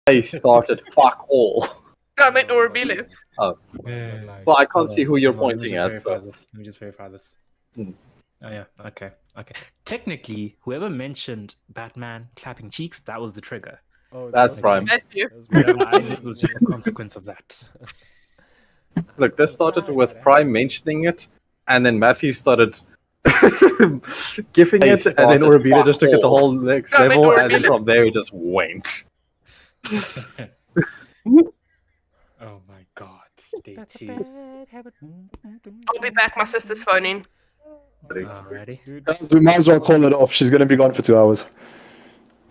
I started fuck all. I meant Orabile. Oh. Yeah. Well, I can't see who you're Hold on, pointing at. So. Let me just verify this. Hmm. Oh yeah, okay. Technically, whoever mentioned Batman clapping cheeks, that was the trigger. Oh, That's Prime. Matthew. Whatever I did was just a consequence of that. Look, this started Sorry with about that. Prime mentioning it, and then Matthew started giving it, and then Urabita just took it the whole next I meant level, and then Urabile. from there it just went. Oh my god, day That's a 2. bad habit. I'll be back. My sister's phoning. Alrighty. Dude, We might as well call it off. She's gonna be gone for 2 hours.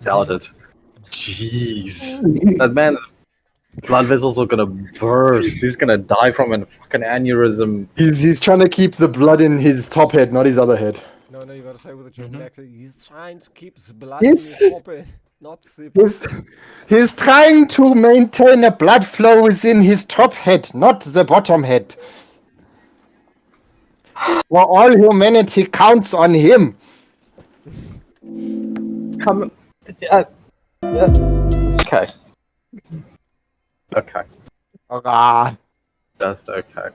Doubt it. Jeez. That man's blood vessels are gonna burst. He's gonna die from a fucking aneurysm. He's trying to keep the blood in his top head, not his other head. no, you gotta say with a German accent. He's trying to keep his blood Yes. in his poppet, not sip. He's trying to maintain a blood flow within his top head, not the bottom head. For all humanity counts on him. Come. Okay. Okay. Oh God. Just okay.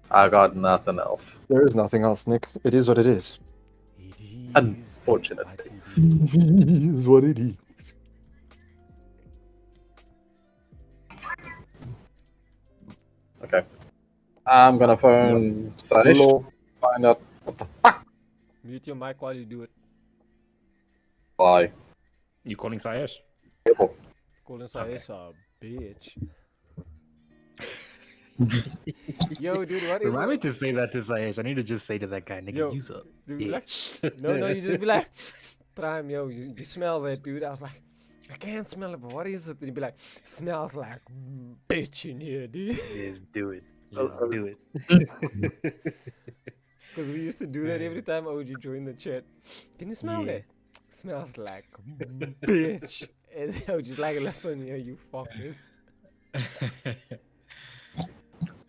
I got nothing else. There is nothing else, Nick. It is what it is. It is Unfortunately. what it is. It is what it is. Okay. I'm gonna phone Saish. Hello. Find out what the fuck. Mute your mic while you do it. Why? You calling Sayesh? Colin Saesh a bitch. Yo, dude, what Remind me to say that to Sayesh. I need to just say to that guy, nigga, Yo, use up. dude, be like, bitch. no, you just be like, Prime, yo, you smell that, dude. I was like, I can't smell it, but what is it? And you'd be like, smells like bitch in here, dude. Yes, do it. Just do it. Because we used to do that every time OG joined the chat. Can you smell Yeah. that? Smells like bitch. And OG's like, listen here, you fuckers.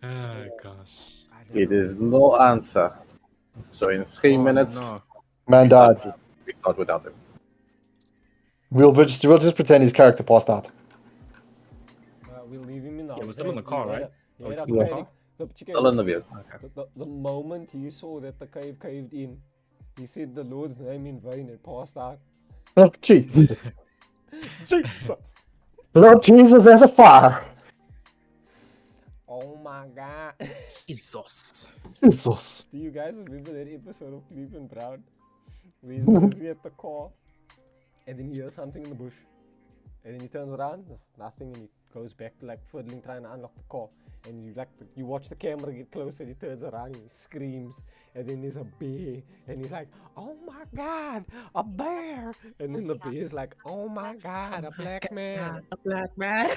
Oh gosh. I don't It know. is no answer. So in 3 minutes, No. Man died. we start without him. We'll just pretend his character passed out. We'll leave him in the Yeah, we're still in the car, right? He Oh, had he's a still in the panic. Still in the view. The moment he saw that the cave caved in, he said the Lord's name in vain and passed out. Oh, Jesus. Jesus! Lord Jesus, there's a fire. Oh my god. Jesus. Jesus. Do you guys remember that episode of Cleveland Brown? Where he's busy at the car and then he hears something in the bush. And then he turns around, there's nothing, and he goes back to like fiddling, trying to unlock the car. And you watch the camera get closer, and he turns around and he screams, and then there's a bear, and he's like, oh my god, a bear! And then the bear's like, oh my god, a black man. A black man.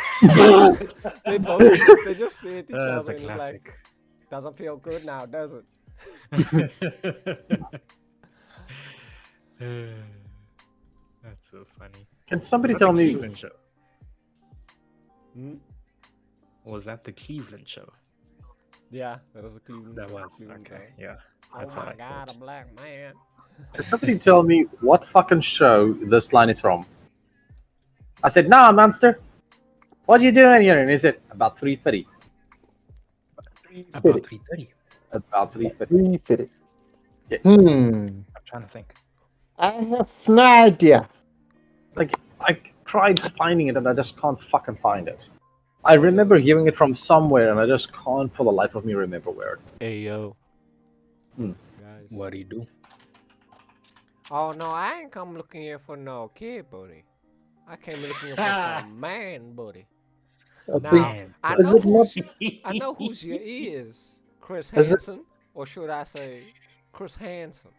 They just stare at each That's other a and it's like, classic. doesn't feel good now, does it? That's so funny. Can somebody Was that tell the me? Cleveland show? Hmm? Was that the Cleveland show? Yeah, that was the Cleveland. That show, was Cleveland okay. Brown. Yeah. Oh That's what my I god, thought. a black man. Can somebody tell me what fucking show this line is from? I said, nah, monster. What are you doing here? And he said, about 3:30. About 3:30. About 3:30. Refit Yeah. I'm trying to think. I have no idea. Like, I tried finding it and I just can't fucking find it. I remember hearing it from somewhere and I just can't for the life of me remember where. Hey yo. Hmm. Guys. What do you do? Oh no, I ain't come looking here for no kid, buddy. I came looking here for some man, buddy. Now, Man. I Is know it not- I know who's your is. Chris Is it- Hansen, or should I say Chris Hansen?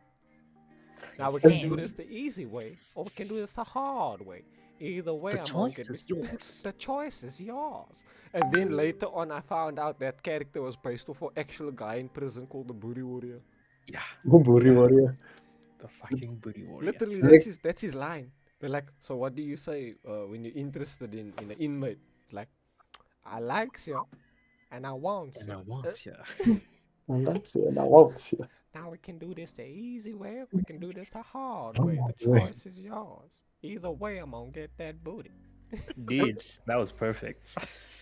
Now we Chris can do Hansen. this the easy way, or we can do this the hard way. Either way, The I'm gonna choice get is this. yours. The choice is yours. And then later on, I found out that character was based off an actual guy in prison called the Booty Warrior. Yeah. Booty warrior. The fucking booty warrior. Literally, that's his line. They're like, so what do you say when you're interested in an inmate? Like, I likes you, and I wants And I you. want ya. And that's it. And I won't see. Now we can do this the easy way, or we can do this the hard way. The Yeah. choice is yours. Either way, I'm gonna get that booty. Dude, that was perfect.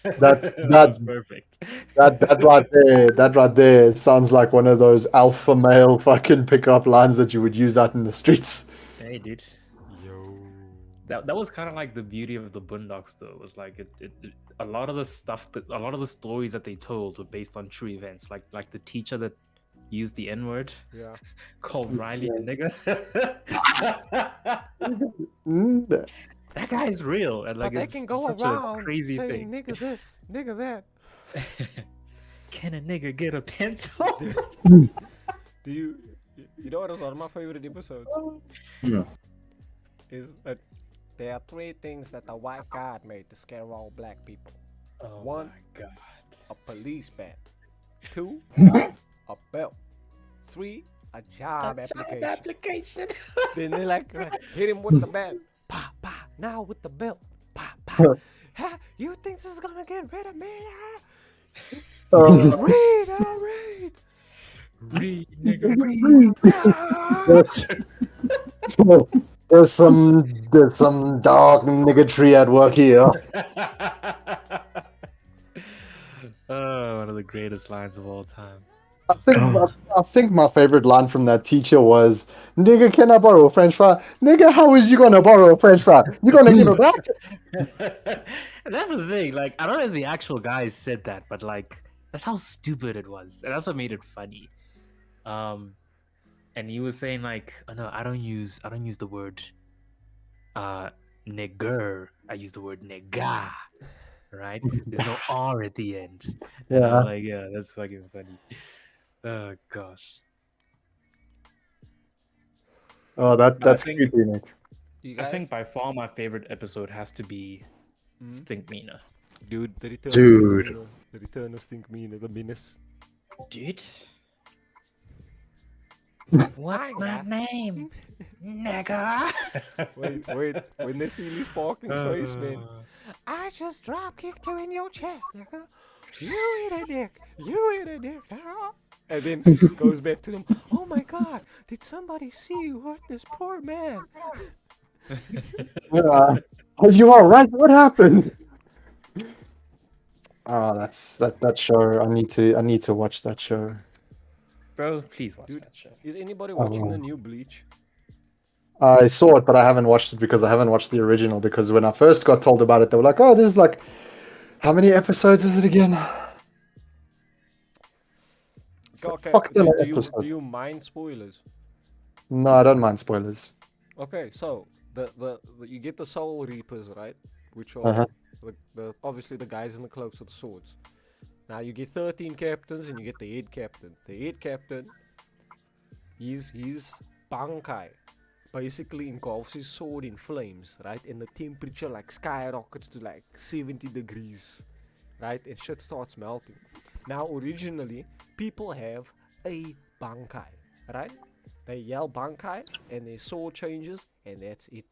That was perfect. that right there sounds like one of those alpha male fucking pickup lines that you would use out in the streets. Hey, dude. Yo. That was kind of like the beauty of the Boondocks, though. It was like a lot of the stuff a lot of the stories that they told were based on true events. Like the teacher that used the N word, Yeah. called Riley a nigger. Mm, That guy is real, and like But they it's can go such around a crazy saying thing. nigga this, nigga that. Can a nigga get a pencil? Do you know what was one of my favorite episodes? Yeah. Is that there are 3 things that the white god made to scare all black people. Oh 1, my god. a police bat. 2, a belt. 3, a job application. Then they like hit him with the bat. Pa pa. Now with the belt. Pa pa. Ha, you think this is gonna get rid of me? Huh? Read, I'll read. Read, nigga, read. there's some dark niggatry at work here. Oh, one of the greatest lines of all time. I think my favorite line from that teacher was, "Nigga, can I borrow a French fry? Nigga, how is you gonna borrow a French fry? You gonna give it back?" And that's the thing. Like, I don't know if the actual guy said that, but like, that's how stupid it was, and that's what made it funny. And he was saying like, "Oh no, I don't use the word, nigger. I use the word nigga." Right? There's no R at the end. And Yeah. I'm like, yeah, that's fucking funny. Oh gosh. Oh, I that's think- creepy, Nick. You I guys, think by far my favorite episode has to be Hmm? Stink Mina. dude, the return Dude. of Stink Mina. The return of Stink Mina, the menace. Dude. What's my name? Nigga. Wait, when they steal his parking space, man. I just drop kicked you in your chest, nigga. You eat a dick. You eat a dick. Huh? And then goes back to them. Oh my god, did somebody see you hurt this poor man? Are you all right? What happened? Oh, that's that show. I need to watch that show. Bro, please watch Dude. that show. Is anybody watching Oh. the new Bleach? I saw it, but I haven't watched it because I haven't watched the original. Because when I first got told about it, they were like, "Oh, this is like, how many episodes is it again?" It's like, Okay, fuck do, the do you episode. do you mind spoilers? No, I don't mind spoilers. Okay, so the you get the Soul Reapers, right? Which are Uh-huh. the obviously the guys in the cloaks with the swords. Now you get 13 captains and you get the head captain. The head captain, he's Bankai. Basically engulfs his sword in flames, right? And the temperature like skyrockets to like 70 degrees, right? And shit starts melting. Now originally people have a Bankai, right? They yell Bankai and their sword changes and that's it.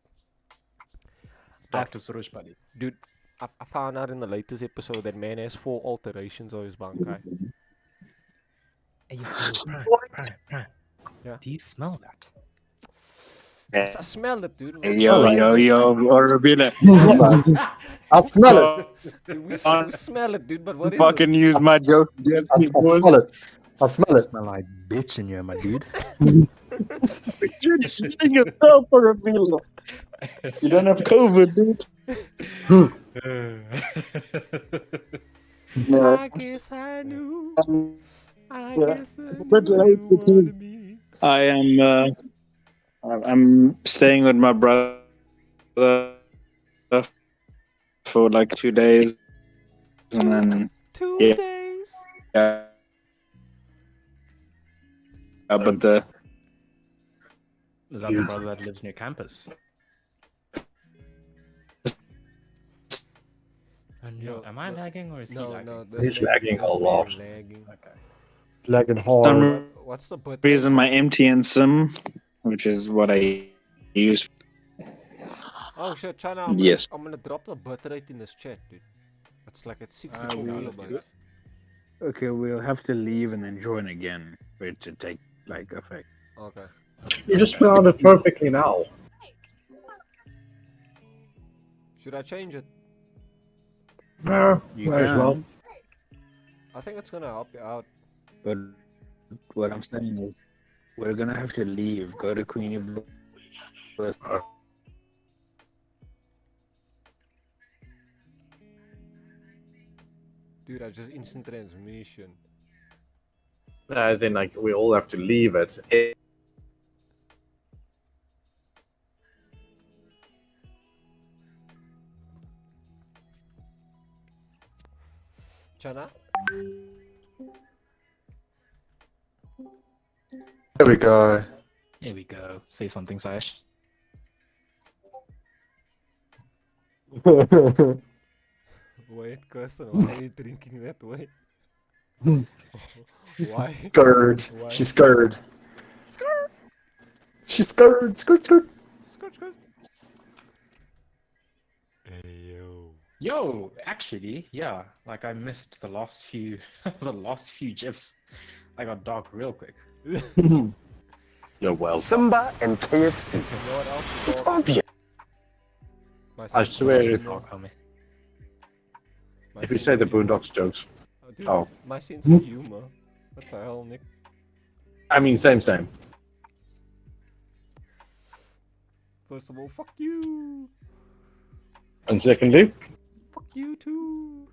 Dr. Suresh buddy. Dude, I found out in the latest episode that man has 4 alterations of his Bankai. Hey, yo, Prime. Yeah. Do you smell that? I smell it, dude. Or be like, I'll smell it. We smell it, dude, but what is fucking use my joke against me, I'll boys. smell it. I'll smell it. Smell like bitch in here, my dude. You're spitting yourself for a meal. You don't have COVID, dude. it? I guess I knew. I Yeah. guess I But knew like, you wanted me. I am. I'm staying with my brother for like 2 days, and then 2 Yeah. days. yeah. But the Is that the brother that lives near campus? Yo, Am I lagging or is he No, lagging? no, He's lagging a lot. Lagging. Okay. Lagging hard. some What's the button? reason my MTN SIM, which is what I use. Oh shit, China, Yes. I'm gonna drop the bitrate in this chat, dude. It's like at 64 let's do kilobytes. it. Okay, we'll have to leave and then join again for it to take like effect. Should I change it? No, You might as well. can. I think it's gonna help you out. But what I'm saying is, we're gonna have to leave. Go to Queenie first. Dude, I just instant transmission. As in, like, we all have to leave it. Chana? There we go. Here we go. Say something, Sash. Wait, Kirsten, why are you drinking that way? Why? Scared. Why? She's scared. Skirt! She's scared. Skirt, skirt. Skirt, skirt. Hey, yo. Yo, actually, yeah. Like I missed the last few, the last few gifs. I got dark real quick. You're welcome. Simba and KFC. You know what else is It's dark? obvious. My I sense swear of it- humor. Dark, homie. My If you sense say of the humor. Boondocks jokes. Oh, dude, Oh. my sense of humor. What the hell, Nick? I mean, same. First of all, fuck you. And secondly, Fuck you too.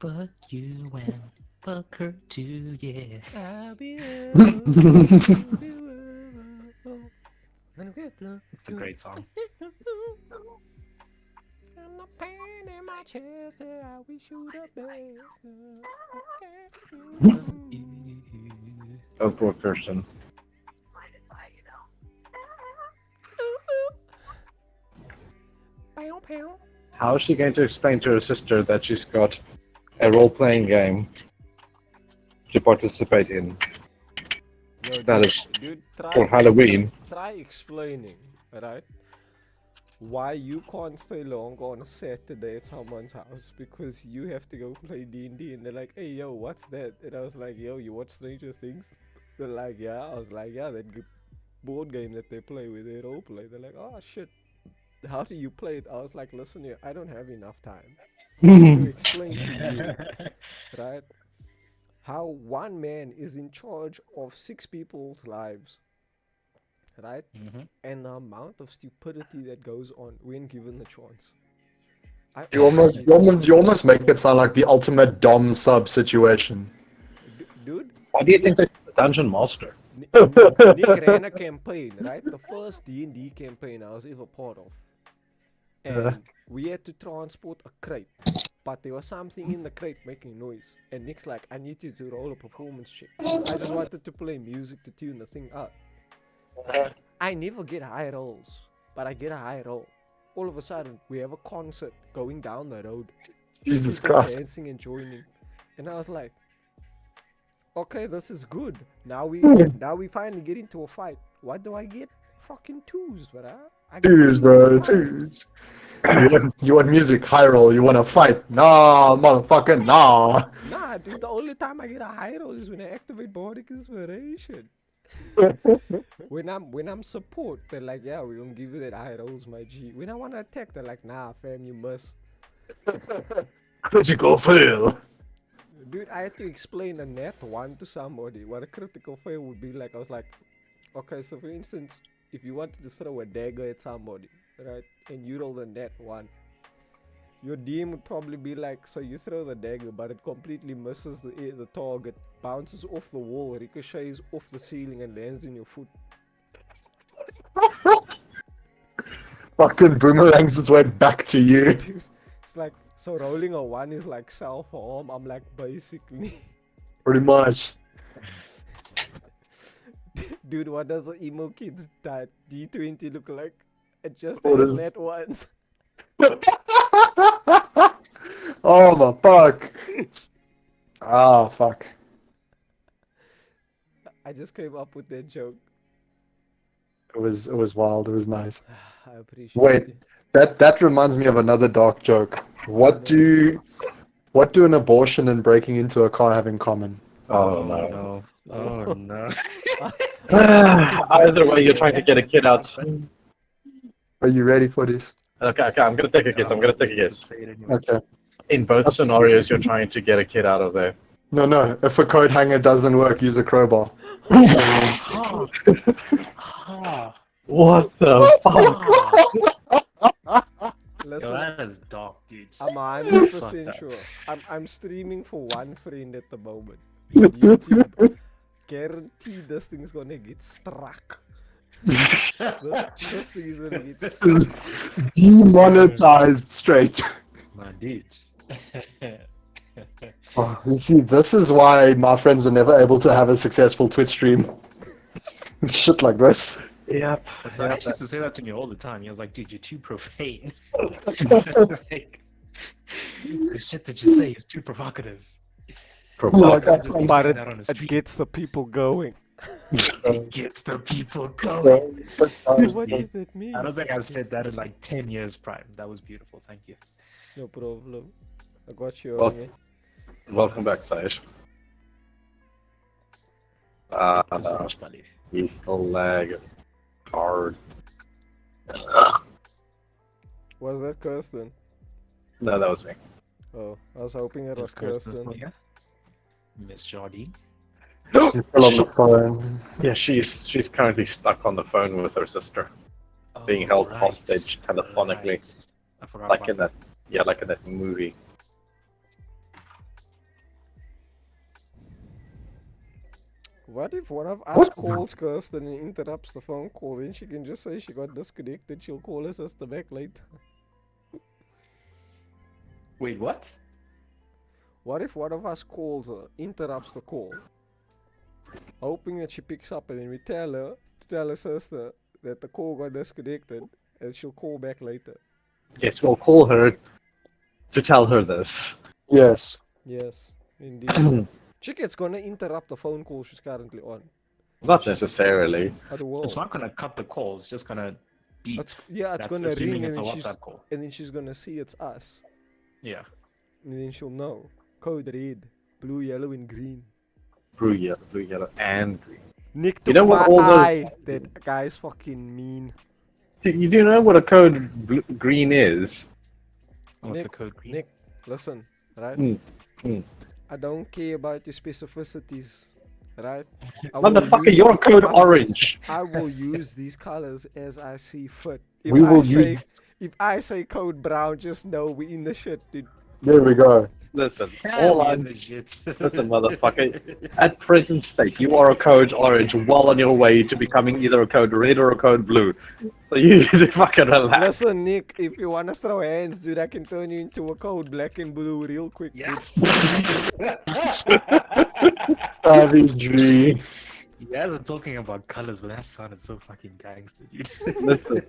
Fuck you and fuck her too, yeah. I'll be It's a great song. I'm not pain in my chest. I wish you the best. oh poor Kirsten. Pow, pow. How is she going to explain to her sister that she's got a role-playing game to participate in Yo, That dude, is dude, for Halloween? try explaining, right? Why you can't stay longer on a Saturday at someone's house because you have to go play D&D and they're like, hey yo, what's that? And I was like, yo, you watch Stranger Things? They're like, yeah. I was like, yeah, that board game that they play where they role play. They're like, oh shit, how do you play it? I was like, listen here, I don't have enough time to explain to you, right? How one man is in charge of 6 people's lives, right? Mm-hmm. And the amount of stupidity that goes on when given the chance. You almost make it sound like the ultimate dom sub situation. Dude, Why do you think they're the Dungeon Master? Nick ran a campaign, right? The first D&D campaign I was ever part of. And we had to transport a crate. But there was something in the crate making noise. And Nick's like, I need you to roll a performance check. I just wanted to play music to tune the thing up. I never get high rolls, but I get a high roll. All of a sudden, we have a concert going down the road. Jesus People Christ. dancing and joining. And I was like, okay, this is good. Now we finally get into a fight. What do I get? Fucking 2s, bruh. I get Twos, bro, 2s. twos. You want music, high roll, you want to fight. Nah, motherfucker, nah. Nah, dude, the only time I get a high roll is when I activate Bardic Inspiration. when I'm support, they're like, yeah, we're gonna give you that high rolls, my G. When I wanna attack, they're like, nah, fam, you must. Critical fail. Dude, I had to explain a nat 1 to somebody what a critical fail would be like. I was like, okay, so for instance, if you wanted to throw a dagger at somebody, right, and you roll a nat 1, your DM would probably be like, so you throw the dagger, but it completely misses the target, bounces off the wall, ricochets off the ceiling, and lands in your foot. Fucking boomerangs its way back to you. It's like, so rolling a 1 is like self-harm. I'm like, basically. Pretty much. Dude, what does the emo kid's D20 look like? It just What has is- that once. Oh my fuck. Ah, fuck. I just came up with that joke. It was wild. It was nice. I appreciate Wait. it. That reminds me of another dark joke. What do an abortion and breaking into a car have in common? Oh no. no. Oh no. Either way, you're trying to get a kid out. Are you ready for this? Okay, I'm gonna take a guess. I'm gonna take a guess. Say it anyway. Okay. In both That's- scenarios, you're trying to get a kid out of there. No. If a coat hanger doesn't work, use a crowbar. Ah. Ah. What the fuck? Ah. Yo, Listen, that is dark, dude. I'm That's fucked 100% up. sure. I'm streaming for one friend at the moment. On YouTube. Guaranteed this thing is gonna get struck. this thing is gonna get struck. Demonetized straight. My dude. Oh, you see, this is why my friends were never able to have a successful Twitch stream. Shit like this. Yep. So I used to say that to me all the time. He was like, dude, you're too profane. Like, the shit that you say is too provocative. Like, I'll just be But saying that on the it street. gets the people going. It gets the people going. What does that mean? I don't think I've said that in like 10 years prime. That was beautiful. Thank you. No problem. I got you. Well- man. Welcome back, Sage. He's still lagging hard. Was that Kirsten? No, that was me. Oh, I was hoping it was Is Kirsten still Kirsten. here? Miss Jardine? She's still on the phone. Yeah, she's currently stuck on the phone with her sister, being Oh, held hostage telephonically, right. I forgot like about in that, yeah, like in that movie. What if one of us calls Kirsten and interrupts the phone call? Then she can just say she got disconnected. She'll call her sister back later. Wait, what? What if one of us calls her, interrupts the call, hoping that she picks up, and then we tell her sister that the call got disconnected, and she'll call back later. Yes, we'll call her to tell her this. Yes. Yes, indeed. Chicket's gonna interrupt the phone call she's currently on. Not necessarily. At the world. It's not gonna cut the call. It's just gonna beep. It's That's gonna assuming ring, it's a and then, WhatsApp call. she's gonna see it's us, Yeah. and then she'll know. Code red, blue, yellow, and green. Blue, yellow, and green. Nick You took know what my all those- eye. That guy's fucking mean. You do know what a code green is? What's Nick, the code green? Nick, listen, right? Mm. I don't care about your specificities, right? I will Motherfucker, use- you're code I- orange. I will use these colors as I see fit. We will use- If I say code brown, just know we in the shit, dude. There we go. Listen, all Yeah, I'm the shit. listen, motherfucker. At present state, you are a code orange, well on your way to becoming either a code red or a code blue. So you need to fucking relax. Listen, Nick, if you wanna throw hands, dude, I can turn you into a code black and blue real quick. dude. Yes. Savagery. You guys are talking about colors, but that sounded so fucking gangster, dude. Listen,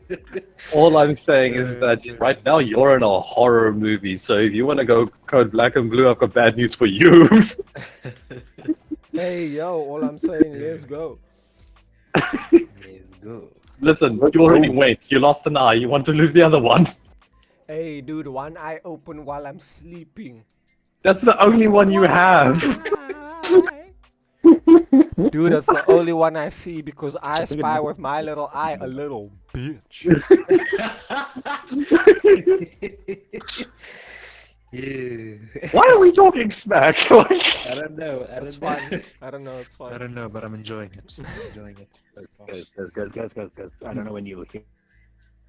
all I'm saying is that right now you're in a horror movie. So if you want to go code black and blue, I've got bad news for you. Hey, yo, all I'm saying, let's go. Let's go. Listen, Let's you already go. went. You lost an eye. You want to lose the other one? Hey, dude, one eye open while I'm sleeping. That's the only one you have. Dude, that's the only one I see because I spy with my little eye, a little bitch. Yeah. Why are we talking smack? Like, I don't know. It's fine. I don't know, it's I fine. don't know, but I'm enjoying it. I'm enjoying it. Guys. I don't know when you hear,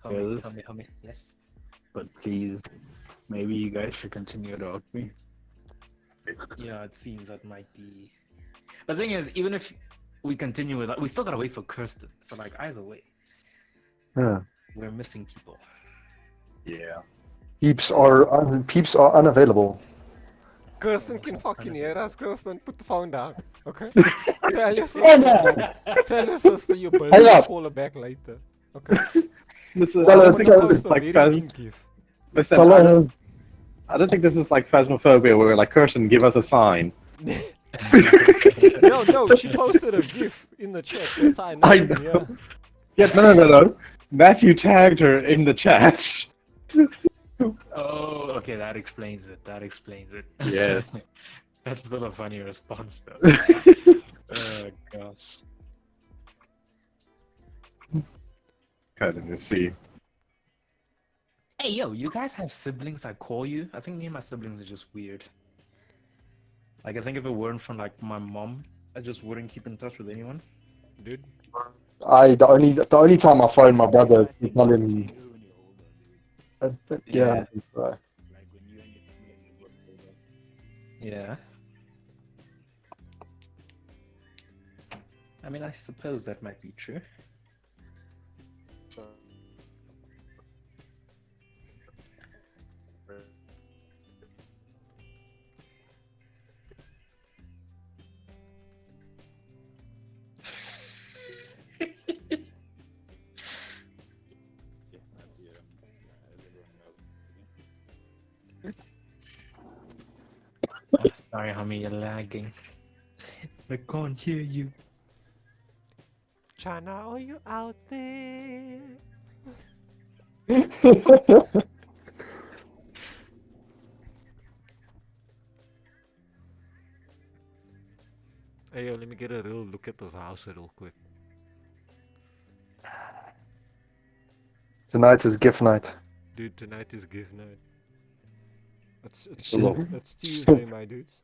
Tell me. Yes. but please, maybe you guys should continue without me. Yeah, it seems that might be. The thing is, even if we continue with that, we still gotta wait for Kirsten. So, like, either way, Yeah. we're missing people. yeah. Peeps are unavailable. Kirsten can fucking hear us. Kirsten, put the phone down. Okay? Tell your sister you're busy. Hang up. Call her back later. Okay? Listen, Well, I it's don't think a- this is like very mean gift. listen, Tell her- I don't think this is like Phasmophobia where we're like, Kirsten, give us a sign. No, she posted a GIF in the chat. That's how I know. I she can know. hear. Yeah, no. Matthew tagged her in the chat. Oh, okay, that explains it. Yes. That's still a funny response, though. Oh, gosh. Okay, let me see. Hey, yo, you guys have siblings that call you? I think me and my siblings are just weird. Like, I think if it weren't from, like, my mom, I just wouldn't keep in touch with anyone. Dude, The only time I phone my brother is to tell him. Yeah. Yeah. I mean, I suppose that might be true. Oh, sorry, homie, you're lagging. I can't hear you. China, are you out there? Hey, yo, let me get a real look at this house real quick. Tonight is gift night. Dude, tonight is gift night. It's Hello. it's Tuesday, my dudes.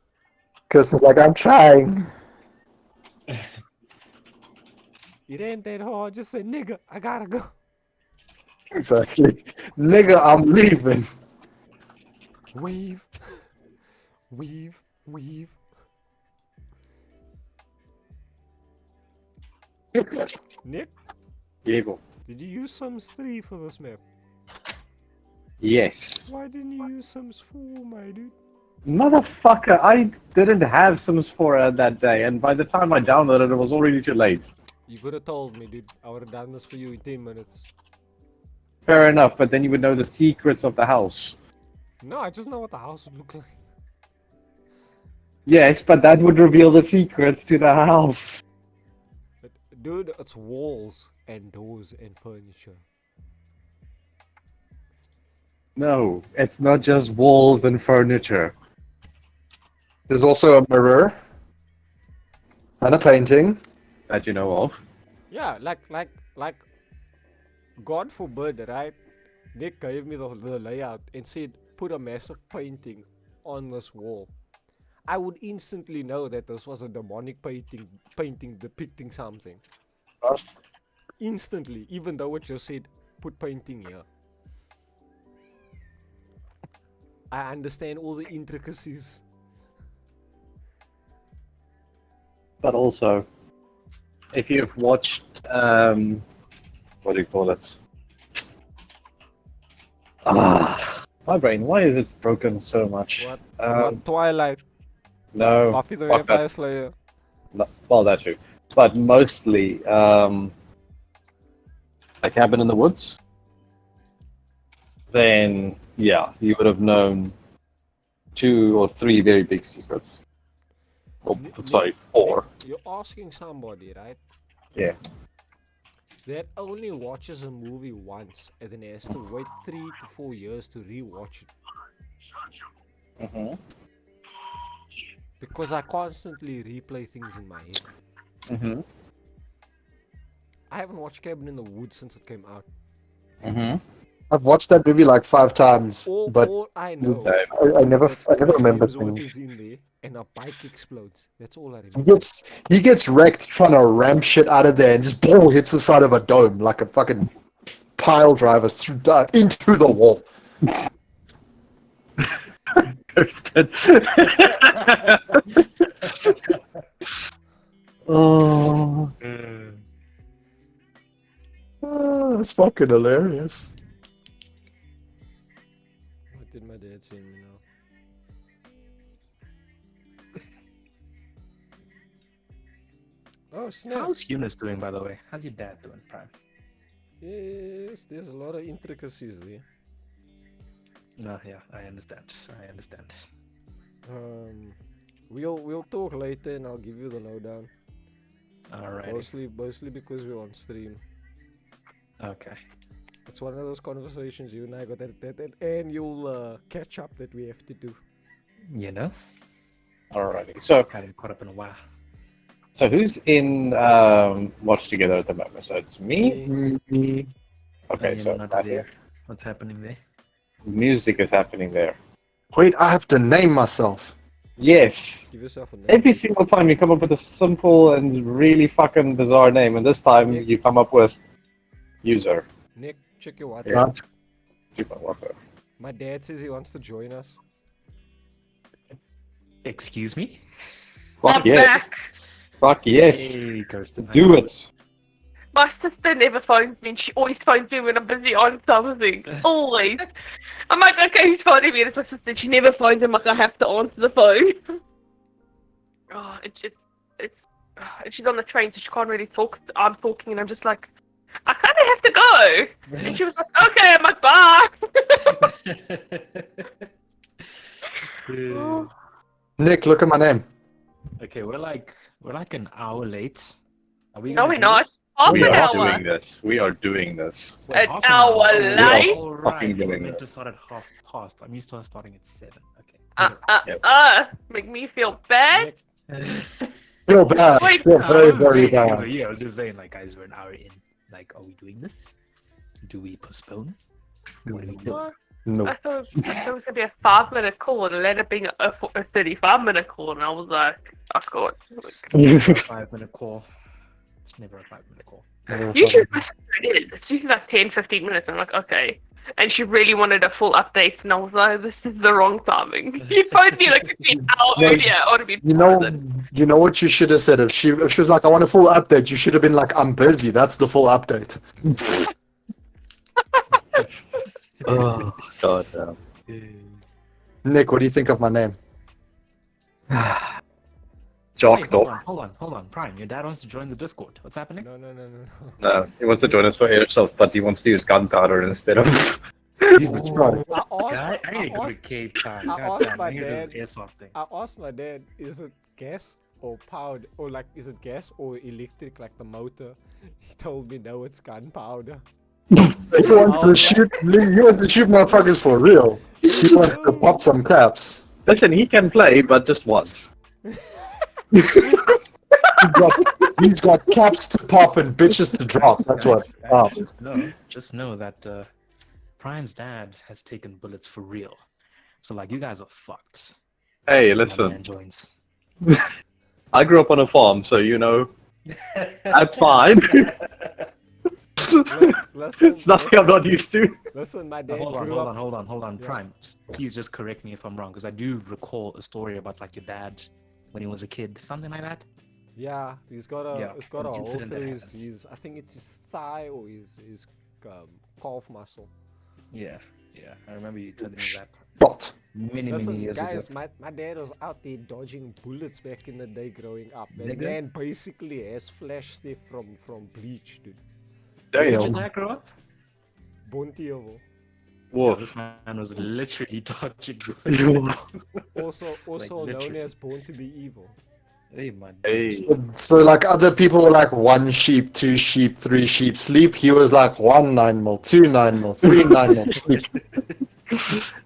Chris is like, I'm trying. It ain't that hard. Just say, nigga, I gotta go. Exactly. Nigga, I'm leaving. Weave. Weave. Weave. Nick, Diego. did you use Sims 3 for this map? Yes. Why didn't you use Sims 4, my dude? Motherfucker, I didn't have Sims 4 that day, and by the time I downloaded it, was already too late. You could have told me, dude. I would have done this for you in 10 minutes. Fair enough, but then you would know the secrets of the house. No, I just know what the house would look like. Yes, but that would reveal the secrets to the house. But, dude, it's walls and doors and furniture. No, it's not just walls and furniture. There's also a mirror and a painting. That you know of. Yeah, like, God forbid, right? Nick gave me the layout and said, put a massive painting on this wall. I would instantly know that this was a demonic painting depicting something. Instantly, even though it just said, put painting here. I understand all the intricacies. But also, if you've watched, what do you call it? My brain, why is it broken so much? What Twilight? No, Buffy the fuck Vampire that. Slayer? No, well, that too. But mostly, A Cabin in the Woods. Then, yeah, you would have known 2 or 3 very big secrets. Oh, sorry, 4. You're asking somebody, right? Yeah. That only watches a movie once and then has to wait 3 to 4 years to rewatch it. Mm-hmm. Because I constantly replay things in my head. Mm-hmm. I haven't watched Cabin in the Woods since it came out. Mm-hmm. I've watched that movie like 5 times, but All I know I never is that Chris remember Hemsworth things. is in there and a bike explodes. That's all I remember. He gets wrecked trying to ram shit out of there and just boom, hits the side of a dome like a fucking pile driver into the wall. Oh. That's fucking hilarious. What did my dad say me now? Oh snap! How's Eunice doing, by the way? How's your dad doing, Prime? Yes, there's a lot of intricacies there. No, yeah, I understand. I understand. We'll talk later and I'll give you the lowdown. Alright. Mostly because we're on stream. Okay. It's one of those conversations you and I got and you'll catch up that we have to do. You know? Alrighty. So, Haven't caught up in a while. so who's in Watch Together at the moment? So it's me. Me. Okay, And so you're not there. What's happening there? music is happening there. Wait, I have to name myself. Yes. Give yourself a name. Every single time you come up with a simple and really fucking bizarre name, and this time Nick. you come up with user. Nick, check your WhatsApp. Yeah. Right? What's up? My dad says he wants to join us. Excuse me? Fuck I'm yes. back. Fuck yes. Hey, Kirsten. Do it. My sister never phones me, and she always phones me when I'm busy on something. Always. I'm like, okay, who's phoning me? And it's my sister. She never phones him. Like, I have to answer the phone. Oh, and she's on the train, so she can't really talk. I'm talking, and I'm just like, I kind of have to go. And she was like, okay. I'm like, bye. Nick, look at my name. Okay, we're like an hour late. Are we No, gonna we're do not. this? Half We an are hour. doing this. We are doing this. Wait, An half an hour Oh, late? all Fucking right. doing We're meant to this. start at 5:30. I'm used to us starting at 7. Okay. Yep. Make me feel bad. Nick, Feel bad. Wait, Feel I very, was very saying, bad. yeah, I was just saying, like, guys, we're an hour in. Like, are we doing this? Do we postpone? What do we do? What? No. I thought it was gonna be a 5-minute call, and it ended up being a 35-minute call, and I was like, I can't. It's never a 5-minute call. It's never a 5-minute call. Usually my sister it is. It's usually like 10-15 minutes. I'm like, okay. And she really wanted a full update, and I was like, this is the wrong timing. You phoned me like an hour No, earlier. I would have been You know what you should have said if she was like, I want a full update. You should have been like, I'm busy. That's the full update. Oh, god damn. Nick, what do you think of my name? Jock Hey, dog. hold on. Prime, your dad wants to join the Discord. What's happening? no. No, he wants to join us for airsoft, but he wants to use gunpowder instead of. Jesus Christ. I God, I need to go to asked, cave time. I God asked damn, my I need to do dad- this airsoft thing. I asked my dad, is it gas or powered? Or like, is it gas or electric, like the motor? He told me, no, it's gunpowder. You want to shoot motherfuckers for real. He wants to pop some caps. Listen, he can play, but just once. He's got caps to pop and bitches to drop. That's what. Guys, just know that Prime's dad has taken bullets for real. So like, you guys are fucked. Hey, My man listen. joins. I grew up on a farm, so you know. That's fine. Listen, It's nothing I'm not used to. listen, my dad Hold grew up. on. Yeah. Prime, please just correct me if I'm wrong, because I do recall a story about like your dad when he was a kid, something like that. Yeah, he's got a, Yeah, it's got a an hole incident that through happened. I think it's his thigh or his calf muscle. Yeah, I remember you telling me that Shot. many Listen, years guys, ago. my dad was out there dodging bullets back in the day growing up. That Nigga. man basically has flash there from Bleach, dude. Where did your Damn. dad grow up? Bontievo. Yeah, Whoa. this man was literally dodging. Also known literally. as Born to Be Evil. Hey man. Hey. So like other people were like 1 sheep, 2 sheep, 3 sheep sleep. He was like 1 9mm, 2 9mm, 3 9mm sleep.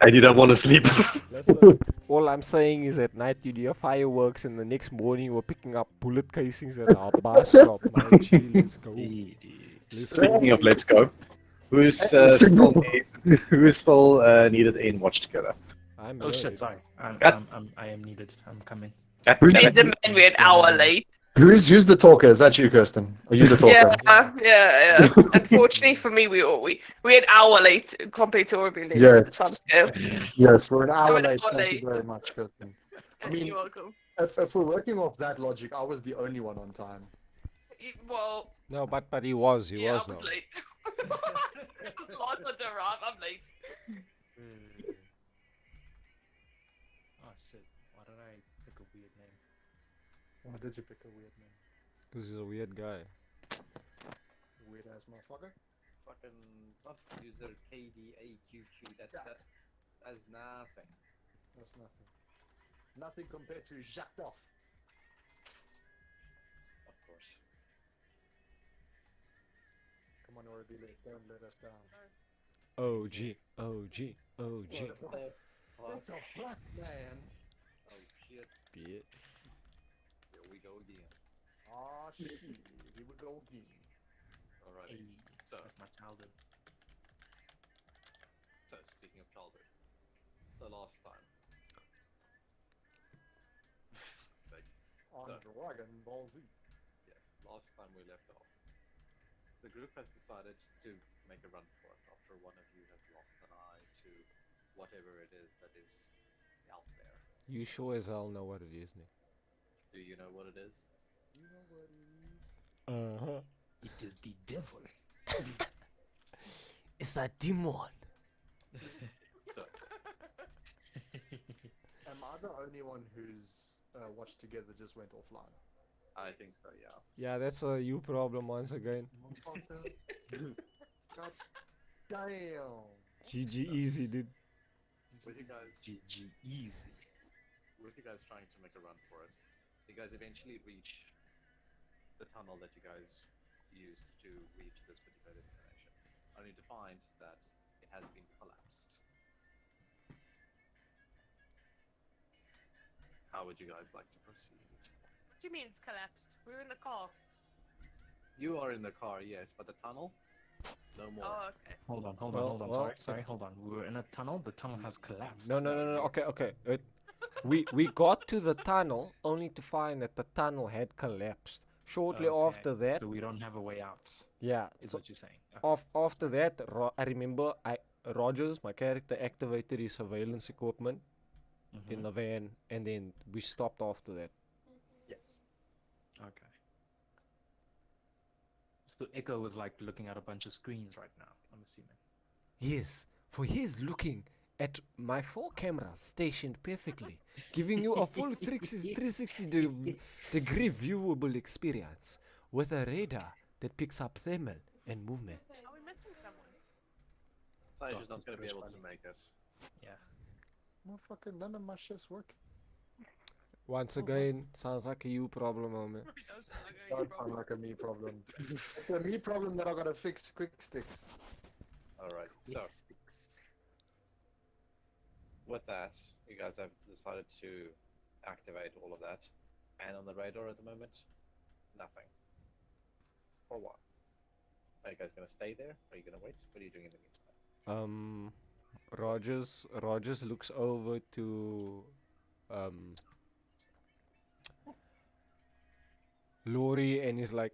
And you don't want to sleep. Listen, all I'm saying is at night you do your fireworks and the next morning we're picking up bullet casings at our bar shop. My G, let's go. Hey, dude. Let's go. Speaking of let's go, who's still needed in watch together? I'm Oh loaded. shit, sorry. Cat. I am needed. I'm coming. Who's, Says the man we're an hour late. who's the talker? Is that you, Kirsten? Are you the talker? Yeah. Unfortunately for me, we're an hour late compared to our late. Yes. Yeah. Yes, we're an hour We're an late. hour Thank late. you very much, Kirsten. I mean, You're welcome. if we're working off that logic, I was the only one on time. Well, No, but he was yeah, though. I was late. Lots of the arrive. I'm late. Oh shit. Why did I pick a weird name? Why did you pick a weird name? Because he's a weird guy. Weird ass motherfucker. Fucking not user KDAQQ. That's nothing. That's nothing. Nothing compared to Jacques Off. Of course. Come on, Orbile, don't let us down. OG. It's a black man. Oh shit. Bitch. Here we go again. Ah shit. Here we go again. Alright. Hey, So, that's my childhood. so speaking of childhood. So last time. Like, On So- Dragon Ball Z. yes, last time we left off. The group has decided to make a run for it after one of you has lost an eye to whatever it is that is out there. You sure as hell know what it is, Nick. Do you know what it is? You know what it is? Uh-huh. It is the devil. It's that demon. So, Am I the only one who's watched together just went offline? I think so, yeah. Yeah, that's a you problem once again. God damn. GG easy, dude. With you guys, GG easy. with you guys trying to make a run for it, you guys eventually reach the tunnel that you guys used to reach this particular destination, only to find that it has been collapsed. How would you guys like to proceed? What do you mean it's collapsed? We were in the car. You are in the car, yes, but the tunnel? No more. Oh, okay. Hold on, Well, sorry, hold on. We were in a tunnel. The tunnel has collapsed. No. Okay. We got to the tunnel only to find that the tunnel had collapsed. Shortly Okay, after that, so we don't have a way out. yeah. Is So what you're saying? Okay. after that, I remember Rogers, my character, activated his surveillance equipment in the van, and then we stopped after that. Yes. Okay. So Echo is like looking at a bunch of screens right now. I'm assuming. Yes, for he's looking at my 4 cameras stationed perfectly, giving you a full 360 degree viewable experience with a radar that picks up thermal and movement. Are we missing someone? Saya's not Doctor's going to be able first to buddy. make it. Yeah. Motherfucker, none of my shit's work. Once again, sounds like a you problem, oh man. It does sound like a Don't problem. sound like a me problem. It's a me problem that I gotta fix quick sticks. Alright, so with that, you guys have decided to activate all of that. And on the radar at the moment, nothing. For what? Are you guys going to stay there? Are you going to wait? What are you doing in the meantime? Rogers looks over to Lori and is like,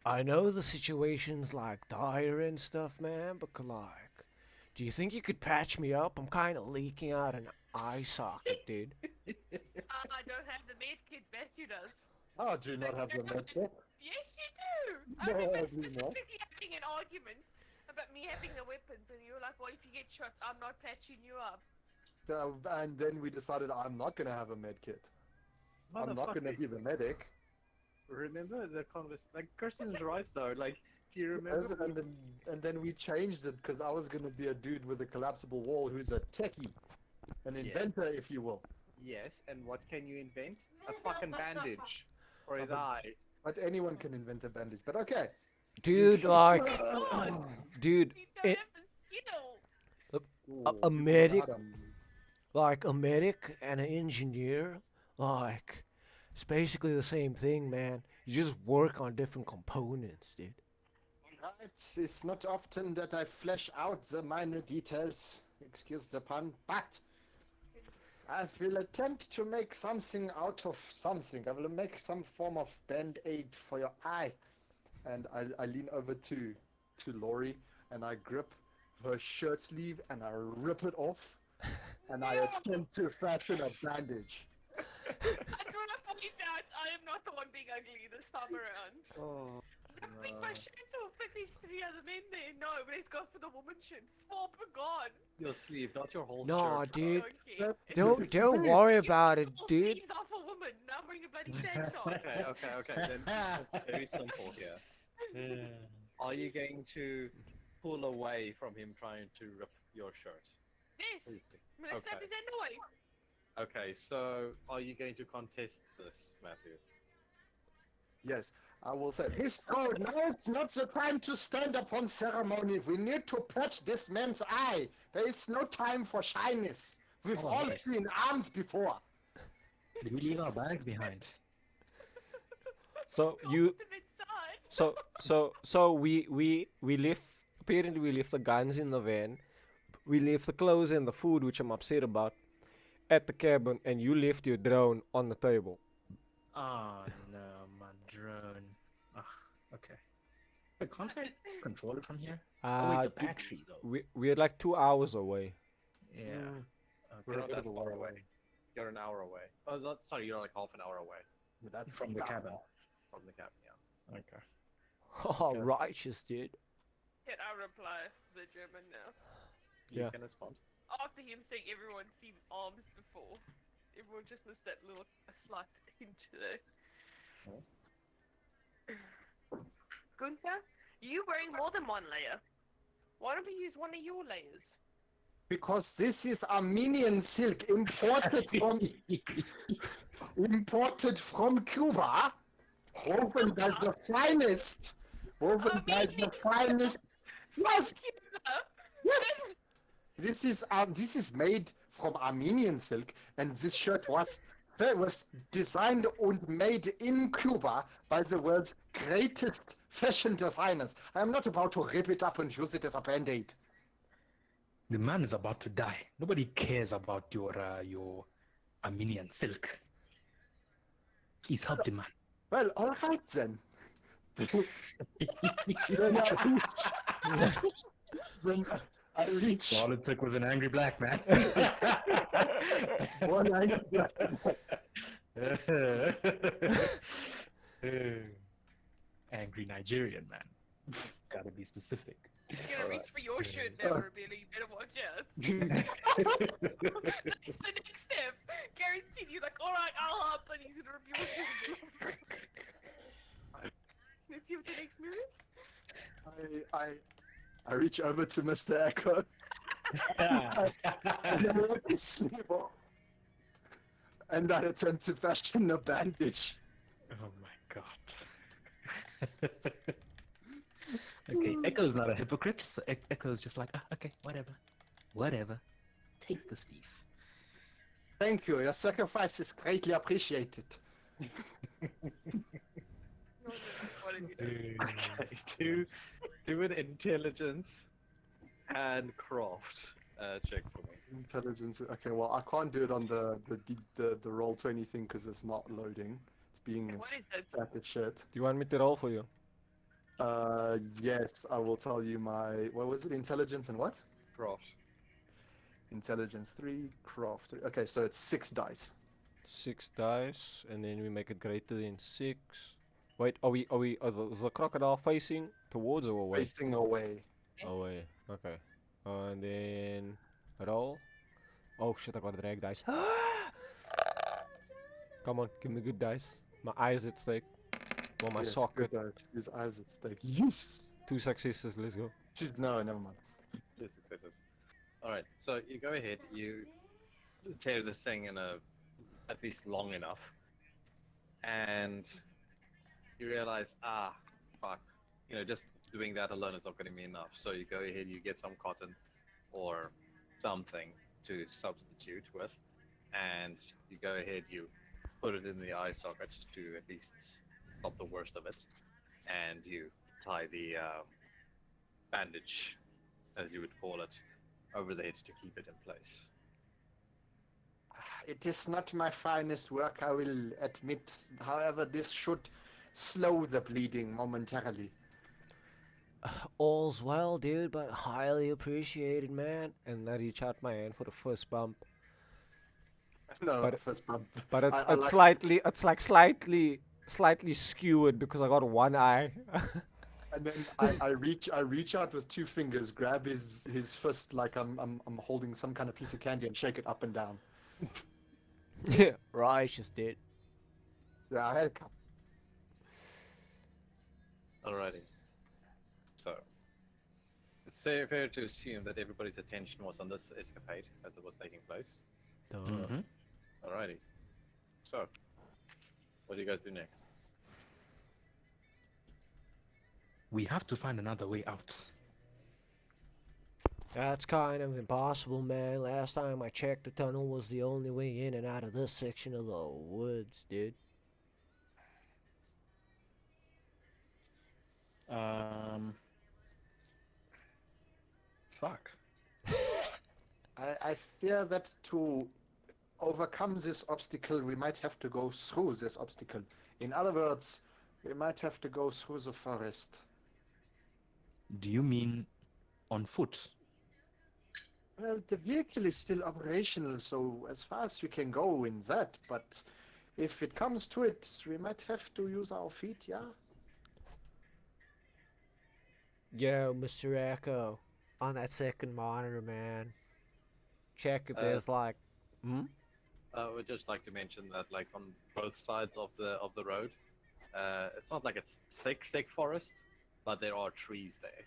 I know the situation's like dire and stuff, man, but like, do you think you could patch me up? I'm kind of leaking out an eye socket, dude. I don't have the med kit. Matthew does. I do not have the medkit. Yes, you do. I No, remember I do not. specifically having an argument about me having the weapons, and you were like, "Well, if you get shot, I'm not patching you up." And then we decided I'm not gonna have a medkit. I'm not gonna be the medic. Remember the conversation? Like, Kirsten's right though. Like, do you remember? And then we changed it because I was gonna be a dude with a collapsible wall who's a techie, an inventor, if you will. Yes, and what can you invent? A fucking bandage for his eye. But anyone can invent a bandage. But okay. Dude, like, dude, You don't have the skill. a medic, Adam. like a medic and an engineer, like, it's basically the same thing, man. You just work on different components, dude. It's not often that I flesh out the minor details, excuse the pun, but I will attempt to make something out of something. I will make some form of band-aid for your eye. And I lean over to Lori and I grip her shirt sleeve and I rip it off and I attempt to fashion a bandage. I just want to point out I am not the one being ugly this time around. Oh. I think my shirts will fit these 3 other men there. No, but let's go for the woman shirt. For God. Your sleeve, not your whole No, shirt. dude, Okay. don't worry about it, All dude. sleeves are for women. Now bring a bloody tank top. Okay. Then it's very simple here. Are you going to pull away from him trying to rip your shirt? Yes. I'm gonna snap Okay. his hand away. Okay, so are you going to contest this, Matthew? Yes, I will say, Miss Code, now is not the time to stand upon ceremony. We need to patch this man's eye. There is no time for shyness. We've all wait. seen arms before. Did we leave our bags behind? So you, Lost him inside. so we left apparently we left the guns in the van. We left the clothes and the food, which I'm upset about, at the cabin, and you left your drone on the table. Oh no, my drone. Ugh, okay. Wait, can't I control it from here? Oh wait, the Dude, battery though. we're like 2 hours away. Yeah. We're Okay. not that far away. You're an hour away. Oh, sorry, you're like half an hour away That's From the cabin. from the cabin. Yeah. Okay. Oh, righteous, dude. Can I reply to the German now? You Yeah. can respond. After him saying everyone's seen arms before, everyone just missed that little slight hint there. Gunther, you wearing more than one layer. Why don't we use one of your layers? Because this is Armenian silk imported from Cuba, woven by the finest. Woven by the finest. Yes, yes. This is made from Armenian silk, and this shirt was designed and made in Cuba by the world's greatest fashion designers. I am not about to rip it up and use it as a band-aid. The man is about to die. Nobody cares about your Armenian silk. Please help the man. Well, all right then. When I reach All it took was an angry black man. one eye. Angry Nigerian man. Gotta be specific. You're gonna reach for your shirt now, Rebelli. You better watch out. That's the next step. Guaranteed. You're like, alright, I'll help, and he's gonna rip your shirt. Let's see what the next move is. I reach over to Mr. Echo and I rip his sleeve off. And I attempt to fashion a bandage. Oh my god. Okay, Echo's not a hypocrite, so Echo's just like, okay, whatever. Take the sleeve. Thank you. Your sacrifice is greatly appreciated. What have you done? Okay, do an intelligence and craft check for me. Intelligence. Okay, well, I can't do it on the roll 20 thing because it's not loading. It's being a What is it? sack of shit. Do you want me to roll for you? Yes, I will tell you my. What was it? Intelligence and what? Craft. Intelligence 3, craft 3. Okay, so it's 6 dice. 6 dice, and then we make it greater than 6. Wait, is the crocodile facing towards or away? Facing away. Away. Okay. And then roll. Oh shit! I got drag dice. Come on, give me good dice. My eyes at stake. Well, my Yes, socket. good dice. His eyes at stake. Yes! 2 successes. Let's go. No, never mind. 2 successes. Alright, so you go ahead, you tear the thing in at least long enough, and you realize, fuck, just doing that alone is not going to be enough. So you go ahead, you get some cotton or something to substitute with, and you go ahead, you put it in the eye socket to at least stop the worst of it, and you tie the bandage, as you would call it, over the head to keep it in place. It is not my finest work, I will admit. However, this should slow the bleeding momentarily. All's well, dude, but highly appreciated, man. And I reach out my hand for the first bump. No, But- the first bump. But it's I it's like- slightly skewered because I got one eye. And then I reach out with 2 fingers, grab his fist like I'm holding some kind of piece of candy and shake it up and down. Yeah, righteous, dude. Yeah, I had a couple. Alrighty. So, it's fair to assume that everybody's attention was on this escapade as it was taking place. Mhm. Alrighty. So, what do you guys do next? We have to find another way out. That's kind of impossible, man. Last time I checked, the tunnel was the only way in and out of this section of the woods, dude. fuck. I fear that to overcome this obstacle, we might have to go through this obstacle. In other words, we might have to go through the forest. Do you mean on foot? Well, the vehicle is still operational, so as far as we can go in that, but if it comes to it, we might have to use our feet, yeah? Yo, Mr. Echo, on that second monitor, man. Check if there's like, I would just like to mention that, like, on both sides of the road, it's not like it's thick forest, but there are trees there.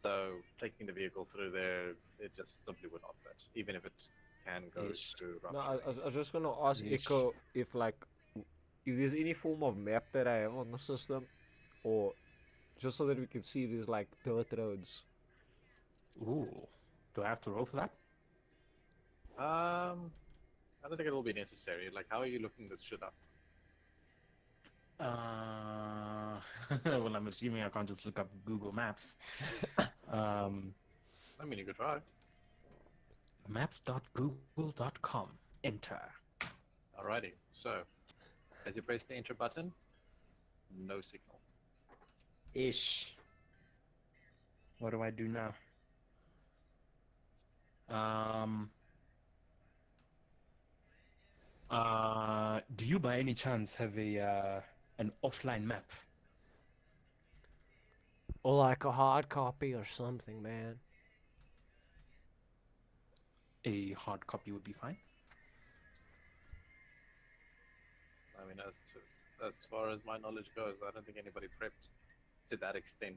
So taking the vehicle through there, it just simply would not fit, even if it can go Ish. through rough No, terrain. I was just gonna ask Yeesh. Echo if like, if there's any form of map that I have on the system, or just so that we can see these like dirt roads. Ooh. Do I have to roll for that? I don't think it will be necessary. Like, how are you looking this shit up? Well, I'm assuming I can't just look up Google Maps. I mean, you could try. Maps.google.com. Enter. Alrighty. So, as you press the enter button, no signal. Ish. What do I do now? Do you by any chance have an offline map? Or like a hard copy or something, man. A hard copy would be fine. I mean, as far as my knowledge goes, I don't think anybody prepped to that extent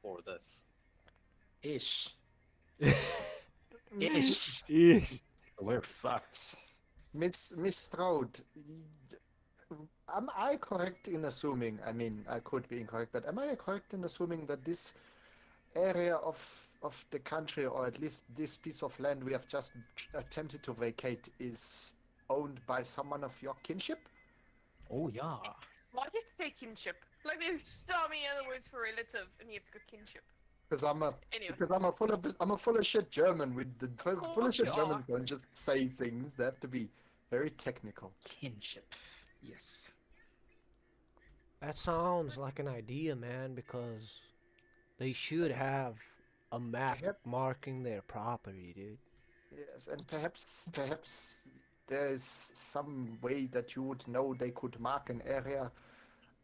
for this. Ish. Ish. Eesh. We're fucked. Miss Strode, am I correct in assuming, I mean, I could be incorrect, but am I correct in assuming that this area of the country, or at least this piece of land we have just attempted to vacate, is owned by someone of your kinship? Oh yeah. Why do you have to say kinship? Like there's so many other words for relative, and you have to go kinship. Because Anyway. I'm a full of shit German. With the full of course shit you Germans are. don't just say things; they have to be very technical. Kinship. Yes. That sounds like an idea, man, because they should have a map Yep. marking their property, dude. Yes, and perhaps there is some way that you would know they could mark an area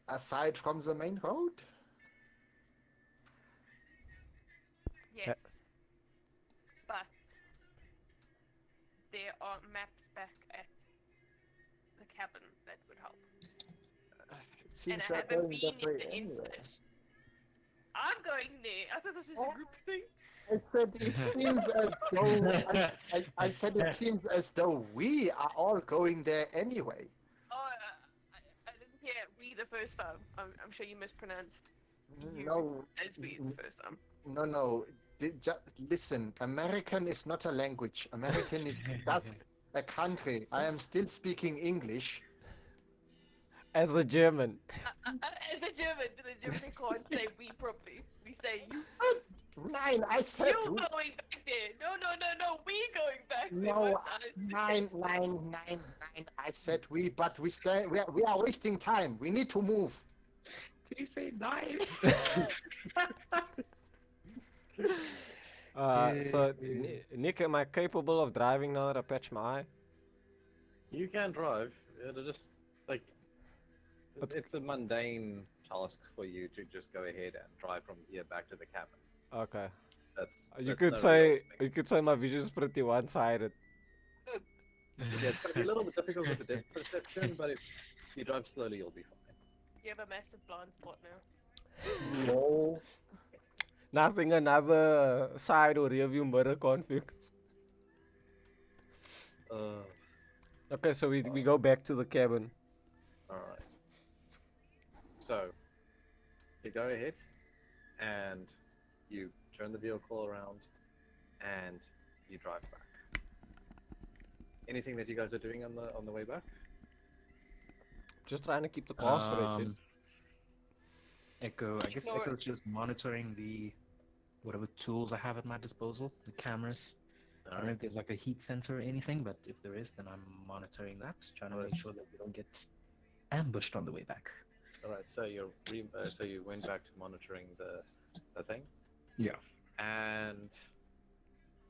aside from the main road. Yes. But there are maps back at the cabin that would help. It seems And I like haven't going been that way in the anyway. inside. I'm going there. I thought this was a group thing. I said it seems as though I said it seems as though we are all going there anyway. Oh, I didn't hear we the first time. I'm sure you mispronounced you No, as we the first time. no. Listen, American is not a language. American is just a country. I am still speaking English. As a German. As a German, the German can't say we properly. We say you. Nine, I said You going back there. No. We going back there. no. Once Nine. I said we, but we stay. We are wasting time. We need to move. Did you say 9? So, Nick, am I capable of driving now that I patch my eye? You can drive. It'll just like it's a mundane task for you to just go ahead and drive from here back to the cabin. Okay. That's You that's could no say real thing. you could say my vision's pretty one-sided. Yeah, it's gonna be a little bit difficult with the depth perception, but if you drive slowly, you'll be fine. you have a massive blind spot now. No. Nothing another side or rear view mirror can't fix. Okay, so we go back to the cabin. Alright. So, you go ahead and you turn the vehicle around and you drive back. Anything that you guys are doing on the way back? Just trying to keep the car straight, dude. Echo, I guess Ignore Echo's just monitoring the whatever tools I have at my disposal, the cameras. I don't know if there's like a heat sensor or anything, but if there is, then I'm monitoring that, trying to make sure that we don't get ambushed on the way back. All right. So so you went back to monitoring the thing, Yeah. and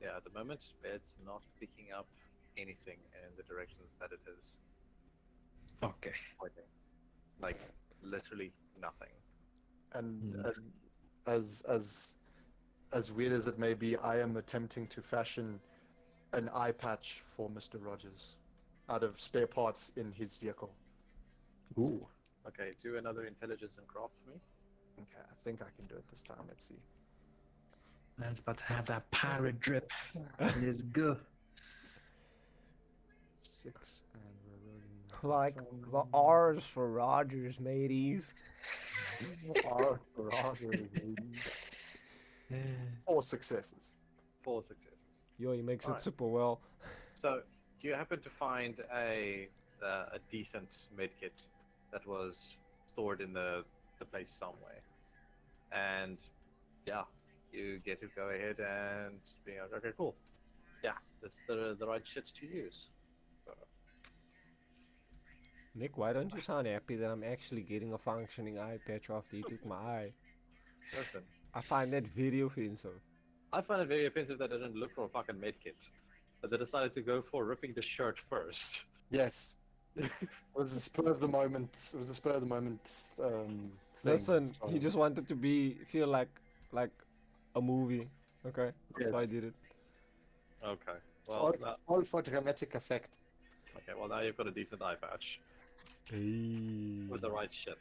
yeah, at the moment it's not picking up anything in the directions that it is Okay. pointing. Like literally nothing. And Mm. as weird as it may be, I am attempting to fashion an eye patch for Mr. Rogers out of spare parts in his vehicle. Ooh. Okay, do another intelligence and craft for me. Okay, I think I can do it this time. Let's see. Man's about to have that pirate drip. Let's go. 6, and we're rolling. Like the R's for Rogers, mateys. R for Rogers, baby. 4 successes. 4 successes. Yo, he makes it Alright. super well. So, do you happen to find a decent medkit that was stored in the place somewhere? And yeah, you get to go ahead and be like, okay, cool. Yeah, that's the right shit to use. So, Nick, why don't you sound happy that I'm actually getting a functioning eye patch after he took my eye? listen, I find that very offensive. I find it very offensive that they didn't look for a fucking medkit, but they decided to go for ripping the shirt first. Yes. It was a spur of the moment. It was a spur of the moment thing. Listen, so- he just wanted to feel like a movie. Okay, that's why I Yes. did it. Okay. It's Well, all for dramatic effect. okay. Well, now you've got a decent eye patch with the right shit,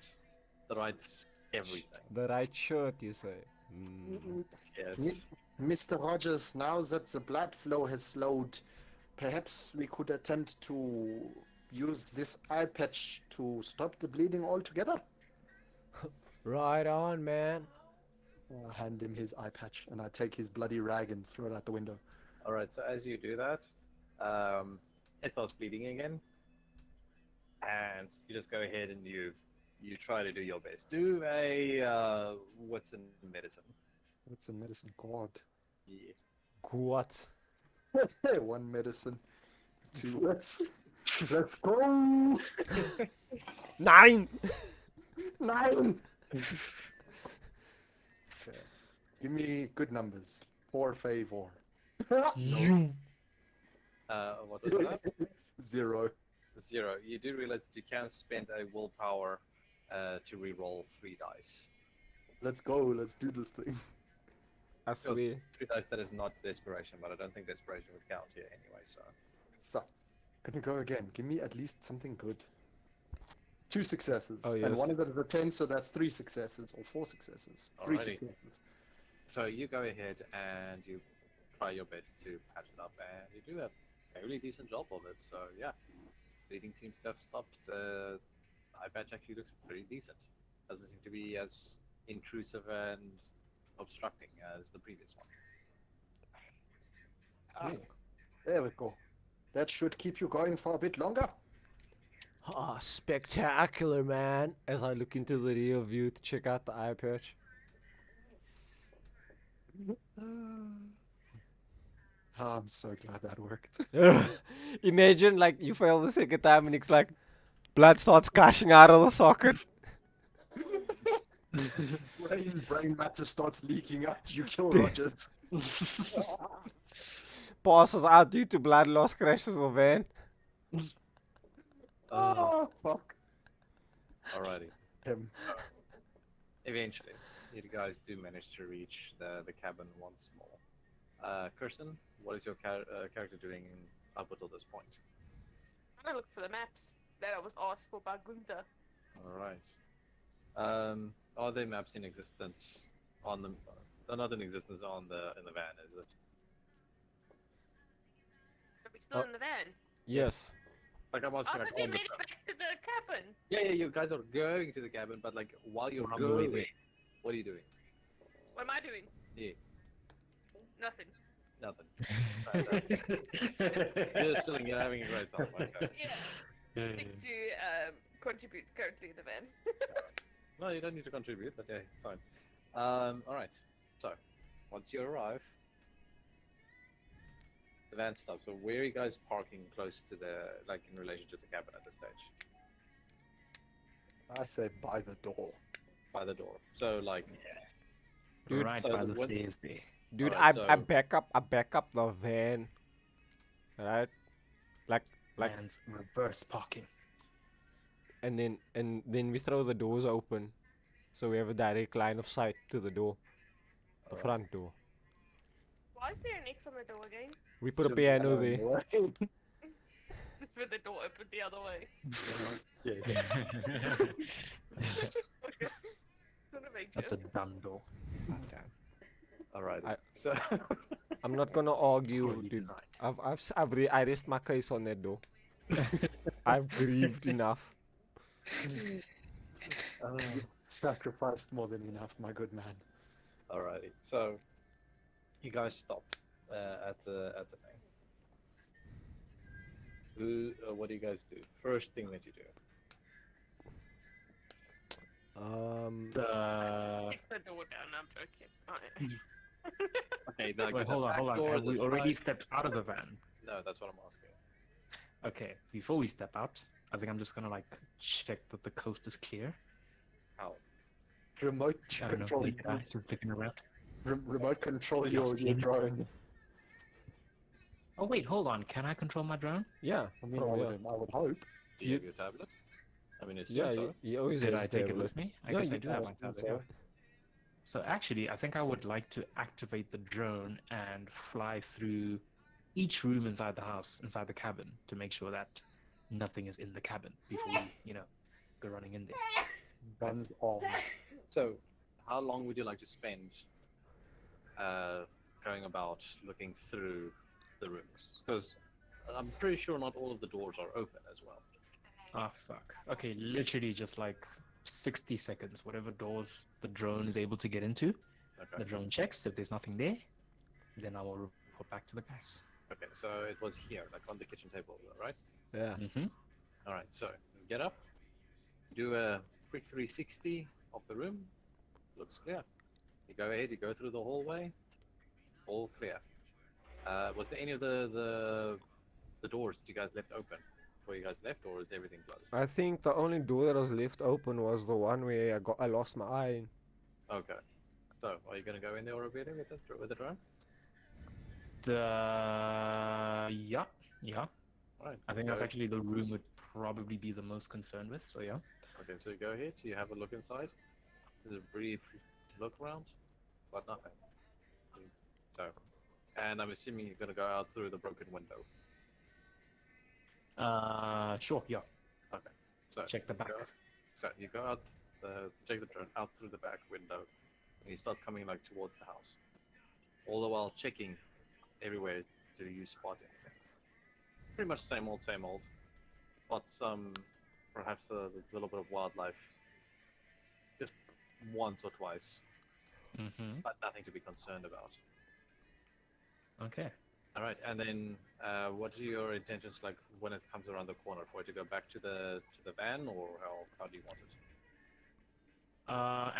the right everything. The right shirt, you say? Mm. Yes. Mr. Rogers, now that the blood flow has slowed, perhaps we could attempt to use this eye patch to stop the bleeding altogether. Right on, man. I hand him his eye patch, and I take his bloody rag and throw it out the window. All right. So as you do that, it starts bleeding again, and you just go ahead and you try to do your best. Do a what's in medicine? What's in medicine? God. Yeah. What? 1 medicine. 2. Let's go. 9! 9. Okay. Give me good numbers. 4 favor. You. What was that? 0. 0. You do realize that you can spend a willpower to re-roll 3 dice. Let's go. Let's do this thing. I swear. 3 dice that is not desperation, but I don't think desperation would count here anyway. So So, gonna go again. Give me at least something good. 2 successes. Oh, And yes. one of them is a 10, so that's 3 successes. Or 4 successes. 3 Alrighty. successes. So you go ahead and you try your best to patch it up, and you do a fairly decent job of it. So yeah, bleeding seems to have stopped. The eye patch actually looks pretty decent. Doesn't seem to be as intrusive and obstructing as the previous one. There we go. That should keep you going for a bit longer. Ah, spectacular, man. As I look into the rear view to check out the eye patch. Oh, I'm so glad that worked. Imagine, like, you fail the second time and it's like, blood starts gushing out of the socket. brain matter starts leaking out. You kill Rogers. Passes out due to blood loss, crashes the van. Oh, fuck. Alrighty. Him. Eventually, you guys do manage to reach the cabin once more. Kirsten, what is your character doing up until this point? I'm gonna look for the maps that I was asked for by Gunther. Alright. Are there maps in existence on the... They're not in existence in the van, is it? Are we still in the van? Yes. Like I'm asking, I like, thought we on the made it back to the cabin. Yeah, you guys are going to the cabin, but like while you're on the way there, what are you doing? What am I doing? Yeah, Nothing. nothing. You're just chilling, you're having a great time. Okay. Yeah. Need to contribute currently in the van. No, you don't need to contribute, but yeah, fine. Alright. So, once you arrive, the van stops. So where are you guys parking close to the, like in relation to the cabin at this stage? I say by the door. By the door. So like, Dude, right so by the the one- stairs there. Dude, Alright, I so- back up the van. Right? Like, And reverse parking. and then we throw the doors open, so we have a direct line of sight to the door, the front door. Why is there an X on the door again? We put a Still piano piano in there. the way. Just with the door open the other way. Sort of makes That's a sense. dumb door. alright. I- So I'm not gonna argue, Poorly dude. designed. I rest my case on that door. I've grieved enough. Sacrificed more than enough, my good man. alrighty. So you guys stop at the thing. What do you guys do? First thing that you do. Kick the door down, I'm joking. Alright. Okay, like Wait, the hold on, back hold on. door, Have we there's already five- stepped out of the van? No, that's what I'm asking. Okay, before we step out, I think I'm just gonna like check that the coast is clear. How? Remote I don't know, control. naked eye, just looking around. Remote control Yes, your you know. drone. Oh wait, hold on. Can I control my drone? Yeah, I mean, from I here. would hope. Do you have your tablet? I mean, it's Yeah, so. you always Did has I a take it tablet. with me? I Yeah, guess I you- do have I my think tablet. so. Yeah. So actually, I think I would like to activate the drone and fly through each room inside the house, inside the cabin, to make sure that nothing is in the cabin before we, go running in there. Guns on. So, how long would you like to spend going about looking through the rooms? Because I'm pretty sure not all of the doors are open as well. Ah, fuck. Okay, literally just like 60 seconds. Whatever doors the drone is able to get into, Okay. the drone checks. If there's nothing there, then I will report back to the guys. Okay, so it was here, like on the kitchen table, right? Yeah. Mm-hmm. All right, so you get up, do a quick 360 of the room. Looks clear. You go ahead, you go through the hallway. All clear. Was there any of the doors that you guys left open before you guys left, or is everything closed? I think the only door that was left open was the one where I lost my eye in. Okay. So, are you gonna go in there already with the drone? Yeah. All right. I think go that's ahead. actually the room would probably be the most concerned with. So yeah. Okay, so you go ahead. You have a look inside. There's a brief look around, but nothing. So, and I'm assuming you're gonna go out through the broken window. Sure. Yeah. Okay. So Check the back. So you go out, take the drone out through the back window, and you start coming like towards the house. All the while checking everywhere till you spot anything. Pretty much same old, same old. Spot some, perhaps a little bit of wildlife. Just once or twice, Mm-hmm. but nothing to be concerned about. Okay. All right, and then what are your intentions like when it comes around the corner? For it to go back to the van, or how do you want it?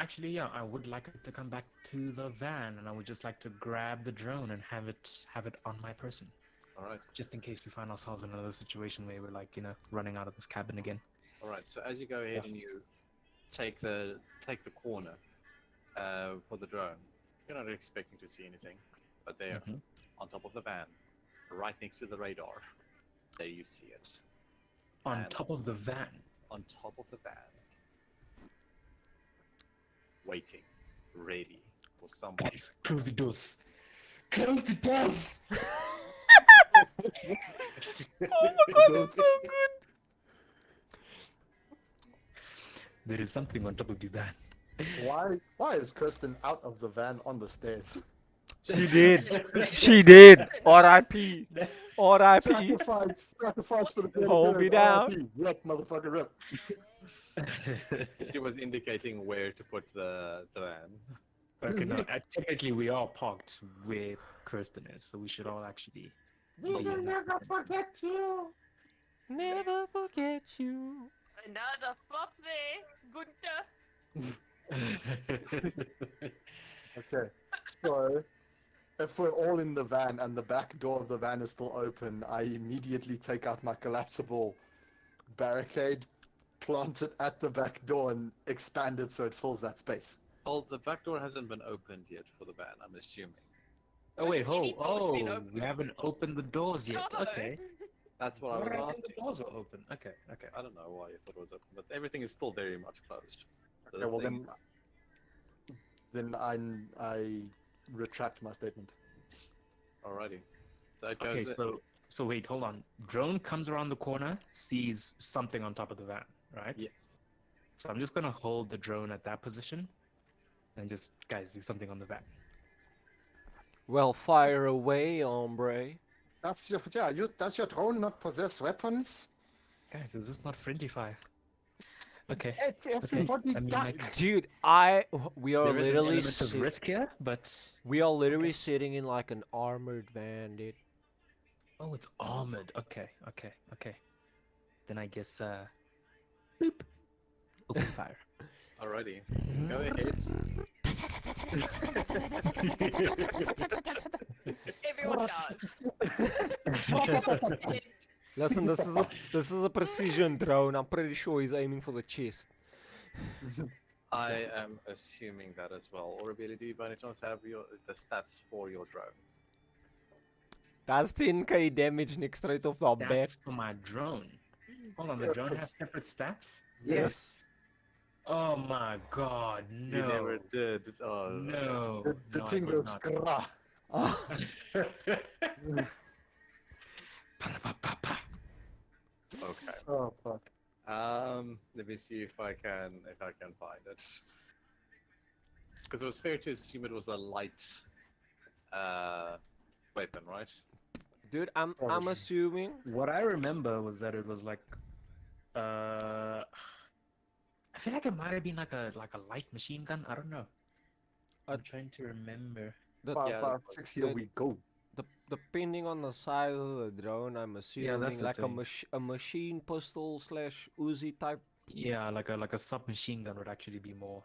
Actually, yeah, I would like it to come back to the van, and I would just like to grab the drone and have it on my person, All right, just in case we find ourselves in another situation where we're like, running out of this cabin again. all right. So as you go ahead and you take the corner for the drone, you're not expecting to see anything, but there, Mhm. on top of the van, right next to the radar, there you see it. On And- top of the van. On top of the van, waiting, ready for someone. Guys, close the doors. Close the doors. There is something on top of the van. Why is Kirsten out of the van on the stairs? She did. She did. R.I.P. R.I.P. Sacrifice for the good. Hold me down. RIP. Rip, motherfucker, rip. She was indicating where to put the van. Okay, no, technically we are parked where Kirsten is, so we should all actually. We will never forget you. Never forget you. Another fuck there, Gunther. Okay, so if we're all in the van and the back door of the van is still open, I immediately take out my collapsible barricade, plant it at the back door, and expand it so it fills that space. Well, the back door hasn't been opened yet for the van, I'm assuming. Oh wait, Any door's been we opened. haven't opened the doors yet. No. Okay. That's what I Well, was I think asking. the doors were open. Okay, okay. I don't know why you thought it was open, but everything is still very much closed. So Okay, this well thing- then I retract my statement. Alrighty. So it goes Okay, in- so wait, hold on. Drone comes around the corner, sees something on top of the van, right? Yes. So I'm just gonna hold the drone at that position, and just guys, there's something on the van. Well, fire away, hombre. Does your does your drone not possess weapons? Guys, is this not friendly fire? Okay. Everybody I mean, died. like, Dude, we are there is an literally element of risk here, but we are literally sitting in like an armored van, dude. oh, it's armored. Okay, okay, okay. Then I guess boop. Open fire. Alrighty. Go ahead. Everyone dies. Listen, this is a precision drone. I'm pretty sure he's aiming for the chest. I am assuming that as well. Or ability, do you by any chance have the stats for your drone? That's 10k damage next straight off the bat. That's for my drone. Hold on, the drone has separate stats? Yes. Oh my god, no. You never did. Oh, No. The no, I thing would goes not. grah. Pa-da-pa-pa-pa. Okay. Oh fuck. Let me see if I can find it. Because it was fair to assume it was a light weapon, right? Dude, I'm assuming. What I remember was that it was like, I feel like it might have been like a light machine gun. I don't know. I'm trying to remember. The, Five, Yeah, 5, 6, here the- we go. Depending on the size of the drone, I'm assuming that's the like a thing. a machine pistol / Uzi type. Yeah, like a submachine gun would actually be more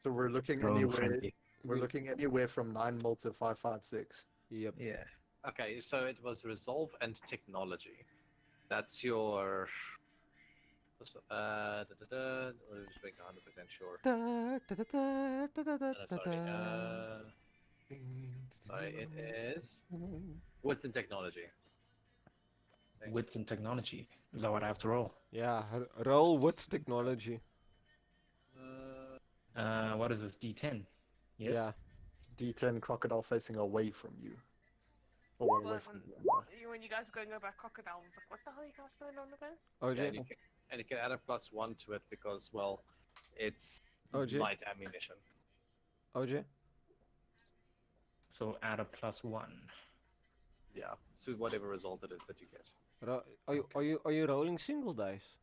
So we're looking drone anywhere. friendly. We're looking anywhere from 9 mil to 5.56. Yep. Yeah. Okay, so it was resolve and technology. That's your. Just make 100% sure. Da, da, da, da, da, da, da, da, Sorry, da. sorry, it is. What's in technology? Wits and technology. Is that what I have to roll? Yeah, roll with technology. What is this? D10. Yes. Yeah. D10 crocodile facing away from you. Or away Well, from you. when you guys were going over crocodile, I was like, what the hell are you guys going on about? Yeah, OJ. and you can add a +1 to it because, well, it's OJ. light ammunition. OJ. So add a +1. Yeah, so whatever result it is that you get. Are you rolling single dice?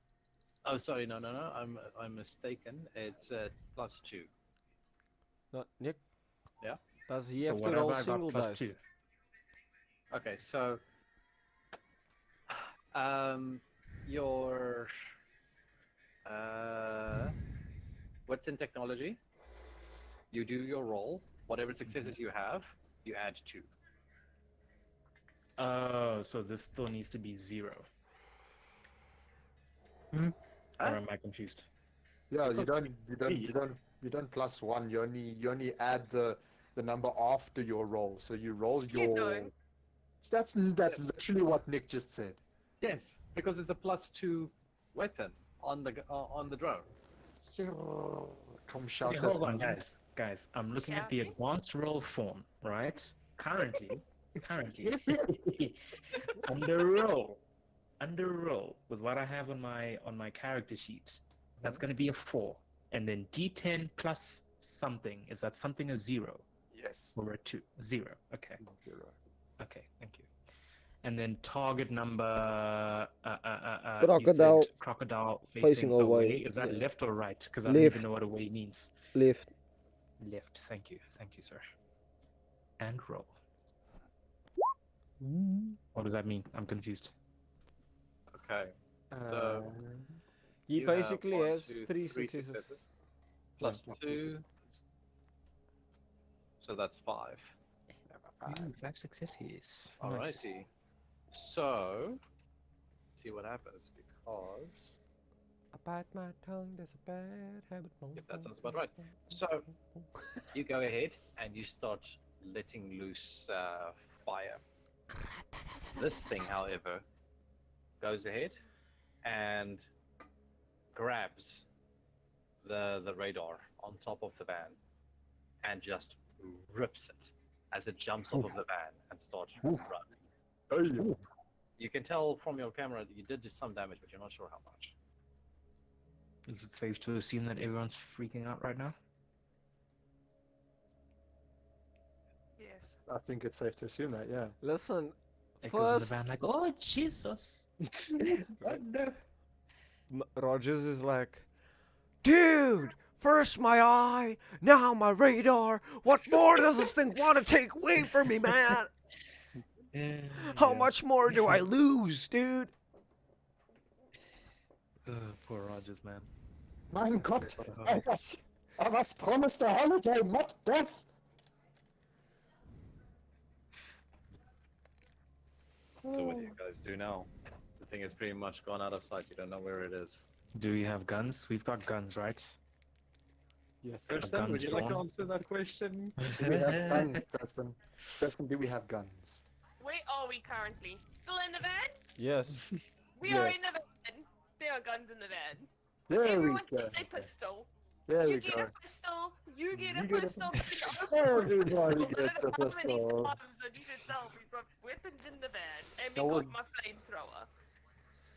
Oh, sorry, no, I'm mistaken. It's +2. No, Nick. Yeah? Does he So have to what have roll I got single dice? +2? Okay, so your what's in technology? You do your roll. Whatever successes you have, you add 2. Oh, so this still needs to be 0. Hmm? Or am I confused? Yeah, you don't +1. You only add the number after your roll. So you roll You your. know. That's literally what Nick just said. Yes, because it's a +2 weapon on the drone. Come shout Okay, at hold on, me. guys. I'm looking at the Shouting? advanced roll form, right? Currently, under roll, with what I have on my character sheet, that's going to be a 4, and then D10 plus something. Is that something a 0 Yes. or a 2? 0. Okay. Zero. Okay. Thank you. And then target number. You Crocodile said crocodile facing facing away. away, Is that yeah. left or right? Because I don't Left. even know what away means. Left. Left. Thank you, sir. And roll. What does that mean? I'm confused. Okay. Uh, He you have basically 1, has 2, 3 3 successes. Plus 2, so that's 5. Ooh, 5 successes. Nice. Alrighty. So, see what happens because I bite my tongue, there's a bad habit. Yep, that sounds about right. So, you go ahead and you start letting loose fire. This thing, however, goes ahead and grabs the radar on top of the van and just rips it as it jumps off of the van and starts running. You can tell from your camera that you did do some damage, but you're not sure how much. Is it safe to assume that everyone's freaking out right now? Yes. I think it's safe to assume that, yeah. Listen, Echoes in the first, van like, oh Jesus! Oh, no. Rogers is like, dude, first my eye, now my radar. What more does this thing want to take away from me, man? How Yeah. much more do I lose, dude? Poor Rogers, man. Mein Gott, I was promised a holiday, not death. So what do you guys do now? The thing is pretty much gone out of sight. You don't know where it is. Do we have guns? We've got guns, right? Yes. Kirsten, would guns you like to drawn? answer that question? Do we have guns, Kirsten? Kirsten, do we have guns? Where are we currently? Still in the van? Yes. We are Yeah. in the van. There are guns in the van. There we Everyone go. gets a pistol. There You we get go. a pistol. You get a You get a pistol. Everybody gets a How many pistol. times I need to tell we've got weapons in the van and we No got one- my flamethrower.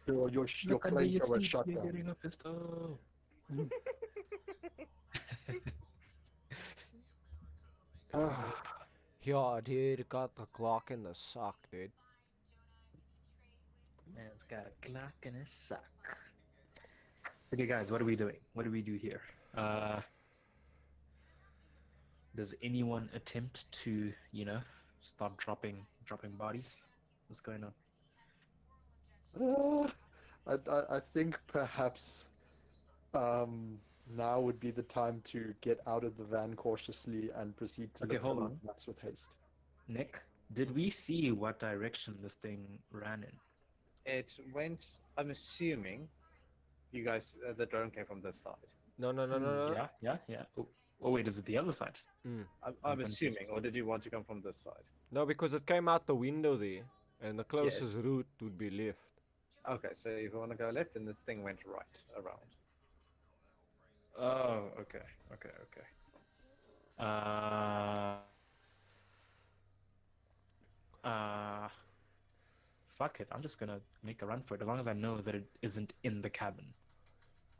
Your Look under your flamethrower seat, you're shotgun. getting a pistol. Yeah, dude, got the Glock in the sock, dude. Man's got a Glock in his sock. Okay, guys, what are we doing? What do we do here? Does anyone attempt to, start dropping bodies? What's going on? I think perhaps now would be the time to get out of the van cautiously and proceed to Okay, look hold for on. maps with haste. Nick, did we see what direction this thing ran in? It went. I'm assuming you guys. The drone came from this side. No, no, no, no, no. Yeah. Oh, wait, is it the other side? I'm confused. assuming, or did you want to come from this side? No, because it came out the window there, and the closest route would be left. Okay, so if you want to go left, then this thing went right around. Oh, okay. Fuck it. I'm just gonna make a run for it as long as I know that it isn't in the cabin.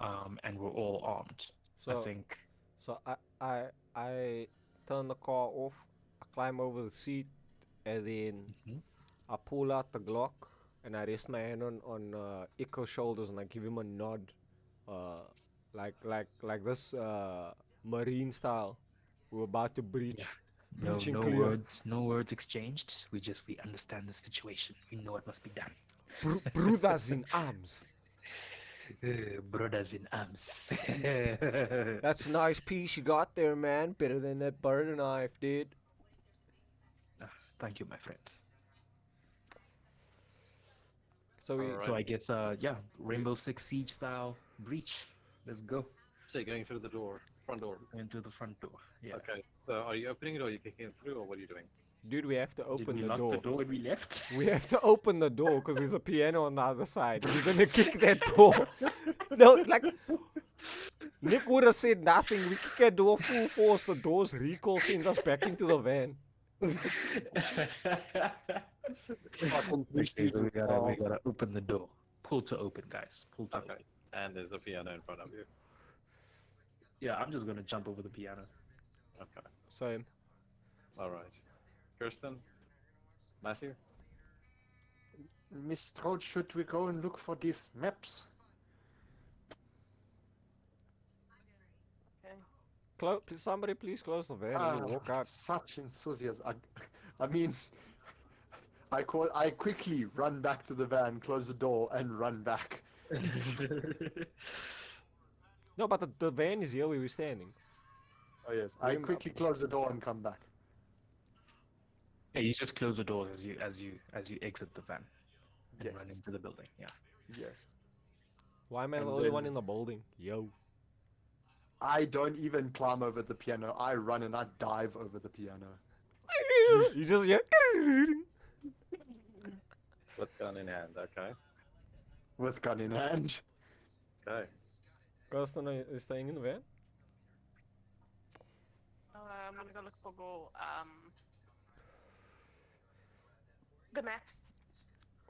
And we're all armed. So I think. So I turn the car off, I climb over the seat, and then Mhm. I pull out the Glock, and I rest my hand on Iko's shoulders, and I give him a nod, like this marine style. We're about to breach. No, Breaching no clear. words, no words exchanged. We understand the situation. We know what must be done. Brothers in arms. Brothers in arms. That's a nice piece you got there, man. Better than that butter knife, dude. Thank you, my friend. So we, Alright. So I guess, Rainbow Six Siege style breach. Let's go. So you're going through the door, front door. Into the front door. Yeah. Okay. So are you opening it, or are you kicking it through, or what are you doing? dude, we have to Did open we the lock door. the door when we left? We have to open the door because there's a piano on the other side. We're gonna kick that door. No, like Nick would have said nothing. We kick that door full force. The door's recoil sends us back into the van. Fucking three Okay, so we Stevens gotta, now. we gotta open the door. Pull to open, guys. Pull to Okay. open. And there's a piano in front of you. Yeah, I'm just gonna jump over the piano. Okay. Same. All right. Kirsten, Matthew. Miss Stroud, should we go and look for these maps? Somebody please close the van and we'll walk out. Such enthusiasm. I mean, I quickly run back to the van, close the door, and run back. No, but the van is here where we're standing. Oh yes, I Remember- quickly close the door and come back. Yeah, you just close the doors as you exit the van and run Yes. into the building. Yeah. Yes. Why am I the And only one then- in the building? Yo. I don't even climb over the piano. I run and I dive over the piano. You just hear. With gun in hand. Okay. With gun in hand. Okay. Kirsten is staying in the van. I'm gonna go look for the maps.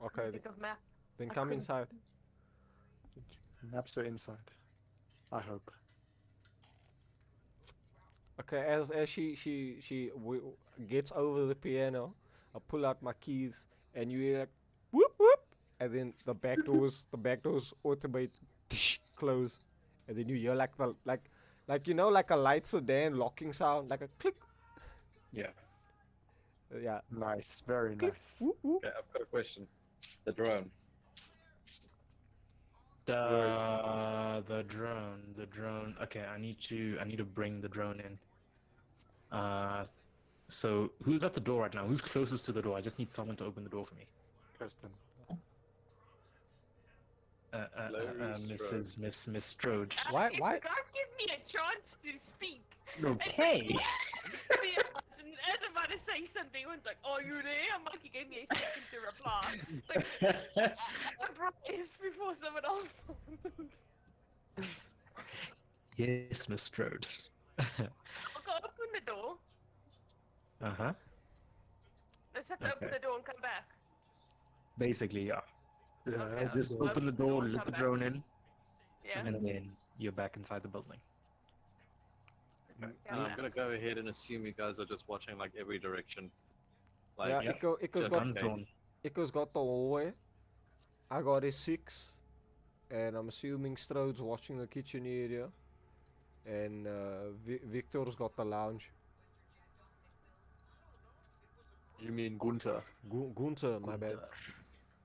Okay, Think of map. then I come couldn't- inside. Maps are inside. I hope. Okay, as gets over the piano, I pull out my keys, and you hear like whoop whoop, and then the back doors automate close, and then you hear like like like a light sedan locking sound, like a click. Yeah. Yeah. Nice. Very Click. nice. Whoop, whoop. Okay. I've got a question. The drone. The drone. Okay, I need to bring the drone in. So who's at the door right now? Who's closest to the door? I just need someone to open the door for me. Kirsten. Miss Strode. Why? If Why? you guys give me a chance to speak. Okay. As I'm about to say something, one's like, "Are you there?" I'm like, "You gave me a second to reply." Like, I promise before someone else. Yes, Miss Strode. I'll go open the door. Uh-huh. Let's have to open Okay. the door and come back. Basically, yeah. Okay, Just I'll open the door, and let the come back. drone in, Yeah. and then you're back inside the building. Okay. Yeah. I'm gonna go ahead and assume you guys are just watching like every direction. Like, Yeah, Yep. Iko's The got gun's drawn. Iko's got the hallway. I got a 6, and I'm assuming Strode's watching the kitchen area, and Victor's got the lounge. You mean Gunther? Gunther, my bad.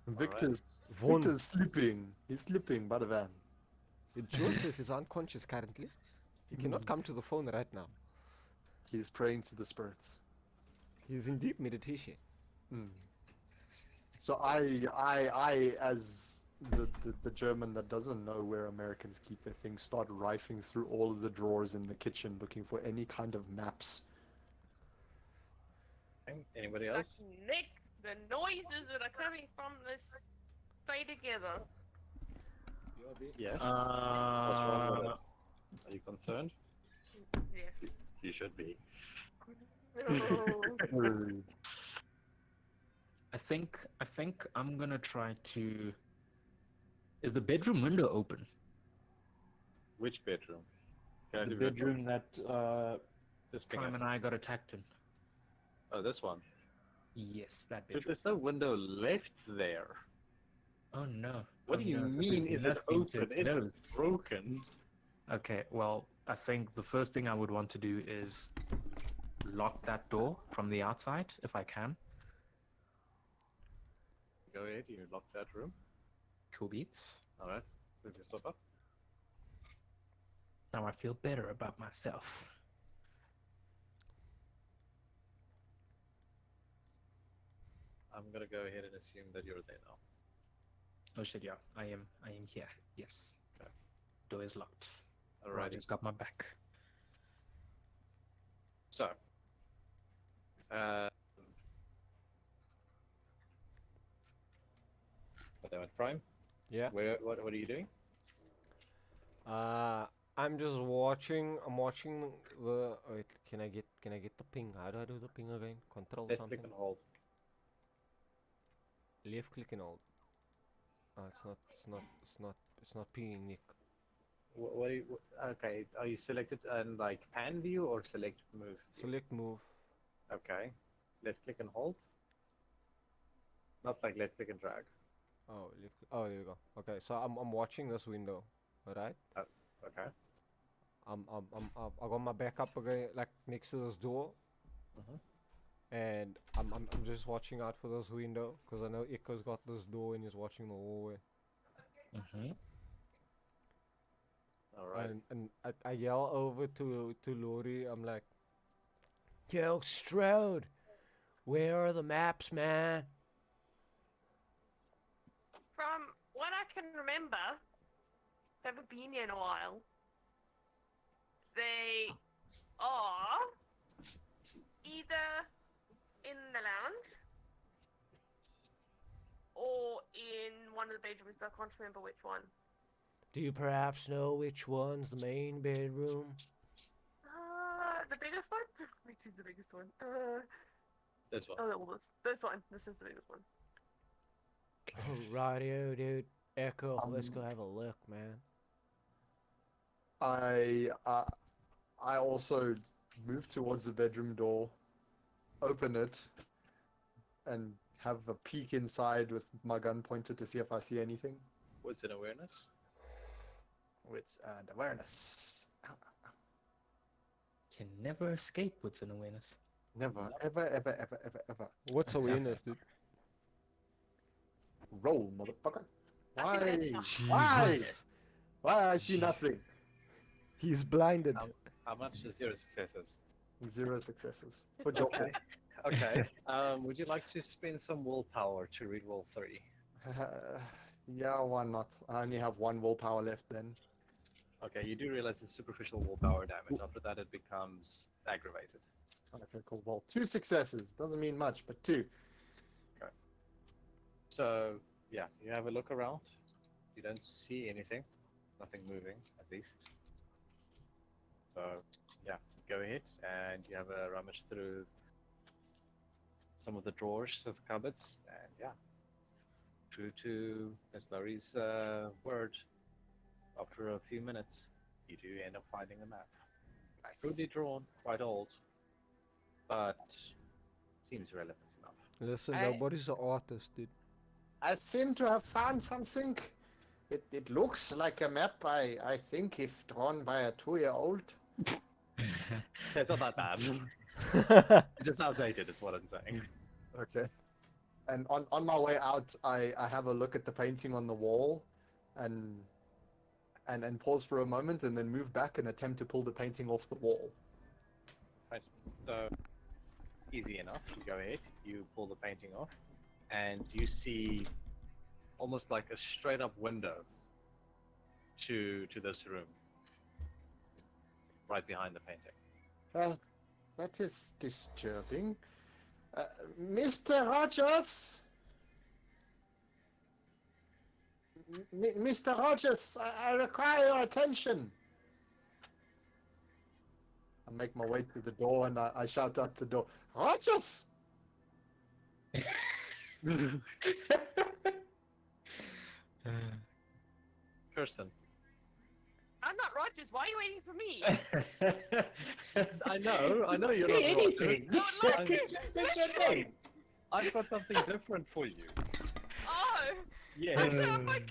Victor's Von. Victor's sleeping. He's sleeping by the van. Joseph is unconscious currently. He cannot come to the phone right now. He's praying to the spirits. He's in deep meditation. So I as the German that doesn't know where Americans keep their things, start rifling through all of the drawers in the kitchen looking for any kind of maps. Anybody Like, else? Nick, the noises that are coming from this stay together. Yes. What's wrong with it? Uh, Are you concerned? Yes. You should be. No. I think I'm gonna try to. Is the bedroom window open? Which bedroom? Can I The do red bedroom that This thing. Prime and I got attacked in. Oh, this one. Yes, that Dude, bedroom. there's no window left there. Oh no. What Oh, do you no, so mean? there's Is it nothing to- open? no, It's broken. Okay, well, I think the first thing I would want to do is lock that door from the outside if I can. Go ahead. You lock that room. Cool beats. All right. Move yourself up. Now I feel better about myself. I'm gonna go ahead and assume that you're there now. Oh shit, yeah, I am here. Yes. Okay. Door is locked. All I right. just got my back. So. Prime. Yeah. What are you doing? I'm just watching. I'm watching the. Wait, can I get the ping? How do I do the ping again? Control Left something. click and hold. Left click and hold. It's not pinging Nick. What are you? Okay. Are you selected in like pan view or select move? view? Select move. Okay. Left click and hold. Not like left click and drag. Oh, oh, there you go. Okay, so I'm watching this window, alright? Okay. I got my back up again, like next to this door, and I'm just watching out for this window because I know Iko's got this door and he's watching the hallway. All right. And I yell over to Lori. I'm like, "Yo, Strode, Where are the maps, man? From what I can remember, haven't been here in a while. They are either in the lounge or in one of the bedrooms, but I can't remember which one. Do you perhaps know which one's the main bedroom? The biggest one? Which is the biggest one? This one. Oh, this one. This is the biggest one. Rightio, dude. Echo, let's go have a look, man. I also move towards the bedroom door, open it, and have a peek inside with my gun pointed to see if I see anything. What's in awareness? Wits and awareness. Can never escape what's in awareness. Never, ever, ever, ever, ever, ever. What's awareness, dude? Roll, motherfucker. I think Why? that's Why? Jesus. Why? I see nothing. He's blinded. How much is 0 successes? 0 successes. Good job. Okay. Would you like to spend some willpower to reroll 3? Yeah, why not? I only have 1 willpower left then. Okay, you do realize it's superficial willpower damage. After that, it becomes aggravated. Okay, cool. Well, 2 successes. Doesn't mean much, but 2. So, yeah, you have a look around. You don't see anything. Nothing moving, at least. So, yeah, go ahead and you have a rummage through some of the drawers of the cupboards, and yeah, true to Miss Laurie's word, after a few minutes, you do end up finding a map. Nice. Crudely drawn, quite old, but seems relevant enough. Listen, I- nobody's an artist, dude. I seem to have found something. It looks like a map, I think, if drawn by a 2-year-old. It's not that bad. It's just outdated, is what I'm saying. Okay. And on my way out, I have a look at the painting on the wall, and pause for a moment, and then move back and attempt to pull the painting off the wall. Right. So, easy enough. You go ahead, you pull the painting off, and you see almost like a straight up window to this room, right behind the painting. Well, that is disturbing. Mr. Rogers? Mr. Rogers, I require your attention. I make my way to the door and I shout out the door, Rogers! Kirsten. I'm not Rogers. Why are you waiting for me? I know you're not Anything. Rogers. No, I'm- just your name. I've got something different for you. Oh, Yes. I'm like,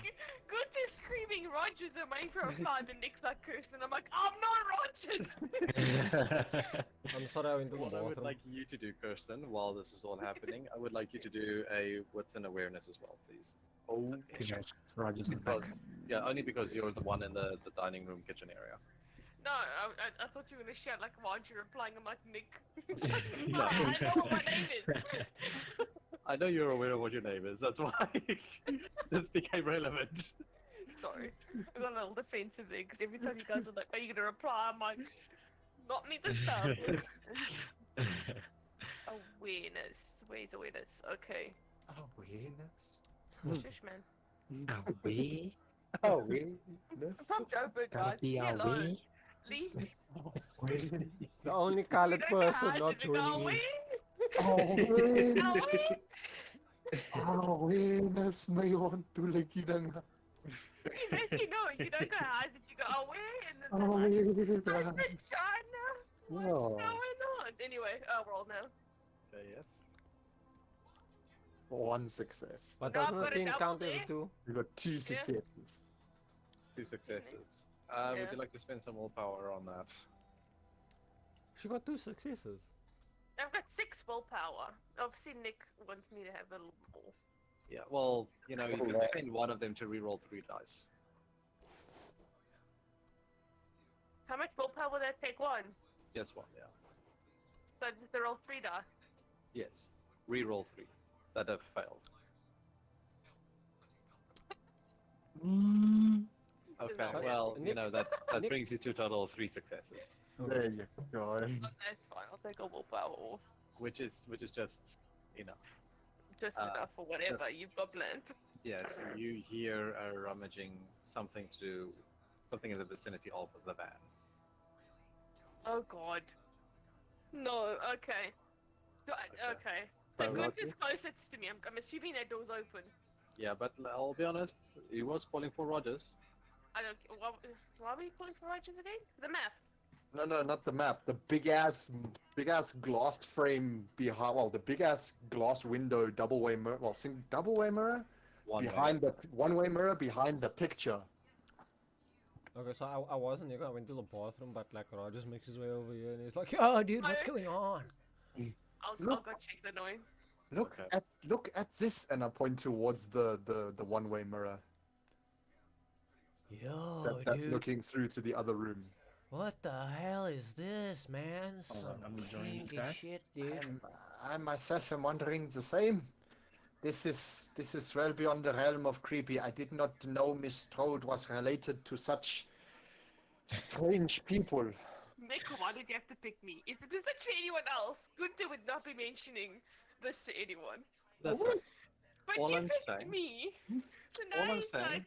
good to screaming Rogers and waiting for a reply. The next like Kirsten, I'm like, I'm not Rogers. I'm sorry I went to the What I would bathroom. like you to do, Kirsten, while this is all happening, I would like you to do a wits and awareness as well, please. Oh, Rogers is back. Because, yeah, only because you're the one in the dining room kitchen area. No, I thought you were gonna shout like Roger replying. I'm like Nick. No. I know what my name is. I know you're aware of what your name is, that's why this became relevant. Sorry, I got a little defensive there because every time you guys are like, "Are you gonna reply?" I'm like, "Not me this time." Awareness. Where's awareness? Okay. awareness. Shush, man. Away? Awareness. I'm from Joburg, Gotta guys. be Leave me alone. away? Leave me. The only colored You don't know person how not to go joining away. in. Away. Awareness, mayon tulagi na nga. You don't go eyes that you go away and then they're like, Awareness. China. What's Oh. going on? Anyway, roll now. Okay, yes. 1 success. But No, I've doesn't the got a thing double count as there. a 2? We got 2 successes. 2 successes. Yeah. Would you like to spend some willpower on that? She got 2 successes. I've got 6 willpower. Obviously, Nick wants me to have a little more. Yeah, well, you know, you can Alright. spend one of them to reroll 3 dice. How much willpower will that take? 1. Just one, yeah. So just to roll 3 dice. Yes. Reroll 3 that have failed. Okay, But- well, Nick- that Nick- brings you to a total of 3 successes, There you go. That's fine. I'll take a willpower off. which is just enough. Just Uh, enough for whatever you've got planned. Yes, you hear a rummaging, something in the vicinity of the van. Oh god. No, okay. Okay. Okay. So So good Roger? disclose it to me. I'm assuming that door's open. Yeah, but I'll be honest, he was calling for Rogers. I don't. Why were you calling for Rogers again? The map. No, not the map. The big ass glass frame behind. Well, the big ass glass window, double-way mirror. Well, double-way mirror One way. behind the one-way mirror behind the picture. Okay, so I wasn't here. I went to the bathroom, but like Rogers makes his way over here and he's like, "Oh, dude, what's going on?" I'll Look. go check the noise. Okay. Look at this, and I point towards the one-way mirror Yo, that's dude, looking through to the other room. what the hell is this, man? Hold on, Some I'm joining kinky stats. shit, dude. I myself am wondering the same. This is well beyond the realm of creepy. I did not know Miss Strode was related to such strange people. Nick, why did you have to pick me? If it was literally anyone else, Gunther would not be mentioning this to anyone. That's right. But All you I'm picked saying- me. So all now I'm he's saying, like,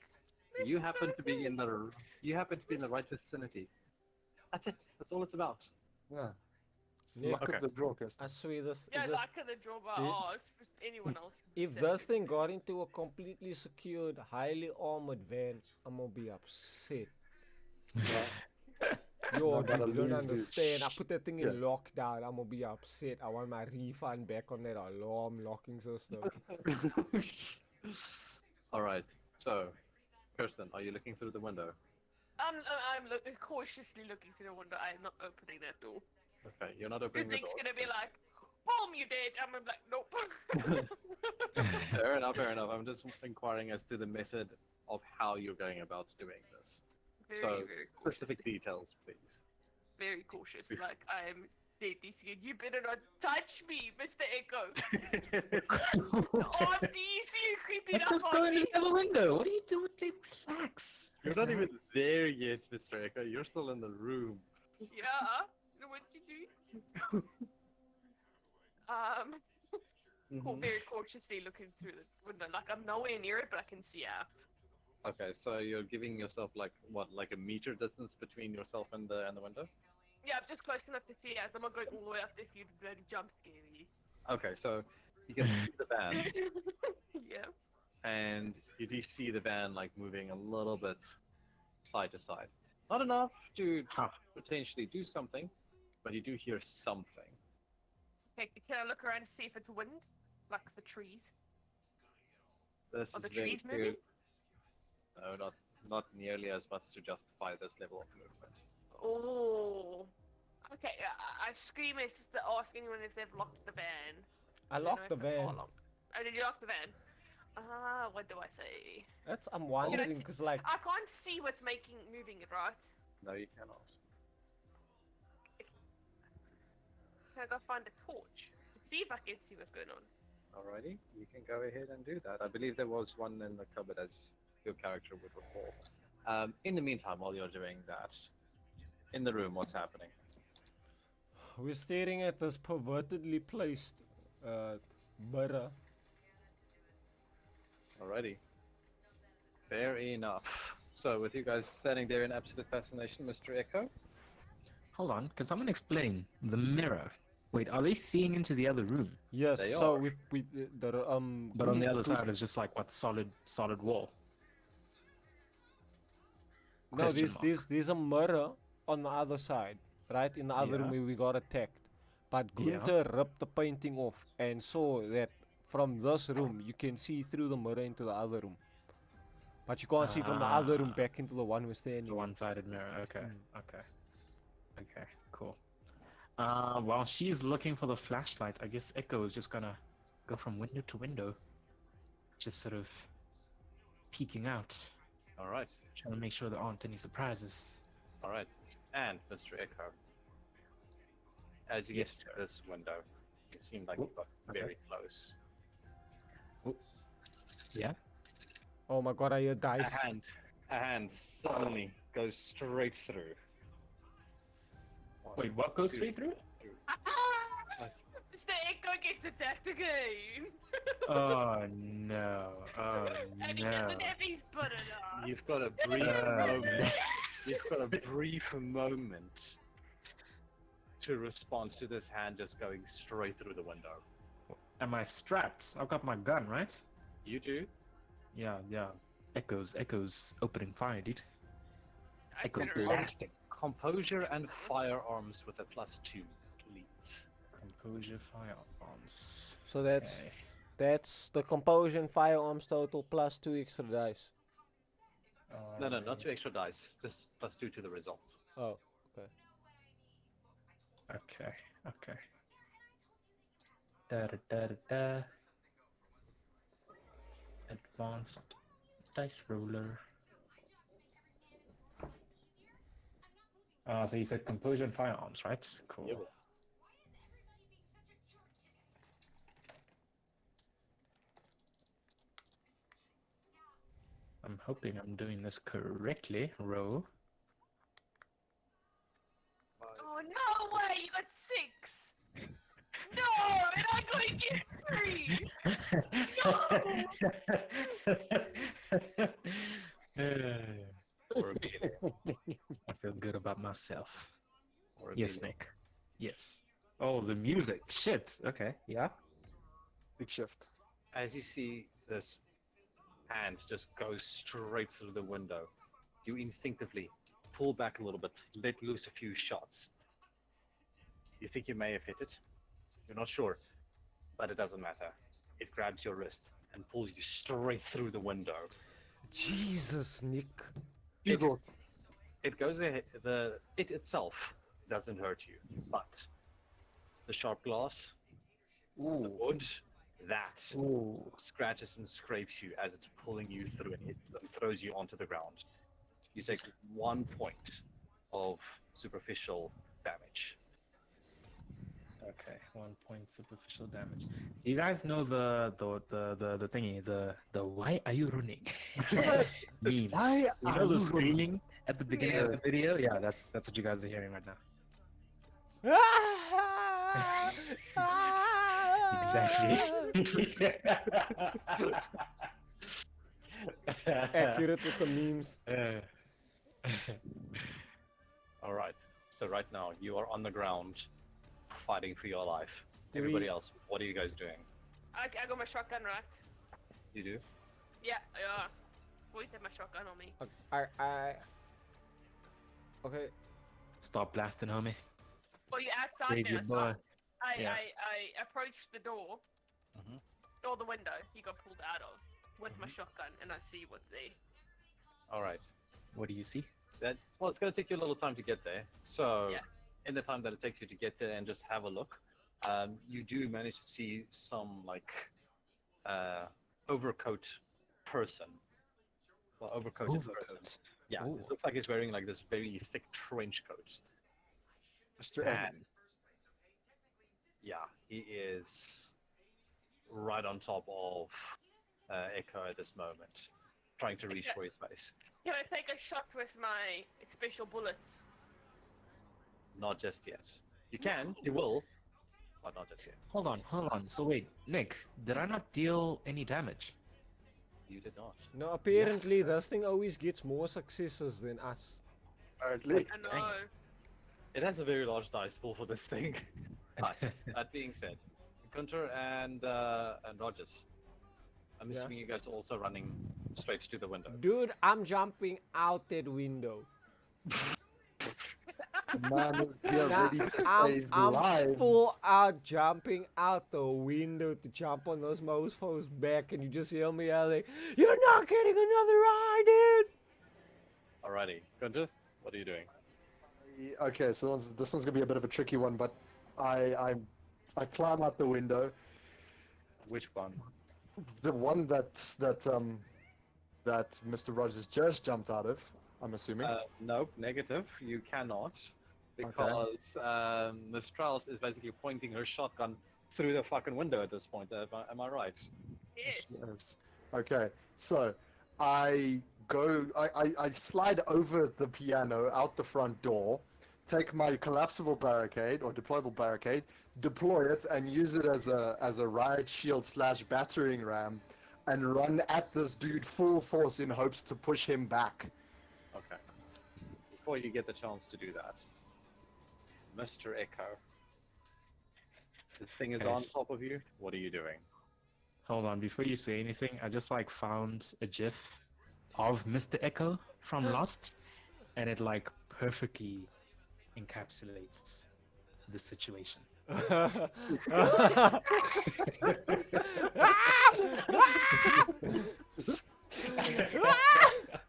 You "Mr. happen to be in Burton." the right vicinity. That's it. That's all it's about. Yeah. It's Nick. luck Okay. of the drunkest. I swear this. Yeah, this like the draw by If- ours. If anyone else. if said this it. thing got into a completely secured, highly armored van, I'm gonna be upset. Yo, Not gonna dude, you don't lose this understand. I put that thing in shit. lockdown. I'm gonna be upset. I want my refund back on that alarm locking system. All right. So, Kirsten, are you looking through the window? I'm cautiously looking through the window. I'm not opening that door. Okay, you're not The opening the thing's door. gonna be like, boom, you dead. I'm gonna be like, nope. Fair enough. Fair enough. I'm just inquiring as to the method of how you're going about doing this. Very, So, very cautious. specific details, please. Very cautious. Like, I'm deadly scared. You better not touch me, Mr. Echo. Oh, do you see you creeping Let's up just on go in me? the other window. What are you doing? Relax. You're not even there yet, Mr. Echo. You're still in the room. Yeah. What you do? Very cautiously looking through the window. Like, I'm nowhere near it, but I can see out. Okay, so you're giving yourself like a meter distance between yourself and the window? Yeah, I'm just close enough to see out. I'm not going all the way up if you'd bloody jump scare me. Okay, so you can see the van, Yeah. and you do see the van like moving a little bit side to side. Not enough to potentially do something, but you do hear something. Okay, can I look around to see if it's wind? Like the trees? This Are is the very trees clear- moving? No, not nearly as much to justify this level of movement. Oh. Okay, I scream as to ask anyone if they've locked the van. I So know locked the if the car van. locked. Oh, did you lock the van? What do I say? I'm wondering see- because like I can't see what's moving it, right? No, you cannot. Can I go find a torch to see if I can see what's going on? Alrighty, you can go ahead and do that. I believe there was one in the cupboard, as your character would recall. In the meantime, while you're doing that, in the room, what's happening? we're staring at this pervertedly placed mirror. Alrighty. Fair enough. So, with you guys standing there in absolute fascination, Mr. Echo? Hold on, because I'm gonna explain the mirror. Wait, are they seeing into the other room? Yes, They so are. we But on the other side is just like what solid wall. No, Question mark. there's a mirror on the other side, right? In the other room Yeah. where we got attacked. But Yeah. Gunther ripped the painting off and saw that from this room you can see through the mirror into the other room. But you can't see from the other room Ah. back into the one we're standing It's a in. one-sided mirror. Okay, okay, cool. While she's looking for the flashlight, I guess Echo is just gonna go from window to window, just sort of peeking out, Alright, trying to make sure there aren't any surprises. alright. And, Mr. Echo, as you Yes, get to this window, It seemed like it got very close. Yeah. Oh my god, I hear dice. A hand suddenly goes straight through. Wait, what goes straight through? Mr. Echo gets attacked again. Oh no! Oh And he no! doesn't have his butt enough. You've got a brief moment. You've got a brief moment to respond to this hand just going straight through the window. Am I strapped? I've got my gun, right? You do? Yeah. Echoes opening fire, dude. Echoes better- blasting. Composure and firearms with a +2, please. Composure firearms. So that's the composure and firearms total plus 2 extra dice. No, not 2 extra dice. Just +2 to the result. Oh, okay. Okay. Da. Advanced dice roller. So you said composure and firearms, right? Cool. Yep. I'm hoping I'm doing this correctly, Ro. Oh, no way! You got 6! No! And I'm going to get 3! Or a beat. I feel good about myself. Or a Yes, beat. Nick. Yes. Oh, the music. Shit. Okay. Yeah. Big shift. As you see this hand just goes straight through the window, you instinctively pull back a little bit, let loose a few shots. You think you may have hit it. You're not sure, but it doesn't matter. It grabs your wrist and pulls you straight through the window. Jesus, Nick. It goes ahead. It itself doesn't hurt you, but the sharp glass, the wood, that scratches and scrapes you as it's pulling you through and throws you onto the ground. You take 1 point of superficial damage. Okay. 1 point superficial damage. Do you guys know the thingy? The why are you running? Meme. Why You are know the you screaming at the beginning of the video? Yeah, that's what you guys are hearing right now. Exactly. Accurate with the memes. All right. So right now you are on the ground, fighting for your life. Do Everybody we- else, what are you guys doing? I got my shotgun, right? You do? Yeah. Always have my shotgun on me. Okay. Stop blasting, homie. Well, you're outside Save now, your so boy. Yeah. I approached the door, Mhm. or the window he got pulled out of, with my shotgun, and I see what's there. All right. What do you see? Well, it's going to take you a little time to get there. So, Yeah. in the time that it takes you to get there and just have a look, you do manage to see some overcoat person. Well, overcoated person. Yeah, Ooh. it looks like he's wearing like this very thick trench coat. Mr. Egg. And yeah, he is right on top of Echo at this moment, trying to reach for his face. Can I take a shot with my special bullets? Not just yet. You can, you will, but not just yet. Hold on. So wait, Nick, did I not deal any damage? You did not. No, apparently Yes. this thing always gets more successes than us. Apparently. I know. Dang. It has a very large dice pool for this thing. But that being said, Gunter and Rogers, I'm Yeah. assuming you guys are also running straight to the window. Dude, I'm jumping out that window. The man is here Nah, ready to I'm save lives. full out jumping out the window to jump on those mofos back, and you just hear me yelling, "You're not getting another ride, dude!" Alrighty, Gunter, what are you doing? Okay, so this one's gonna be a bit of a tricky one, but I climb out the window. Which one? The one that Mr. Rogers just jumped out of, I'm assuming. Nope, negative. You cannot, because Miss Strauss is basically pointing her shotgun through the fucking window at this point. Am I right? Yes. Yes. Okay, so I I slide over the piano out the front door, take my collapsible barricade or deployable barricade, deploy it, and use it as a riot shield / battering ram, and run at this dude full force in hopes to push him back. Okay. Before you get the chance to do that, Mr. Echo, this thing is on Yes. top of you. What are you doing? Hold on, before you say anything, I just like found a GIF of Mr. Echo from Lost, and it like perfectly encapsulates the situation.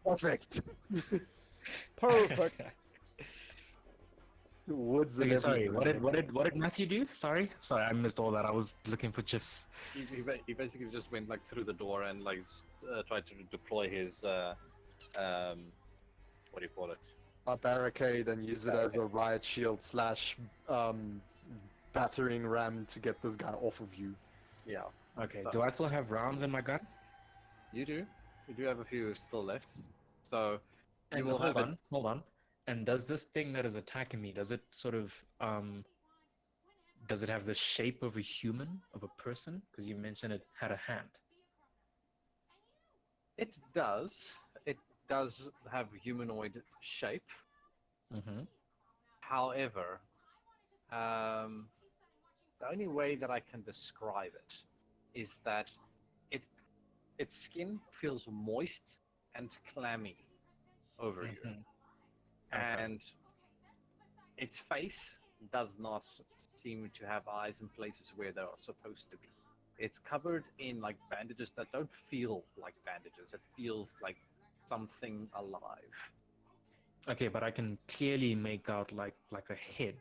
Perfect. Perfect. The woods and Okay, sorry. everything. What did Matthew do? Sorry, I missed all that. I was looking for GIFs. He basically just went like through the door and like tried to deploy his what do you call it? A barricade and use it as a riot shield / battering ram to get this guy off of you. Yeah, Okay, do I still have rounds in my gun? you do. You do have a few still left. So you And will have it. hold on. And does this thing that is attacking me, does it sort of does it have the shape of a human, of a person? Because you mentioned it had a hand. It does. It does have humanoid shape. Mm-hmm. However, the only way that I can describe it is that its skin feels moist and clammy over you, Okay. and its face does not seem to have eyes in places where they are supposed to be. It's covered in like bandages that don't feel like bandages. It feels like something alive. Okay, but I can clearly make out like a head.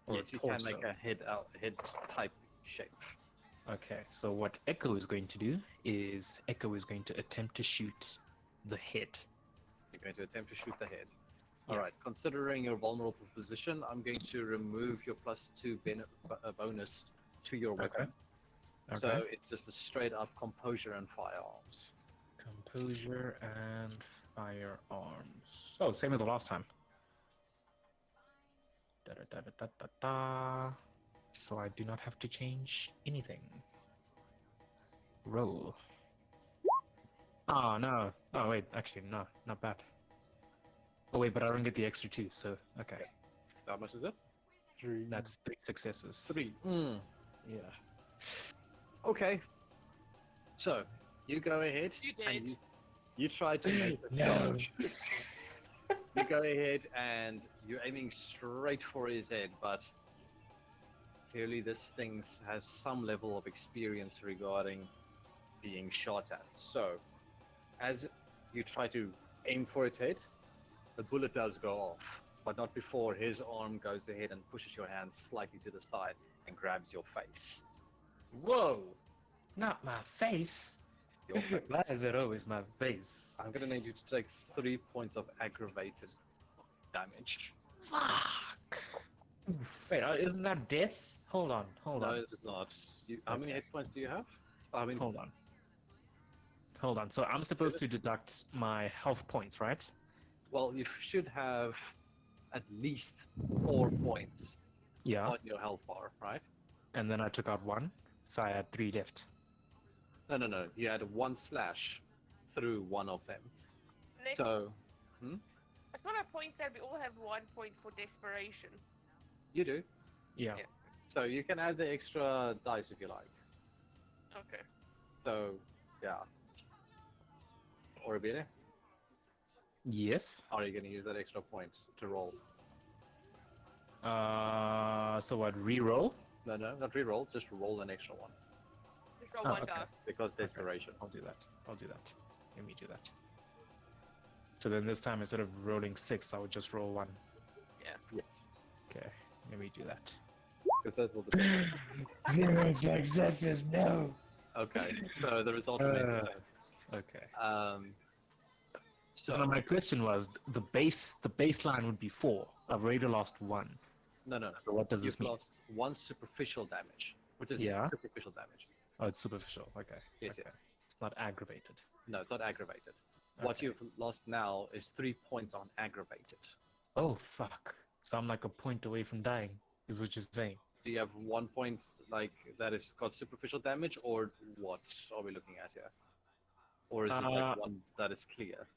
Or Yes, a you can torso. make a head type shape. Okay, so what Echo is going to do is Echo is going to attempt to shoot the head. You're going to attempt to shoot the head. Yeah. All right. Considering your vulnerable position, I'm going to remove your +2 bonus to your weapon. Okay. So it's just a straight up composure and firearms. Composure and firearms. Oh, same as the last time. Da, da, da, da, da, da. So I do not have to change anything. Roll. Oh, no. Oh, wait. Actually, no. Not bad. Oh, wait, but I don't get the extra 2, so okay. So how much is it? 3. That's 3 successes. 3. Yeah. Okay. So you go ahead You and did. you try to make the No. charge. You go ahead and you're aiming straight for his head, but clearly this thing has some level of experience regarding being shot at. So as you try to aim for its head, the bullet does go off, but not before his arm goes ahead and pushes your hand slightly to the side and grabs your face. Whoa! Not my face. Your face. Why is it always my face? I'm gonna need you to take 3 points of aggravated damage. Fuck! Wait, isn't that death? Hold on. No, it is not. How many hit points do you have? I mean, Hold on. So I'm supposed to deduct my health points, right? well, you should have at least 4 points Yeah. on your health bar, right? And then I took out 1, so I had 3 left. No. You had 1 slash through one of them. Nick, So, I just want to point out we all have 1 point for desperation. you do. Yeah. Yeah. So you can add the extra dice if you like. Okay. So, yeah. Or a bit. Yes. Are you going to use that extra point to roll? So what? Reroll? No, not re-roll. Just roll an extra one Just roll Oh, 1 okay. dice. because desperation. I'll do that. Let me do that. So then this time instead of rolling 6, I would just roll 1. Yes, Okay. Let me do that. because that will depend. 0 successes. No. Okay, so the result remains the same. Okay. So So now my question was the baseline would be 4. I've already lost 1. no. So what does You've this mean? lost 1 superficial damage. which is Yeah. superficial damage. Oh, it's superficial. Okay. Yes, okay. yes. It's not aggravated. No, it's not aggravated. What Okay. you've lost now is 3 points on aggravated. Oh fuck! So I'm like a point away from dying. Is what you're saying? Do you have 1 point like that is got superficial damage, or what are we looking at here? Or is it like one that is clear?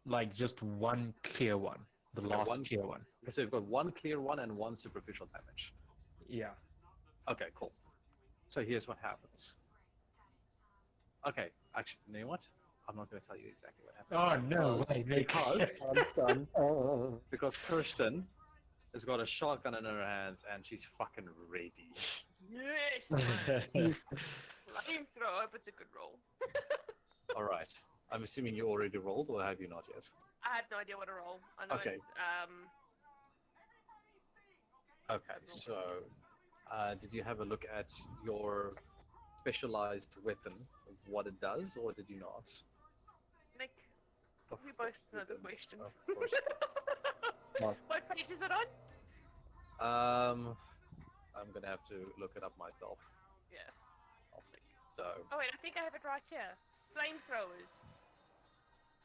Like just one clear one. The Okay, last one- clear one. So you've got 1 clear one and 1 superficial damage. Yeah. Okay, cool. So here's what happens. Okay, actually, you know what? I'm not going to tell you exactly what happens. Oh no because- way, Nick. Because Kirsten has got a shotgun in her hands and she's fucking ready. Yes, man. Flamethrower, but it's a good roll. All right. I'm assuming you already rolled, or have you not yet? I had no idea what to roll. I know Okay. it's, Okay. So, did you have a look at your specialized weapon, what it does, or did you not? Nick, Of we course both know the didn't. question. Of course. What page is it on? I'm gonna have to look it up myself. Yeah. So, Oh wait, I think I have it right here. Flamethrowers.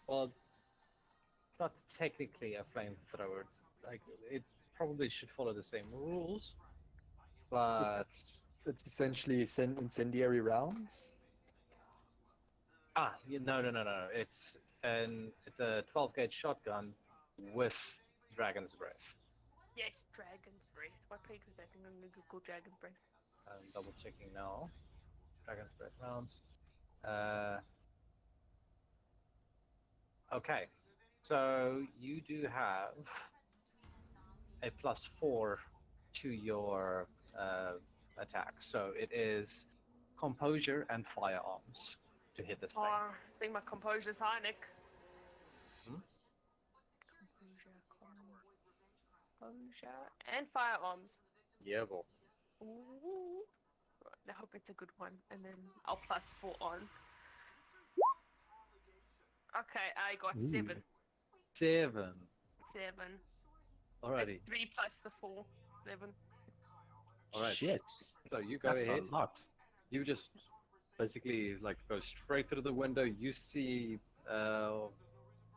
well, it's not technically a flamethrower. Like, it probably should follow the same rules, but It's essentially incendiary rounds. no. It's a 12 gauge shotgun with dragon's breath. Yes, Dragon's Breath. What page was that? I'm gonna Google Dragon's Breath. I'm double checking now. Dragon's breath rounds. Okay, so you do have a +4 to your attack. So it is composure and firearms to hit this Oh, thing. I think my composure's high, Nick. Hmm? Composure and firearms. Yeah, well, Ooh. Right, I hope it's a good one, and then I'll +4 on. Okay, I got Ooh. 7. 7. 7. Alrighty. 3 plus the 4. 11. Alright. Shit. So you go That's ahead. a lot. You just basically like go straight through the window. You see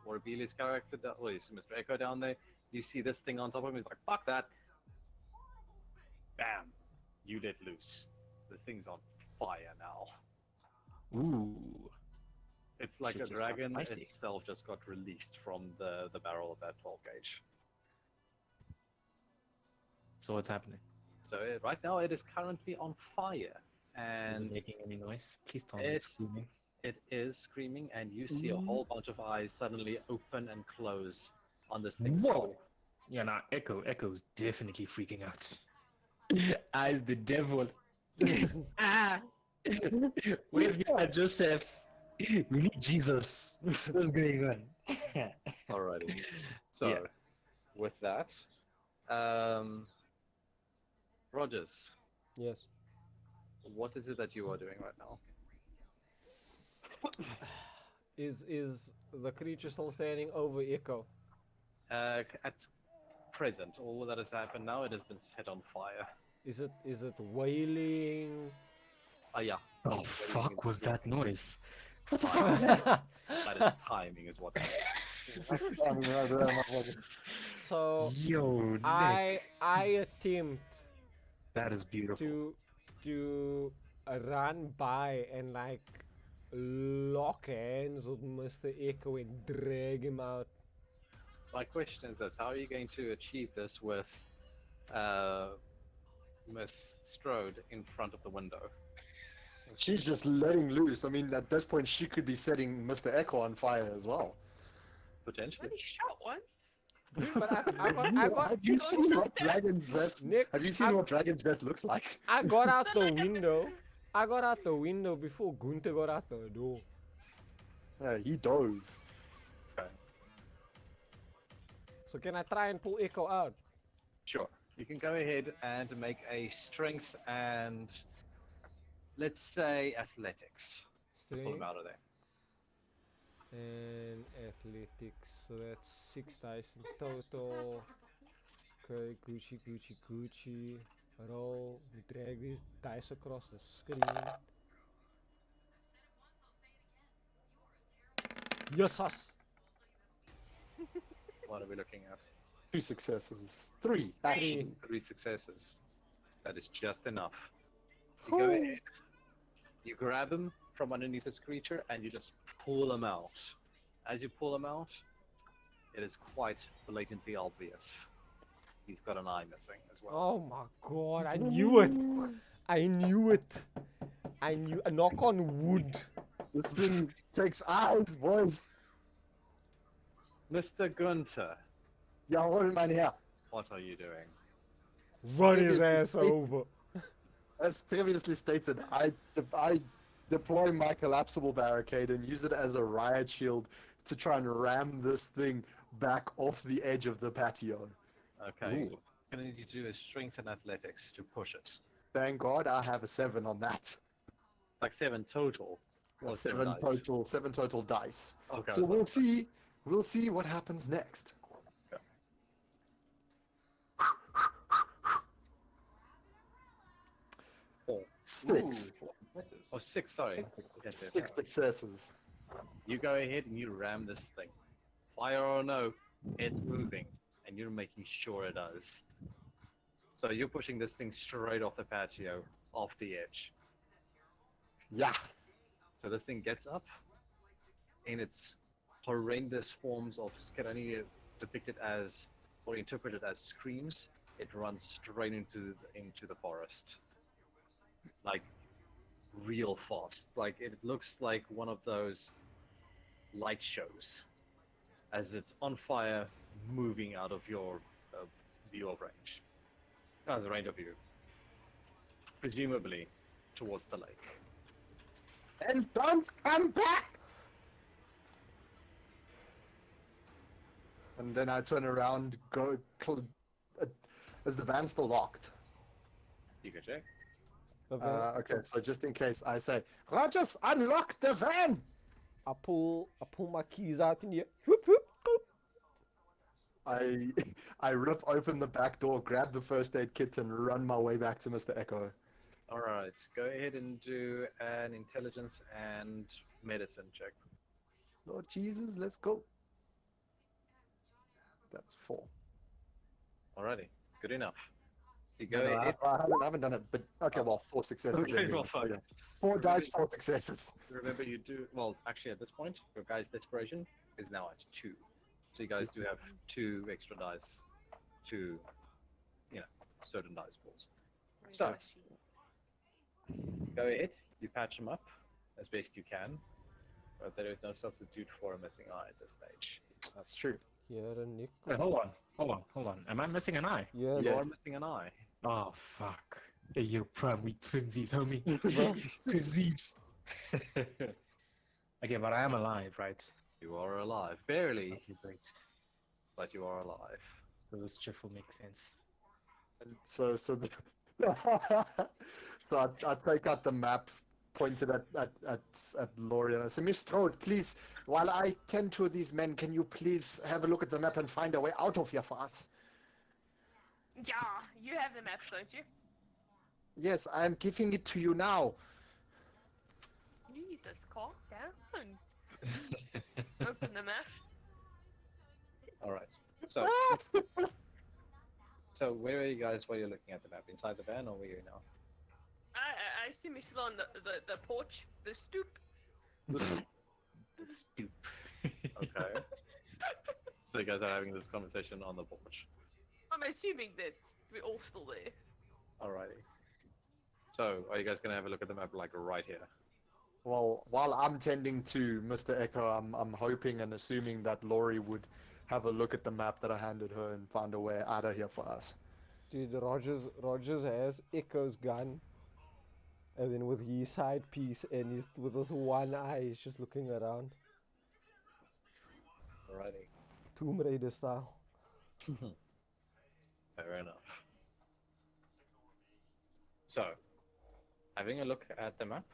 Morbilia's character, well, you see Mr. Echo down there. You see this thing on top of him. He's like, fuck that. Bam. You let loose. This thing's on fire now. Ooh. It's like Shit a just got dragon spicy. itself just got released from the barrel of that 12 gauge. So what's happening? So right now it is currently on fire. Is it And making any noise? Please tell me It- it's screaming. it is screaming, and you see a whole bunch of eyes suddenly open and close on this thing. Whoa! Yeah, nah, Echo's definitely freaking out. Eyes the devil. Ah! Where's Mr. Joseph? We need Jesus. What's going on? Alrighty. So, Yeah. with that, Rogers, Yes. what is it that you are doing right now? Is the creature still standing over Echo? At present, all that has happened now, it has been set on fire. Is it wailing? Yeah. Oh It's fuck wailing was in- that noise? What the fuck was that? That is timing, is what that is. So Yo, Nick. I attempt That is beautiful. to run by and like lock hands with Mr. Echo and drag him out. My question is this: how are you going to achieve this with Miss Strode in front of the window? She's just letting loose. I mean, at this point, she could be setting Mr. Echo on fire as well. Potentially. Only shot once. But I got Have you seen what Dragon's Breath? Nick. Have you seen what Dragon's Breath looks like? I got out the window. I got out the window before Gunther got out the door. He dove. Okay. So can I try and pull Echo out? Sure. You can go ahead and make a strength and, let's say, athletics. Pull Strength him out of there. and athletics. So that's 6 dice in total. Okay, Gucci. Roll. We drag these dice across the screen. Yes, us. What are we looking at? 2 successes. 3, actually. 3 successes. That is just enough. You go ahead. You grab him from underneath this creature and you just pull him out. As you pull him out, it is quite blatantly obvious. He's got an eye missing as well. Oh my god, I knew it. I knew it. I knew. A knock on wood. This thing takes eyes, boys. Mr. Gunter, Jawohl, mein Herr. what are you doing? Run his Previously ass stated- over. As previously stated, I deploy my collapsible barricade and use it as a riot shield to try and ram this thing back off the edge of the patio. Okay. Ooh. What I'm going to need you to do is strength and athletics to push it. Thank God I have a 7 on that. Like 7 total. A Or 7 dice. total dice. Okay. So we'll see what happens next. Four. 6. Oh, 6, sorry. Yes, 6 successes. You go ahead and you ram this thing. Fire or no, it's moving, and you're making sure it does. So you're pushing this thing straight off the patio, off the edge. Yeah. So this thing gets up, in its horrendous forms of can only depict it as or interpret it as screams. It runs straight into the forest, like real fast. Like it looks like one of those light shows, as it's on fire, moving out of your view of range. Out of the range of view, presumably towards the lake. And don't come back! And then I turn around, is the van still locked? You can check. Okay, so just in case I say, Rogers, unlock the van! I pull my keys out in here. Whoop, whoop, whoop. I rip open the back door, grab the first aid kit, and run my way back to Mr. Echo. All right, go ahead and do an intelligence and medicine check. Lord Jesus, let's go. That's 4. Alrighty, good enough. You No, go no, ahead. I haven't done it, but okay, well, 4 successes. Okay, anyway. well, fine. Okay. 4 dice, 4 successes. Remember, you do well. Actually, at this point, your guy's desperation is now at 2, so you guys do have 2 extra dice to, certain dice pools. So go ahead. You patch him up as best you can, but there is no substitute for a missing eye at this stage. That's true. Here a nickel. Wait, hold on. Am I missing an eye? Yes. You are missing an eye. Oh, fuck. Hey, you're primary twinsies, homie. twinsies. Okay, but I am alive, right? You are alive, barely, Okay, great. but you are alive. So this shuffle makes sense. And so I take out the map, pointed at Laurie, and I say, Miss Toad, please, while I tend to these men, can you please have a look at the map and find a way out of here for us? Yeah, you have the maps, don't you? Yes, I am giving it to you now. Jesus, calm down. Open the map. All right. So, so where are you guys while you're looking at the map? Inside the van, or where are you now? I assume you're still on the porch, the stoop. Stoop. Okay. So you guys are having this conversation on the porch. I'm assuming that we're all still there. Alrighty. So, are you guys gonna have a look at the map, like right here? Well, while I'm tending to Mr. Echo, I'm hoping and assuming that Laurie would have a look at the map that I handed her and find a way out of here for us. Dude, Rogers has Echo's gun. And then with his side piece and he's with his one eye, he's just looking around. Alrighty. Tomb Raider style. Fair enough. So, having a look at the map,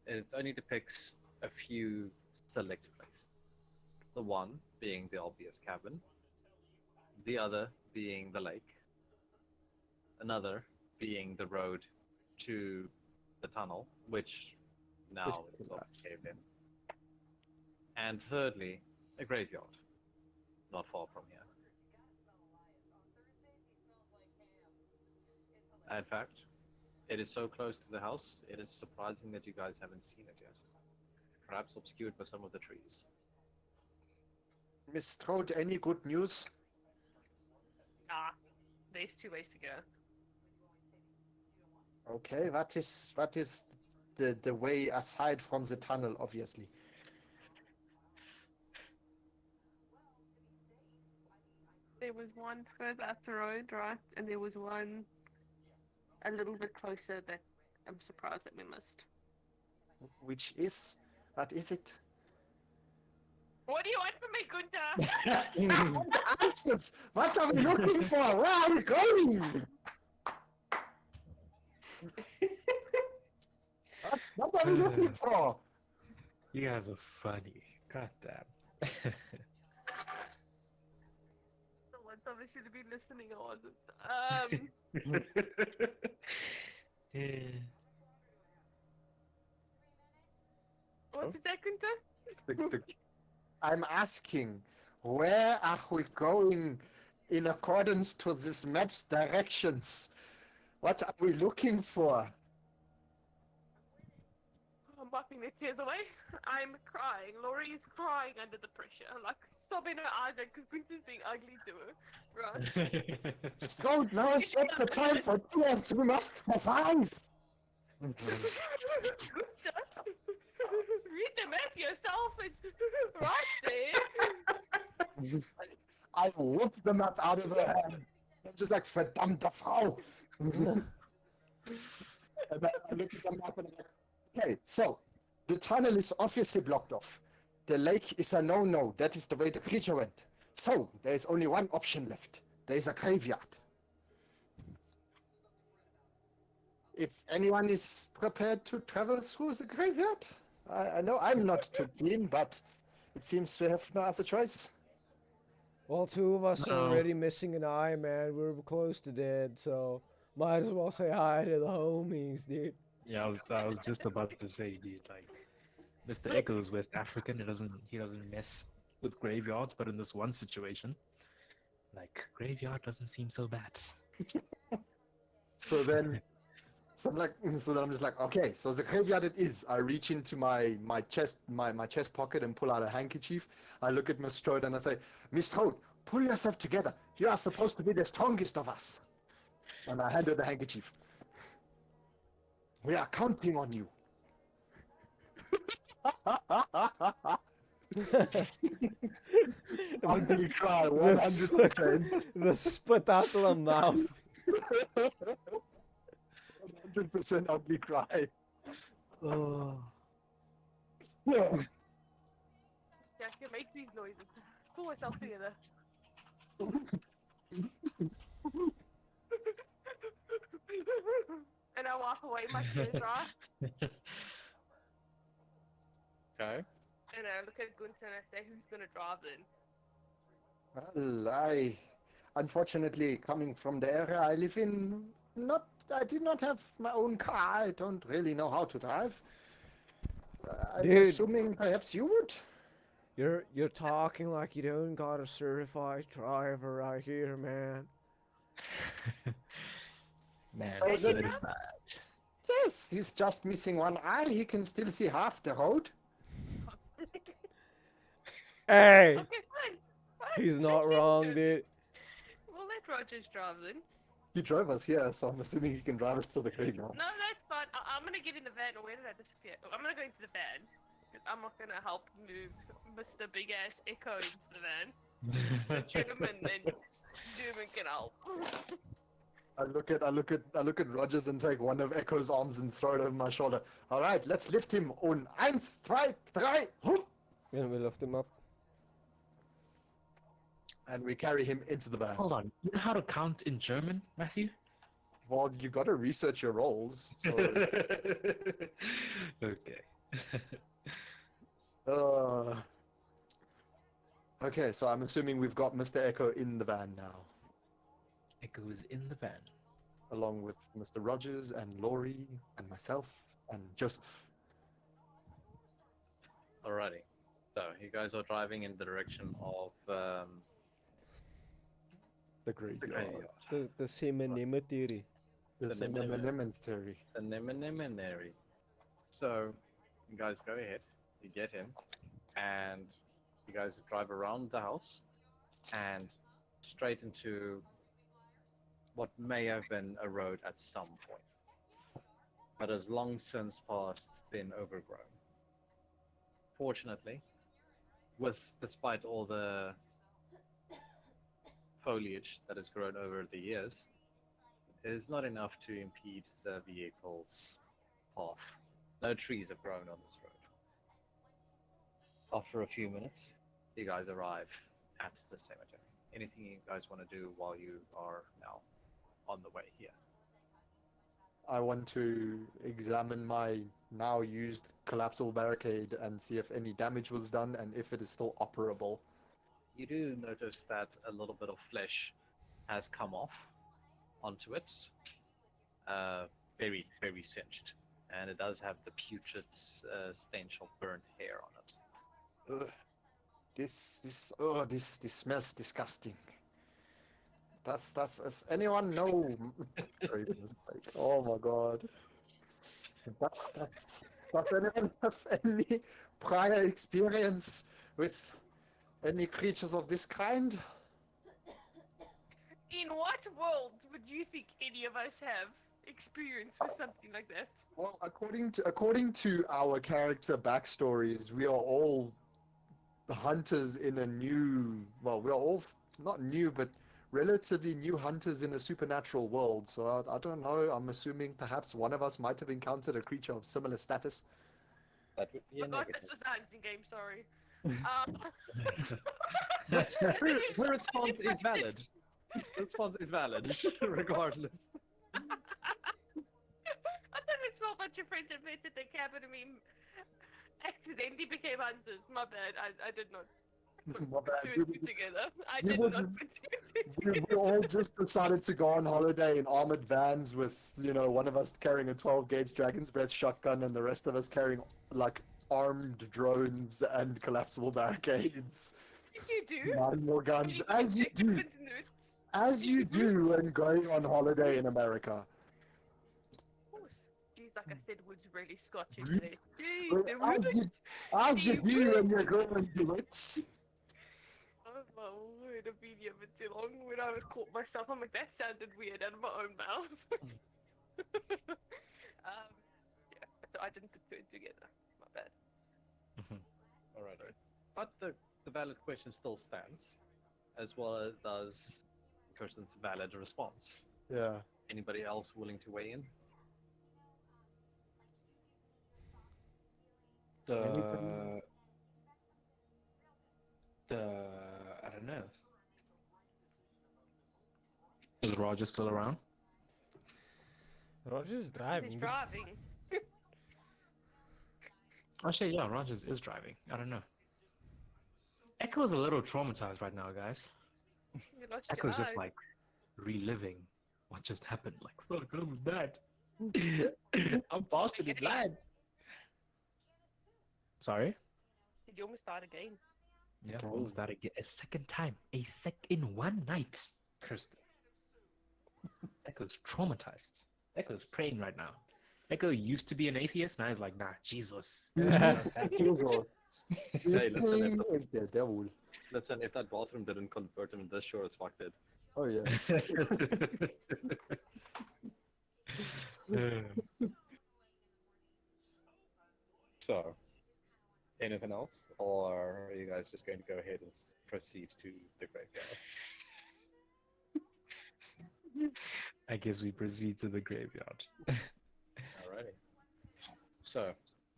it only depicts a few select places. The one being the obvious cabin, the other being the lake, Another being the road to the tunnel, which now This is collapsed. obviously caved in. And thirdly, a graveyard, not far from here. In fact, it is so close to the house, it is surprising that you guys haven't seen it yet. Perhaps obscured by some of the trees. Miss Strode, any good news? Ah, there's 2 ways to go. Okay, what is the way aside from the tunnel, obviously? There was one further up the road, right? And there was one a little bit closer that I'm surprised that we missed. Which is, what is it? What do you want from me, Gunther? I want answers. What are we looking for? Where are we going? What are we looking for? You guys are funny. God damn. The one time I should have been listening, I wasn't. Yeah. What Oh. is that, Gunther? I'm asking, where are we going in accordance to this map's directions? What are we looking for? I'm wiping the tears away. I'm crying. Laurie is crying under the pressure. Like, sobbing her eyes out because Gunther's being ugly to her. Right? Strode, now is not the time for tears. We must survive. Gunther, read the map yourself. It's right there. I whoop the map out of her hand. I'm just like, verdammte Frau. And then I look at the map and I'm like, okay, so the tunnel is obviously blocked off. The lake is a no-no. That is the way the creature went. So there is only one option left. There is a graveyard. If anyone is prepared to travel through the graveyard, I know I'm not too keen, but it seems we have no other choice. Well, 2 of us are No. already missing an eye, man. We're close to dead, so might as well say hi to the homies, dude. Yeah, I was just about to say, dude, like Mr. Echo is West African. He doesn't mess with graveyards, but in this one situation, like graveyard doesn't seem so bad. So then, so then I'm just like, okay, so the graveyard it is. I reach into my chest pocket and pull out a handkerchief. I look at Miss Strode and I say, Miss Strode, pull yourself together. You are supposed to be the strongest of us. And I hand her the handkerchief. We are counting on you. Ugly cry, 100%. The spit out of the mouth. 100% ugly cry. Oh. Yeah. Yeah, I can make these noises. Pull myself together. And I walk away my tears, right? Okay. And I look at Gunther and I say, who's gonna drive then? Well, unfortunately, coming from the area I live in, I did not have my own car. I don't really know how to drive. I'm Dude. assuming perhaps you would. You're talking like you don't got a certified driver right here, man. Man, So it's then- so bad. Yes, he's just missing one eye. He can still see half the road. Hey, Okay, fine. he's not Let him wrong, do it. dude. We'll let Rogers drive then. He drove us here, so I'm assuming he can drive us to the graveyard. No, that's fine. I'm gonna get in the van. Where did I disappear? Oh, I'm gonna go into the van. 'Cause I'm not gonna help move Mr. Big Ass Echo into the van. German and German can help. I look at Rogers and take one of Echo's arms and throw it over my shoulder. All right, let's lift him on 1, 2, 3, hoop! And we lift him up. And we carry him into the van. Hold on, you know how to count in German, Matthew? Well, you got to research your roles. So, Okay. okay, so I'm assuming we've got Mr. Echo in the van now. Echo is in the van. along with Mr. Rogers and Laurie and myself and Joseph. Alrighty. So you guys are driving in the direction of The the graveyard. graveyard. The cemetery. The The cemetery. The Nemenemenary. So you guys go ahead, you get in, and you guys drive around the house and straight into what may have been a road at some point, but has long since past been overgrown. Fortunately, despite all the foliage that has grown over the years, it is not enough to impede the vehicle's path. No trees have grown on this road. After a few minutes, you guys arrive at the cemetery. Anything you guys want to do while you are now on the way here? I want to examine my now used collapsible barricade and see if any damage was done and if it is still operable. You do notice that a little bit of flesh has come off onto it, very, very singed, and it does have the putrid stench of burnt hair on it. Ugh. This smells disgusting. Does anyone know? Raven's like, oh my god. Does anyone have any prior experience with any creatures of this kind? In what world would you think any of us have experience with something like that? Well, according to our character backstories, we are all hunters in a new. Well, we are all not new, but relatively new hunters in a supernatural world. So I don't know. I'm assuming perhaps one of us might have encountered a creature of similar status. That would be a Forgot negative. this was the hunting game, sorry. The response is valid. The response is valid, regardless. I thought it's not what your friends had met at the cabin. I mean, accidentally became hunters. My bad. I did not My bad. put two and two together. I we did were not just- put two and two We together. all just decided to go on holiday in armored vans with, one of us carrying a 12-gauge Dragon's Breath shotgun and the rest of us carrying, like, armed drones and collapsible barricades. Did you do? Nine more guns, as you do. Nudes. As you do when going on holiday in America. Of course. Jeez, like I said, Wood's really scotchy Roots. today. Jeez, Well, the as you- Wood. As you do when you're going to it. Oh my word, I've been here for too long. When I was caught myself, I'm like, that sounded weird out of my own mouth. Yeah, so I didn't put two and together. My bad. Alright. But the valid question still stands, as well as does Kirsten's valid response. Yeah. Anybody else willing to weigh in? I don't know. Is Roger still around? Roger's He's driving. driving. Actually, yeah, Rogers is driving. I don't know. Echo's a little traumatized right now, guys. You lost Echo's your just eye. like reliving what just happened. Like, fuck, I was dead. I'm partially blind. Sorry? Did you almost start again? Yeah, Okay. almost died again. A second time. In one night. Kirsten. Echo's traumatized. Echo's praying right now. Echo used to be an atheist, now he's like, nah, Jesus. Jesus, thank you. Hey, listen, Is the devil. listen, if that bathroom didn't convert him, this sure as fuck did. Oh yeah. So, anything else? Or are you guys just going to go ahead and proceed to the graveyard? I guess we proceed to the graveyard. Alrighty. So,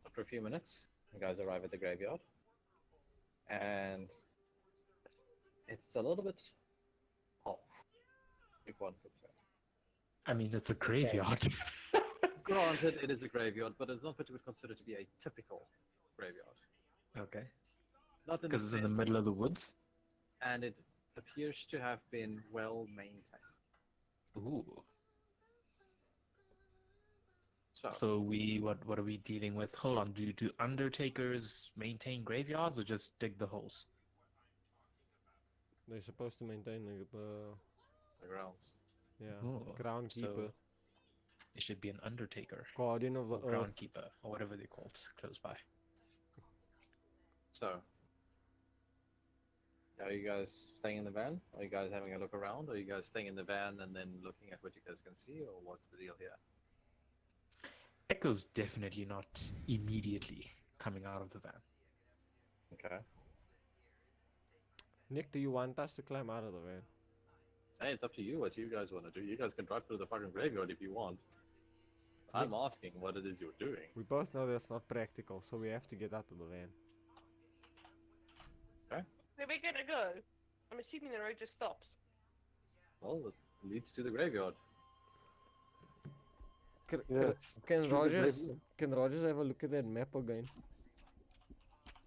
after a few minutes, you guys arrive at the graveyard. And it's a little bit off, if one could say. I mean, it's a graveyard. Granted, it is a graveyard, but it's not what you would consider to be a typical graveyard. Okay. Not in Because it's in the sense, middle of the woods? and it appears to have been well maintained. Ooh. So what are we dealing with? Hold on, do undertakers maintain graveyards or just dig the holes? They're supposed to maintain the the grounds. Oh, groundkeeper, so it should be an undertaker guardian of the or earth. groundkeeper or whatever they're called close by. So, are you guys staying in the van? Are you guys having a look around? Are you guys staying in the van and then looking at what you guys can see, or what's the deal here? Echo's definitely not immediately coming out of the van. Okay. Nick, do you want us to climb out of the van? Hey, it's up to you what you guys want to do. You guys can drive through the fucking graveyard if you want. I'm asking what it is you're doing. We both know that's not practical, so we have to get out of the van. Where are we gonna go? I'm assuming the road just stops. Well, it leads to the graveyard. Yes. Can Choose a Rogers graveyard. can Rogers have a look at that map again?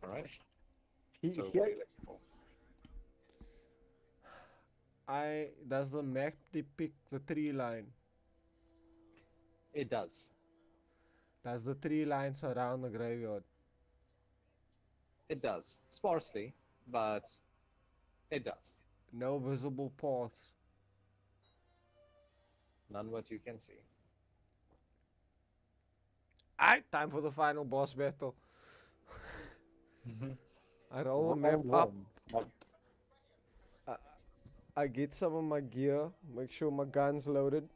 Alright? He, So, he, what are you looking for? Does the map depict the tree line? It does. Does the tree line surround the graveyard? It does. Sparsely, but it does. No visible paths. None what you can see. Alright, time for the final boss battle. I roll the map round up. one. I get some of my gear, make sure my gun's loaded,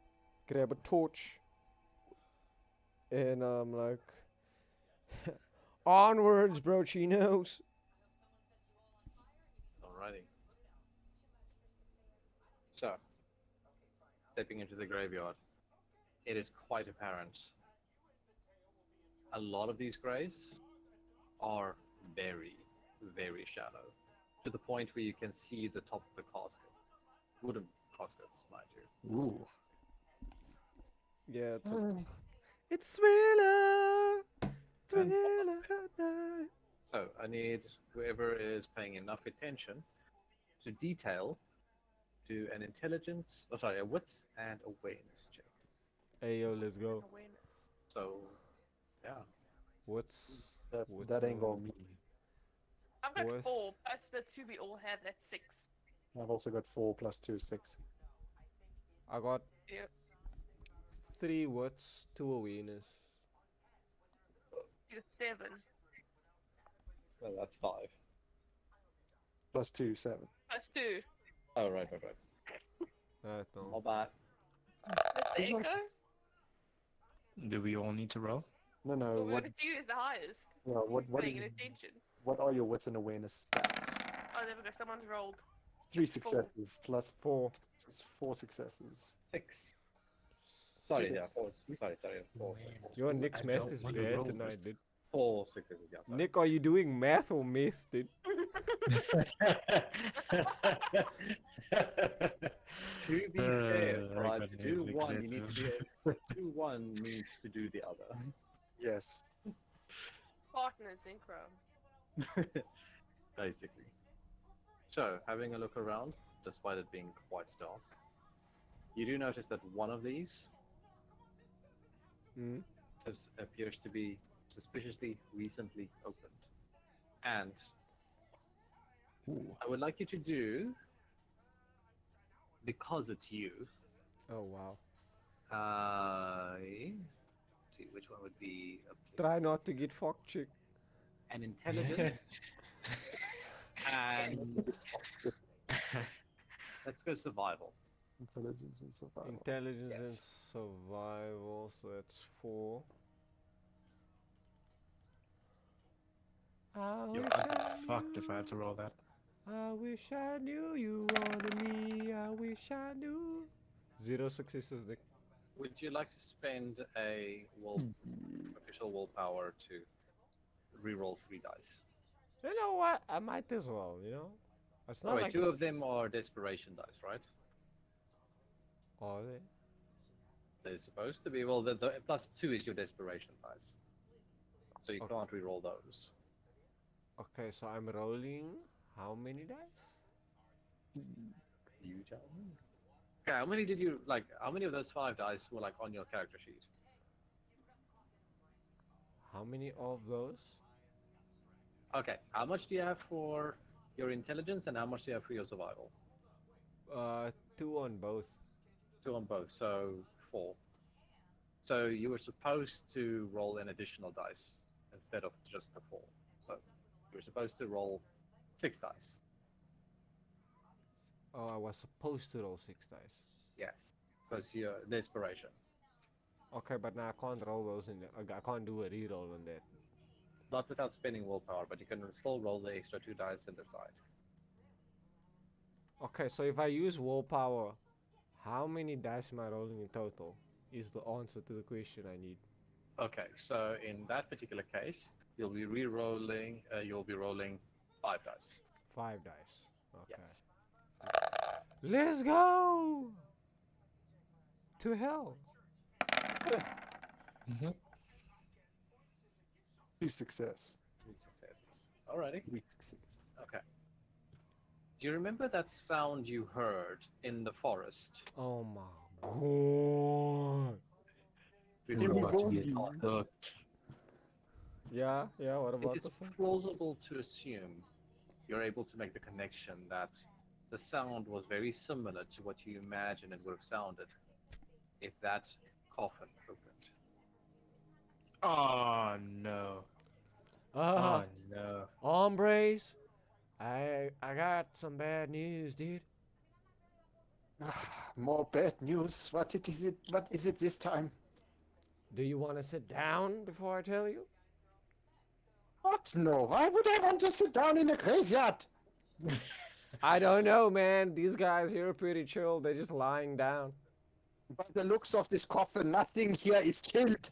grab a torch, and I'm like, onwards, bro, chinos. Alrighty. So, stepping into the graveyard, it is quite apparent. A lot of these graves are very, very shallow, to the point where you can see the top of the casket. Wooden caskets, mind you. Ooh. Yeah, it's thriller, thriller night. So, I need whoever is paying enough attention to detail do an intelligence, a wits and awareness check. Hey yo, let's go. Awareness. So, yeah. What's That's, what's that ain't going gonna on? be. I've got Worse. 4, plus the 2 we all have, that's 6. I've also got 4 plus 2 is 6. I got Yeah. 3 what's 2 awareness. You 7. Well, that's 5. Plus 2, 7. Plus 2. Oh, right. Right, no. Not bad. That's the It's not- echo. Do we all need to roll? No, no. Well, we What? want to see who's the highest. No, what Paying is? attention. What are your wits and awareness stats? Oh, there we go. Someone's rolled. 3 successes plus 4. 4 successes. 6. Sorry, Six. yeah, 4. Sorry, 4. Your Nick's I math don't is wanna bad roll tonight, this. dude. 4 successes, yeah. Sorry. Nick, are you doing math or myth, dude? To be fair, I right, got to no do one, you need to successes. do one means to do the other. Yes. Partners in Chrome. Basically. So, having a look around, despite it being quite dark, you do notice that one of these Hmm? appears to be suspiciously recently opened. And Ooh. I would like you to do, because it's you, Oh wow. let's see which one would be Try not to get fucked, chick. an intelligence and let's go survival. Intelligence and survival. Intelligence and Yes. survival, so that's 4. Yo, I'm fucked if I had to roll that. I wish I knew you wanted me. I wish I knew. 0 successes, Nick. Would you like to spend a official willpower to reroll 3 dice? You know what? I might as well, you know? It's not Oh, wait, like 2 of it's- them are desperation dice, right? Are they? They're supposed to be. Well, the +2 is your desperation dice. So you Okay. can't reroll those. Okay, so I'm rolling how many dice? You tell me. Okay, how many did you, how many of those 5 dice were, on your character sheet? How many of those? Okay, how much do you have for your intelligence and how much do you have for your survival? 2 on both. 2 on both, so 4. So you were supposed to roll an additional dice instead of just the 4. So you were supposed to roll 6 dice. Oh, I was supposed to roll 6 dice. Yes, because you're desperation. Okay, but now I can't roll those I can't do a reroll on that. Not without spending willpower, but you can still roll the extra 2 dice and decide. Okay, so if I use willpower, how many dice am I rolling in total? Is the answer to the question I need. Okay, so in that particular case, you'll be re-rolling. You'll be rolling 5 dice. 5 dice. Okay. Yes. Let's go! To hell! Mhm. 3 success. 3 successes. Alrighty. 3 success. Okay. Do you remember that sound you heard in the forest? Oh my god! Before We're about to get Boogie. hooked. Yeah, what about It this is one? plausible to assume you're able to make the connection that the sound was very similar to what you imagine it would have sounded if that coffin opened. Oh no. Ah, Oh no. hombres! I got some bad news, dude. More bad news. What is it this time? Do you want to sit down before I tell you? What? No. Why would I want to sit down in a graveyard? I don't know, man. These guys here are pretty chill. They're just lying down. By the looks of this coffin, nothing here is killed.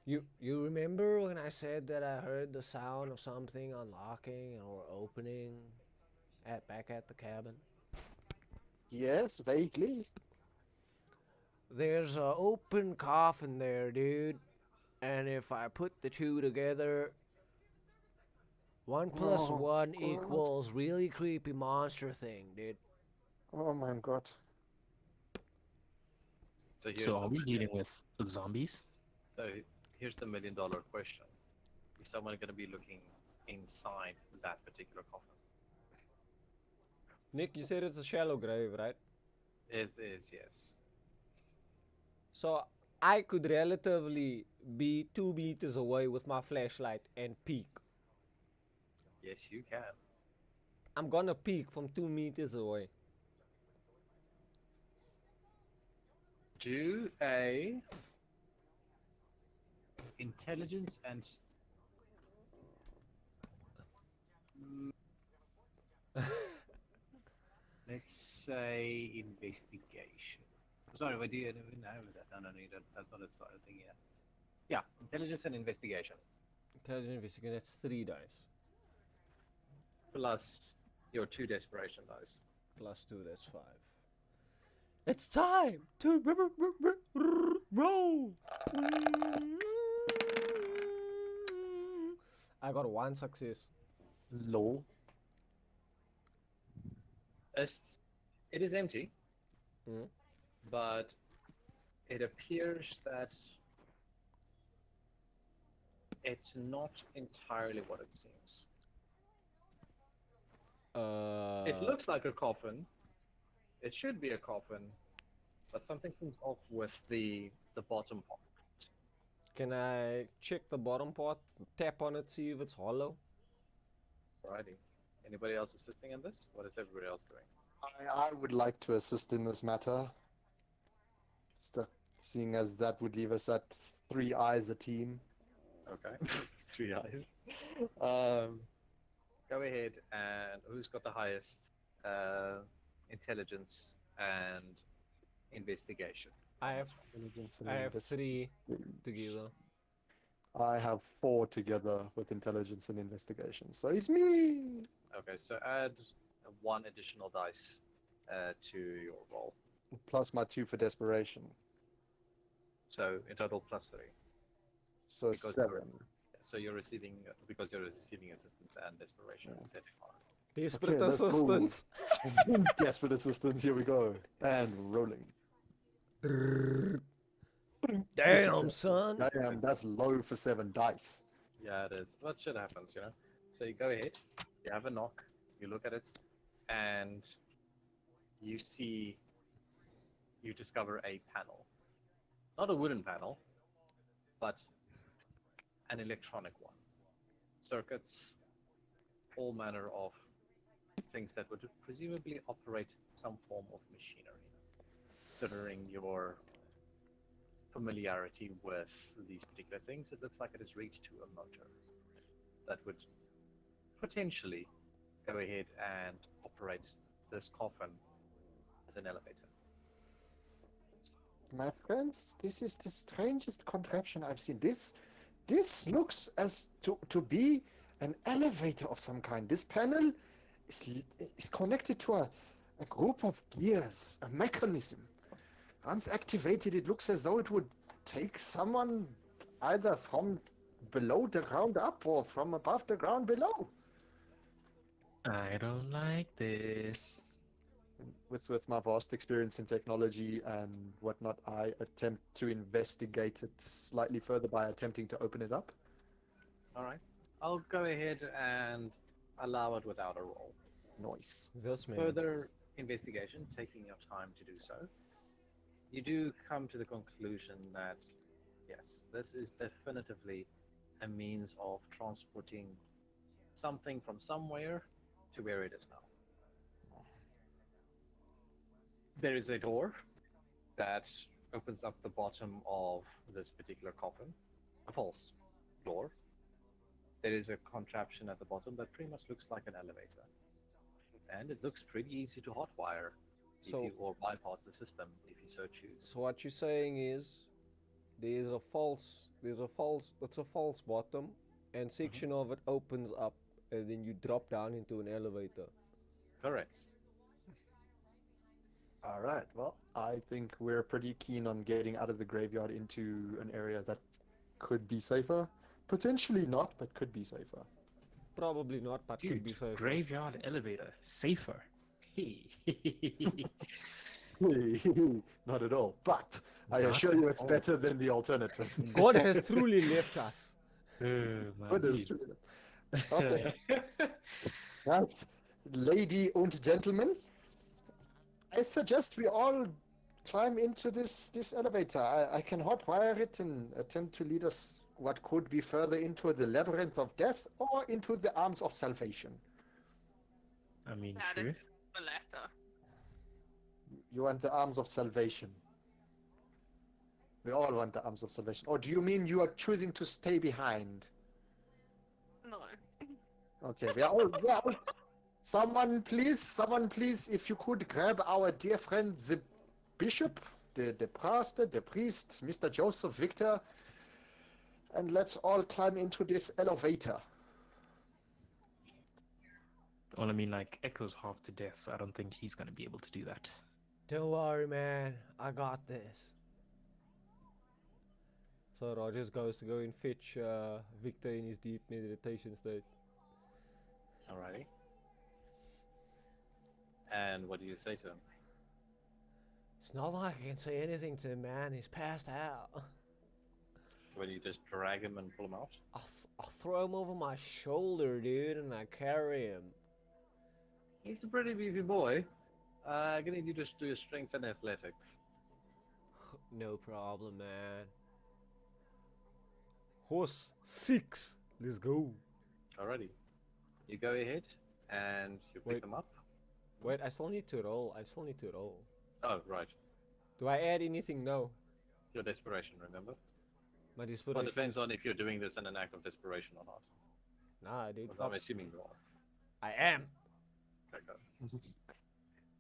You remember when I said that I heard the sound of something unlocking or opening back at the cabin? Yes, vaguely. There's an open coffin there, dude. And if I put the two together, 1 plus Oh, 1 God. equals really creepy monster thing, dude. Oh my god. So here's So are the we million- dealing with zombies? So here's the $1,000,000 question: is someone going to be looking inside that particular coffin? Nick, you said it's a shallow grave, right? It is, yes. So I could relatively be 2 meters away with my flashlight and peek. Yes, you can. I'm gonna peek from 2 meters away. Do a intelligence and let's say investigation. Sorry, but do you even know that? No, you don't. That's not a sort of thing yet. Yeah, intelligence and investigation Intelligence investigation, that's 3 dice. plus your 2 desperation dice. Plus 2, that's 5. It's time to roll! I got 1 success. Low. It is empty, Mhm. but it appears that it's not entirely what it seems. It looks like a coffin. It should be a coffin, but something seems off with the bottom part. Can I check the bottom part? Tap on it, see if it's hollow? Alrighty. Anybody else assisting in this? What is everybody else doing? I would like to assist in this matter. Seeing as that would leave us at 3 eyes a team. Okay. 3 eyes. Go ahead and who's got the highest intelligence and investigation? I have Intelligence and 3 together. I have 4 together with intelligence and investigation. So it's me. Okay, so add 1 additional dice to your roll. Plus my 2 for desperation. So in total plus 3. So Because 7. So you're receiving because you're receiving assistance and desperation. Yeah. Setting on. Desperate let's go. assistance. Desperate assistance, here we go. And rolling. Damn, son. Damn, that's low for 7 dice. Yeah, it is. What shit happens, you know? So you go ahead, you have a knock, you look at it, and you discover a panel. Not a wooden panel, but an electronic one. Circuits, all manner of things that would presumably operate some form of machinery. Considering your familiarity with these particular things, it looks like it is reached to a motor that would potentially go ahead and operate this coffin as an elevator. My friends, this is the strangest contraption I've seen. This looks as to be an elevator of some kind. This panel is connected to a group of gears, a mechanism. Once activated, it looks as though it would take someone either from below the ground up or from above the ground below. I don't like this. With my vast experience in technology and whatnot, I attempt to investigate it slightly further by attempting to open it up. Alright. I'll go ahead and allow it without a roll. Nice. This man. Further investigation, taking your time to do so, you do come to the conclusion that, yes, this is definitively a means of transporting something from somewhere to where it is now. There is a door that opens up the bottom of this particular coffin, a false door. There is a contraption at the bottom that pretty much looks like an elevator. And it looks pretty easy to hotwire or bypass the system if you so choose. So what you're saying is it's a false bottom, and section of it opens up, and then you drop down into an elevator. Correct. All right. Well, I think we're pretty keen on getting out of the graveyard into an area that could be safer. Potentially not, but could be safer. Probably not, but could be Dude, safer. graveyard elevator, safer. Hey. Not at all. But I Not assure you at it's all. better than the alternative. God has truly left us. Good is true. Okay. Right. Lady and gentlemen, I suggest we all climb into this elevator. I can hotwire it and attempt to lead us what could be further into the labyrinth of death or into the arms of salvation. I mean, That true. is the latter. You want the arms of salvation. We all want the arms of salvation. Or do you mean you are choosing to stay behind? No. Okay, we are all. Someone please, if you could grab our dear friend, the bishop, the pastor, the priest, Mr. Joseph Victor, and let's all climb into this elevator. Well, I mean, like, Echo's half to death, so I don't think he's going to be able to do that. Don't worry, man. I got this. So Rogers goes to go and fetch Victor in his deep meditation state. Alrighty. And what do you say to him? It's not like I can say anything to him, man. He's passed out. So do you just drag him and pull him out? I'll throw him over my shoulder, dude, and I carry him. He's a pretty beefy boy. Gonna need you to do your strength and athletics. No problem, man. Horse 6. Let's go. Alrighty. You go ahead and you pick Wait. them up. Wait, I still need to roll. Oh, right. Do I add anything? No. Your desperation, remember? My Well, desperation. it depends on if you're doing this in an act of desperation or not. Nah, dude. Because I'm assuming you are. I am. Okay, go.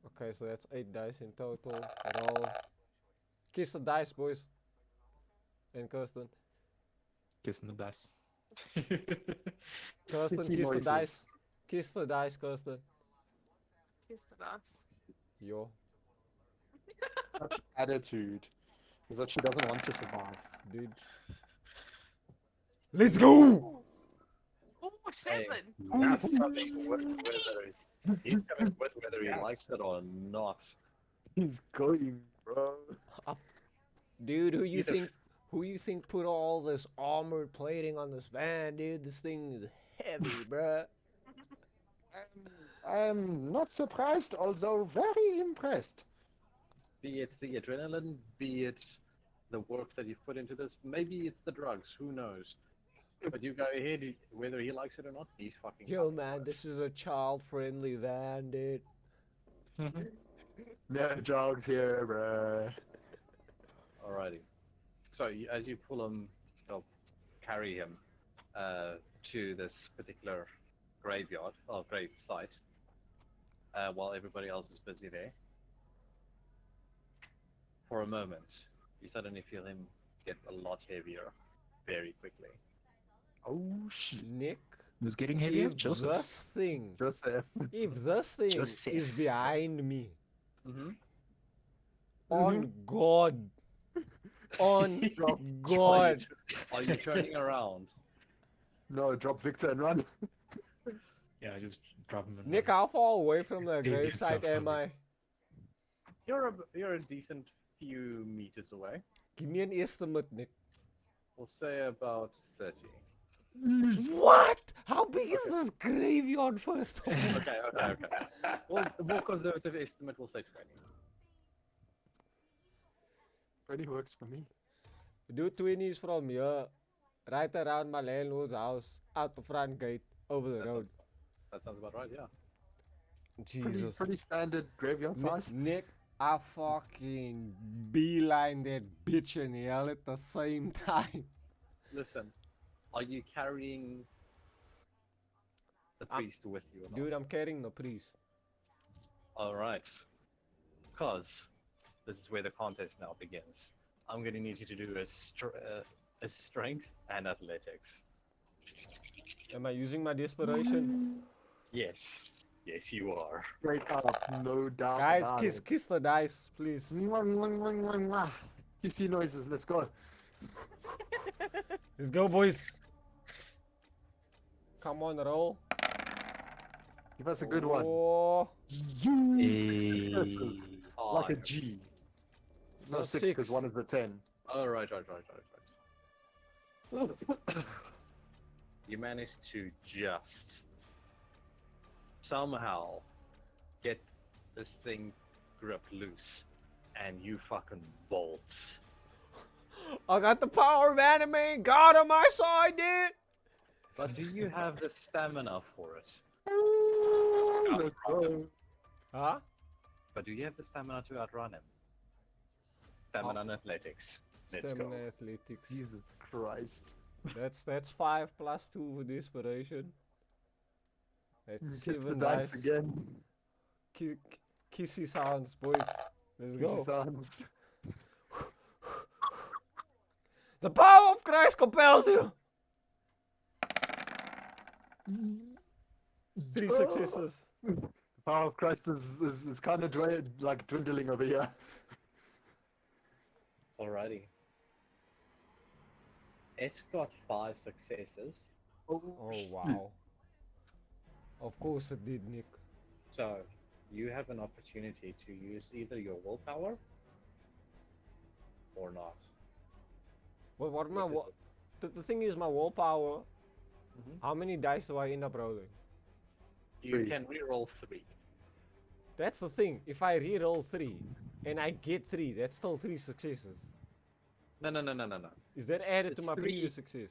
Okay, so that's 8 dice in total. Roll. Kiss the dice, boys. And Kirsten. Kissing the dice. Kirsten, Itsy kiss noises. the dice. Kiss the dice, Kirsten. Kiss the ass. Yo. Attitude is that she doesn't want to survive. Dude. Let's go! Oh, 7. That's coming with whether he's coming with whether he likes it or not. He's going, bro. Dude, who you Either- think? Who you think put all this armored plating on this van, dude? This thing is heavy, bruh. I'm not surprised, although very impressed. Be it the adrenaline, be it the work that you've put into this, maybe it's the drugs, who knows? But you go ahead, whether he likes it or not, he's fucking Yo, coming man, for it. this is a child-friendly van, dude. No dogs here, bruh. Alrighty. So as you pull him, or carry him to this particular graveyard or grave site, while everybody else is busy there, for a moment, you suddenly feel him get a lot heavier very quickly. Oh shit. Nick, Who's getting heavier? if Joseph. this thing, Joseph. if this thing Joseph. is behind me, Mm-hmm. on God, on God, Are you turning around? No, drop Victor and run. Yeah, just drop him in. Nick, how far away from the Save yourself gravesite am from I? You're a decent few meters away. Give me an estimate, Nick. We'll say about 30. What? How big is this graveyard first of all? Okay. Well, the more conservative estimate will say 20. 20 works for me. Do 20s from here, right around my landlord's house, out the front gate, over the road. That sounds about right, yeah. Jesus. Pretty standard graveyard size. Nick, I fucking beeline that bitch in hell at the same time. Listen, are you carrying the priest with you or not? Dude, I'm carrying the priest. Alright. Because this is where the contest now begins. I'm going to need you to do a strength and athletics. Am I using my desperation? Yes. Yes, you are. Straight up, no doubt. Guys, about kiss it. kiss the dice, please. Mwah, mwah, mwah, mwah, mwah. Kissy noises, let's go. Let's go, boys. Come on, roll. Give us a good one. Oh, You six successes. Like a Five. G. No, So 6 because six. 1 is the 10. Oh, right. You managed to just somehow get this thing grip loose, and you fucking bolt. I got the power of anime. God on my side, dude. But do you have the stamina for it? Let's go. Huh? But do you have the stamina to outrun him? Stamina and athletics. Let's Stamina go. athletics. Jesus Christ. That's 5 plus 2 for desperation. That's Kiss the 7 dice dice. again. Kissy sounds, boys. Let's go. Kissy sounds. The power of Christ compels you. 3 successes. The power of Christ is kind of dwindling over here. Alrighty. It's got 5 successes, Oh wow. Of course it did, Nick. so you have an opportunity to use either your willpower or not. What my Which is- the thing is my willpower. Mhm. How many dice do I end up rolling? You 3. can reroll 3. That's the thing. If I re-roll 3 and I get 3, that's still 3 successes. No. Is that added to It's my 3. previous success?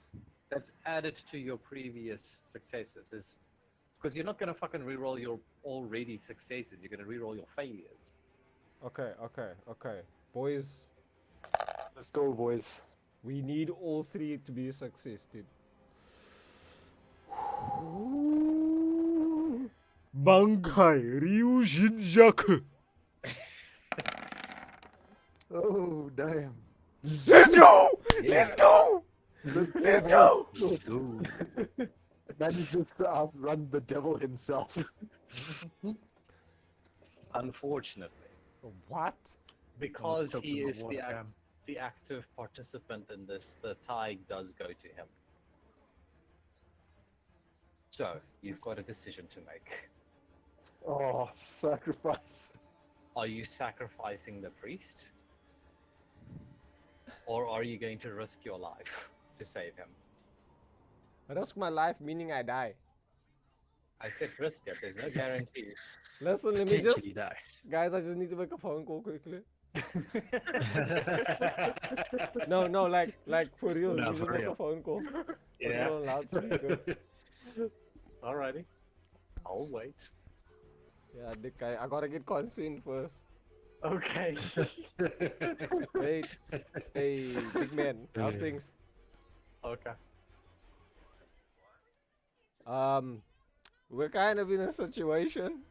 That's added to your previous successes. Is because you're not gonna fucking reroll your already successes. You're gonna reroll your failures. Okay. Boys, Let's go, boys. we need all 3 to be a success, dude. Bankai Ryujinjaku. Oh, damn. Let's go! Let's go! Let's go! Manages to outrun the devil himself. Unfortunately, What? because choked he in the is water, damn. the active participant in this, the tie does go to him. So you've got a decision to make. Oh, sacrifice. Are you sacrificing the priest? Or are you going to risk your life to save him? Risk my life, meaning I die. I said risk it. There's no guarantee. Listen, let me just, Potentially die. guys. I just need to make a phone call quickly. No, like for real. No, Let me just for make real. a phone call. Put it Yeah. on loudspeaker. Alrighty. I'll wait. Yeah, Dick. I gotta get consent first. Okay. Hey, big man. How's things? Okay. We're kind of in a situation.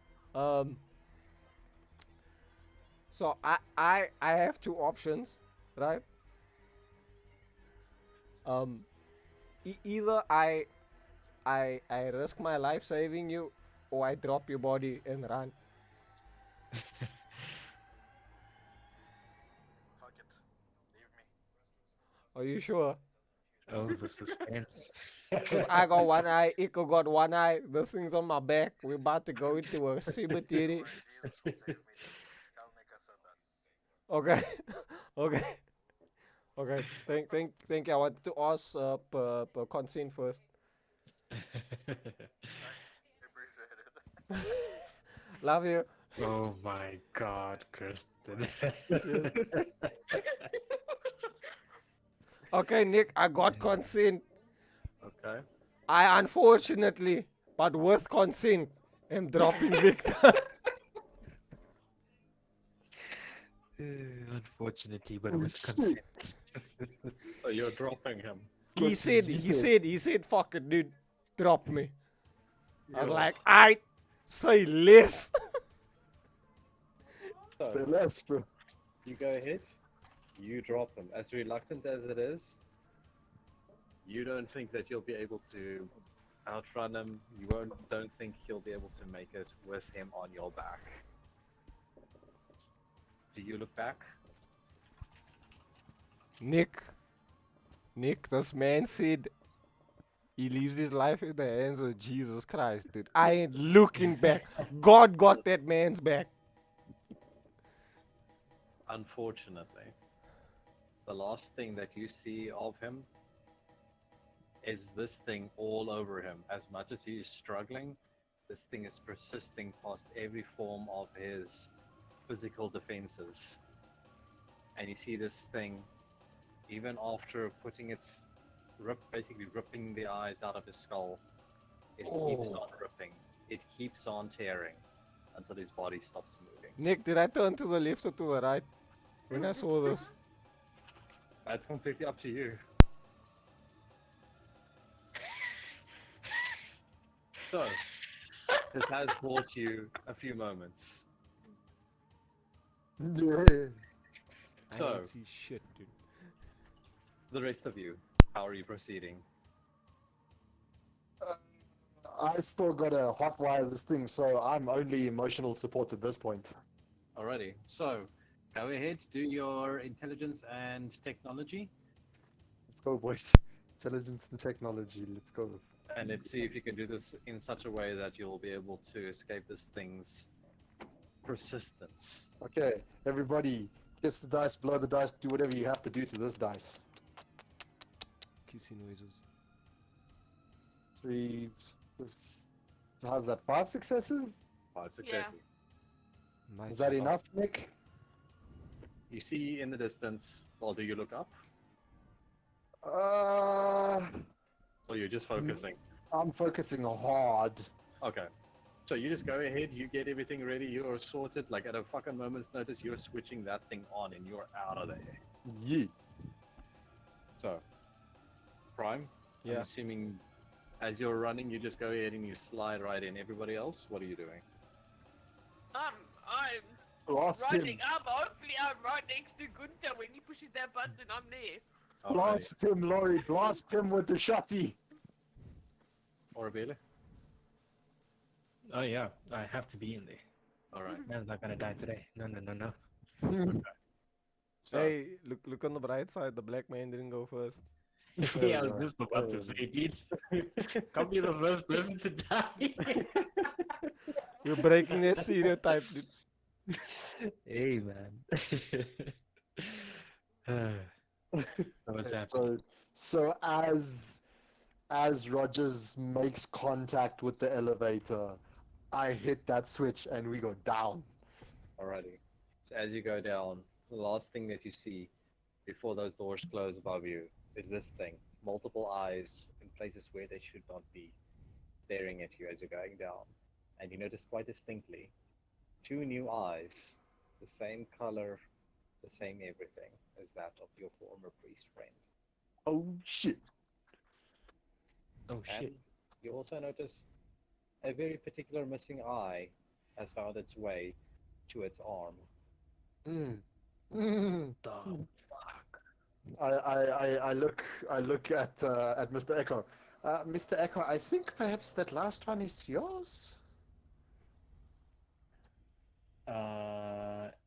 So I have two options, right? Either I risk my life saving you, or I drop your body and run. Fuck it. Leave me. Are you sure? Oh, the suspense. Cause I got one eye, Iko got one eye. This thing's on my back. We're about to go into a cemetery. Jesus will save me. Tell Nick I said that. Okay, okay, okay. Thank you. I wanted to ask per consent first. Appreciate it. Love you. Oh my God, Kristen. Cheers. Okay, Nick, I got consent. Okay. I unfortunately, but with consent, am dropping Victor. Unfortunately, but with consent. So you're dropping him. he said, fuck it, dude, drop me. I was Yo. like, I say less. So, Say less, bro. you go ahead. You drop him. As reluctant as it is, you don't think that you'll be able to outrun him. You don't think you'll be able to make it with him on your back. Do you look back? Nick, this man said he leaves his life in the hands of Jesus Christ, dude. I ain't looking back. God got that man's back. Unfortunately, the last thing that you see of him is this thing all over him. As much as he's struggling, this thing is persisting past every form of his physical defenses. And you see this thing, even after putting its basically ripping the eyes out of his skull, it keeps on ripping. It keeps on tearing until his body stops moving. Nick, did I turn to the left or to the right when I saw this? That's completely up to you. So, this has bought you a few moments. Yeah. I So- ain't see shit, dude. The rest of you, how are you proceeding? I still gotta hotwire this thing, so I'm only emotional support at this point. Alrighty, so go ahead, do your intelligence and technology, Let's go, boys. Intelligence and technology. Let's go. and let's see if you can do this in such a way that you'll be able to escape this thing's persistence. Okay, everybody, kiss the dice, blow the dice, do whatever you have to do to this dice. Kissy noises. Three. How's that? 5 successes? 5 successes. Is that enough, Nick? You see in the distance, well, do you look up? Or you're just focusing? I'm focusing hard. Okay. So you just go ahead, you get everything ready, you're sorted, like at a fucking moment's notice, you're switching that thing on and you're out of there. Yeah. So, Prime, I'm Yeah. assuming as you're running, you just go ahead and you slide right in. Everybody else, what are you doing? I'm Blast running him. up. Hopefully, I'm right next to Gunther. When he pushes that button, I'm there. Alrighty. Blast him, Laurie. Blast him with the shotty. Orabella? Oh yeah, I have to be in there. Alright. Man's not gonna die today. No. So, Hey, look on the bright side. The black man didn't go first. Yeah, I was just about to say, dude. Can't be the first person to die. We're breaking that stereotype, dude. Hey, man. So what's Okay, happening? so as Rogers makes contact with the elevator, I hit that switch and we go down. Alrighty. So as you go down, the last thing that you see before those doors close above you is this thing. Multiple eyes in places where they should not be, staring at you as you're going down. And you notice quite distinctly two new eyes, the same color, the same everything as that of your former priest friend. Oh shit. Oh And shit. you also notice a very particular missing eye has found its way to its arm. Mm. Mm. The fuck? I look at Mr. Echo. Mr. Echo, I think perhaps that last one is yours.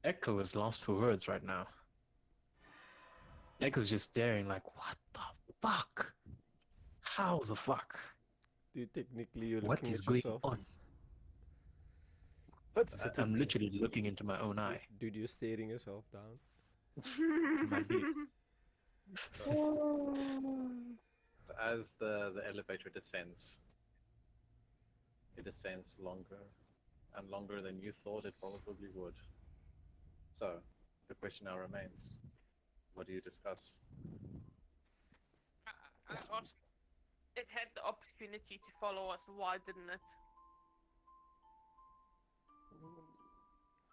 Echo is lost for words right now. Echo's just staring like, what the fuck? How the fuck? Dude, technically you're What looking is at going yourself. on? That's I'm literally looking into my own eye. Dude, you're staring yourself down. Might be. So as the elevator descends, it descends longer and longer than you thought it probably would. So the question now remains, what do you discuss? I asked, it had the opportunity to follow us. Why didn't it?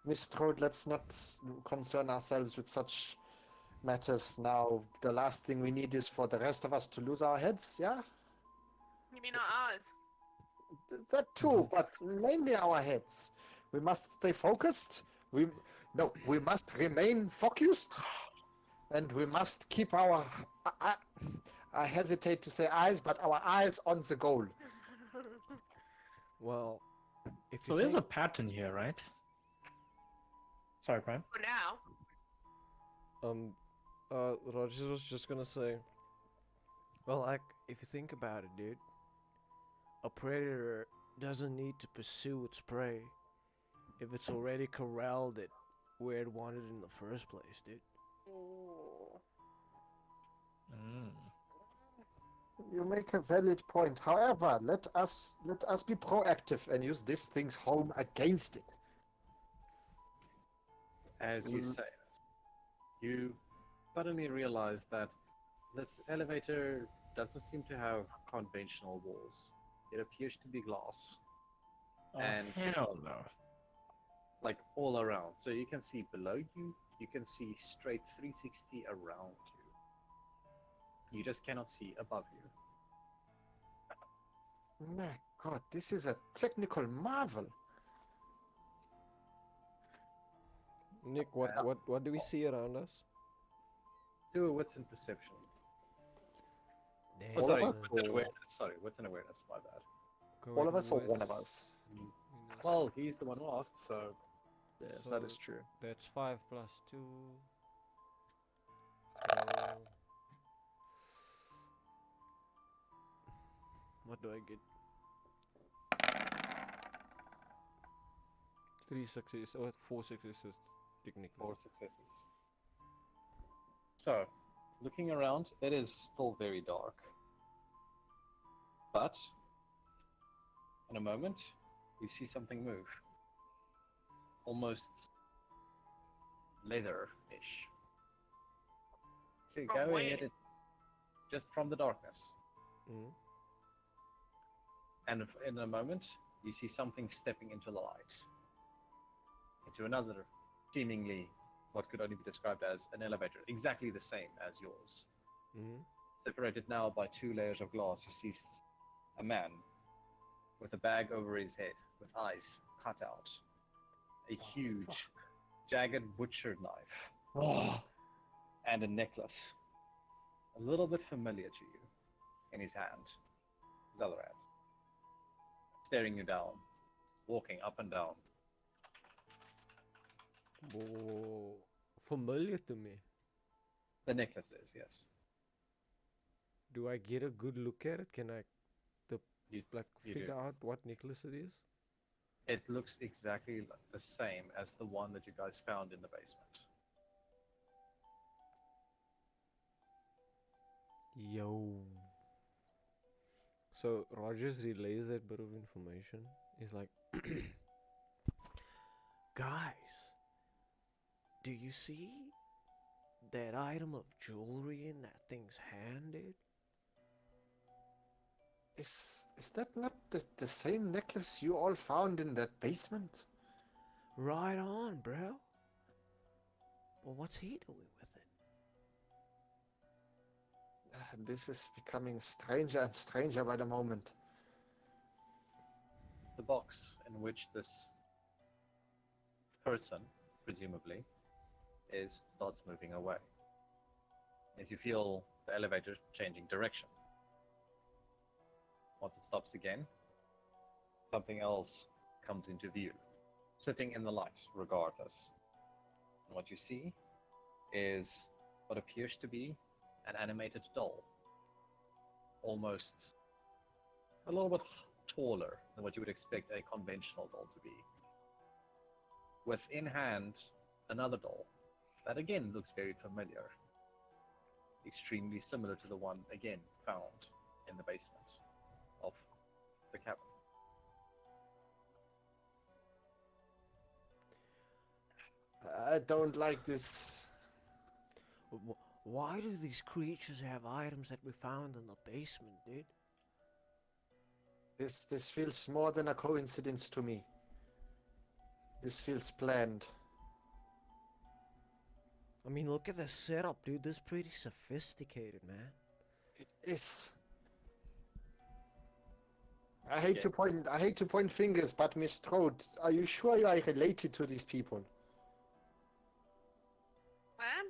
Miss Strode, let's not concern ourselves with such matters now. The last thing we need is for the rest of us to lose our heads, yeah? You mean our eyes? That too, but mainly our heads. We must stay focused. We must remain focused, and we must keep our. I hesitate to say eyes, but our eyes on the goal. Well, if So you there's a think, pattern here, right? Sorry, Prime. For now. Rogers was just gonna say, well, like, if you think about it, dude, a predator doesn't need to pursue its prey if it's already corralled it where it wanted in the first place, dude. Oh. Mm. You make a valid point. However, let us be proactive and use this thing's home against it. As you say this, you suddenly realize that this elevator doesn't seem to have conventional walls. It appears to be glass, Oh, and hell no. like all around. So you can see below you, you can see straight 360 around you. You just cannot see above you. My God, this is a technical marvel. Nick, what do we see around us? Do a wits and perception. Damn, Oh, sorry, of us? wits and awareness. Sorry, wits and awareness. My bad. All of us or one of us? Well, he's the one who asked, so Yes, So- that is true. That's 5 plus 2. So, what do I get? 3 successes or 4 successes, technically. 4 successes. So, looking around, it is still very dark. But, in a moment, you see something move. Almost leather-ish. So From go where? ahead and just from the darkness. Mm. And in a moment, you see something stepping into the light. Into another, seemingly, what could only be described as an elevator, exactly the same as yours. Mm. Separated now by 2 layers of glass, you see a man with a bag over his head, with eyes cut out. A huge, jagged butcher knife. Oh. And a necklace. A little bit familiar to you. In his hand. His other hand. Staring you down. Walking up and down. Whoa, familiar to me. The necklace is, yes. Do I get a good look at it? Can I, You figure do. out what necklace it is? It looks exactly the same as the one that you guys found in the basement. Yo. So Rogers relays that bit of information. He's like, guys, do you see that item of jewelry in that thing's hand, dude? Is that not the same necklace you all found in that basement? Right on, bro. Well, what's he doing with it? This is becoming stranger and stranger by the moment. The box in which this person, presumably, is starts moving away. As you feel the elevator changing direction. Once it stops again, something else comes into view, sitting in the light, regardless. And what you see is what appears to be an animated doll, almost a little bit taller than what you would expect a conventional doll to be. With in hand another doll that again looks very familiar, extremely similar to the one again found in the basement of the cabin. I don't like this. Why do these creatures have items that we found in the basement, dude? This feels more than a coincidence to me. This feels planned. I mean, look at the setup, dude. This is pretty sophisticated, man. It is. I hate to point fingers, but Miss Strode, are you sure you are related to these people? Ma'am?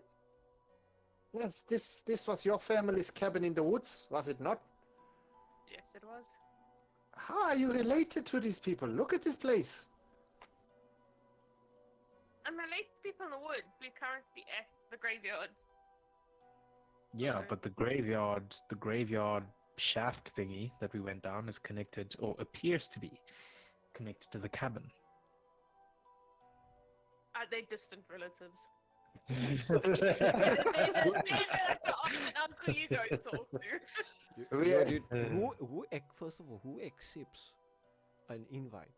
Yes, this was your family's cabin in the woods, was it not? Yes, it was. How are you related to these people? Look at this place. I'm related to people in the woods. We're currently at the graveyard. Yeah, Okay. but the graveyard shaft thingy that we went down is connected, or appears to be connected to the cabin. Are they distant relatives? Uncle you don't talk to. We- Dude, first of all, who accepts an invite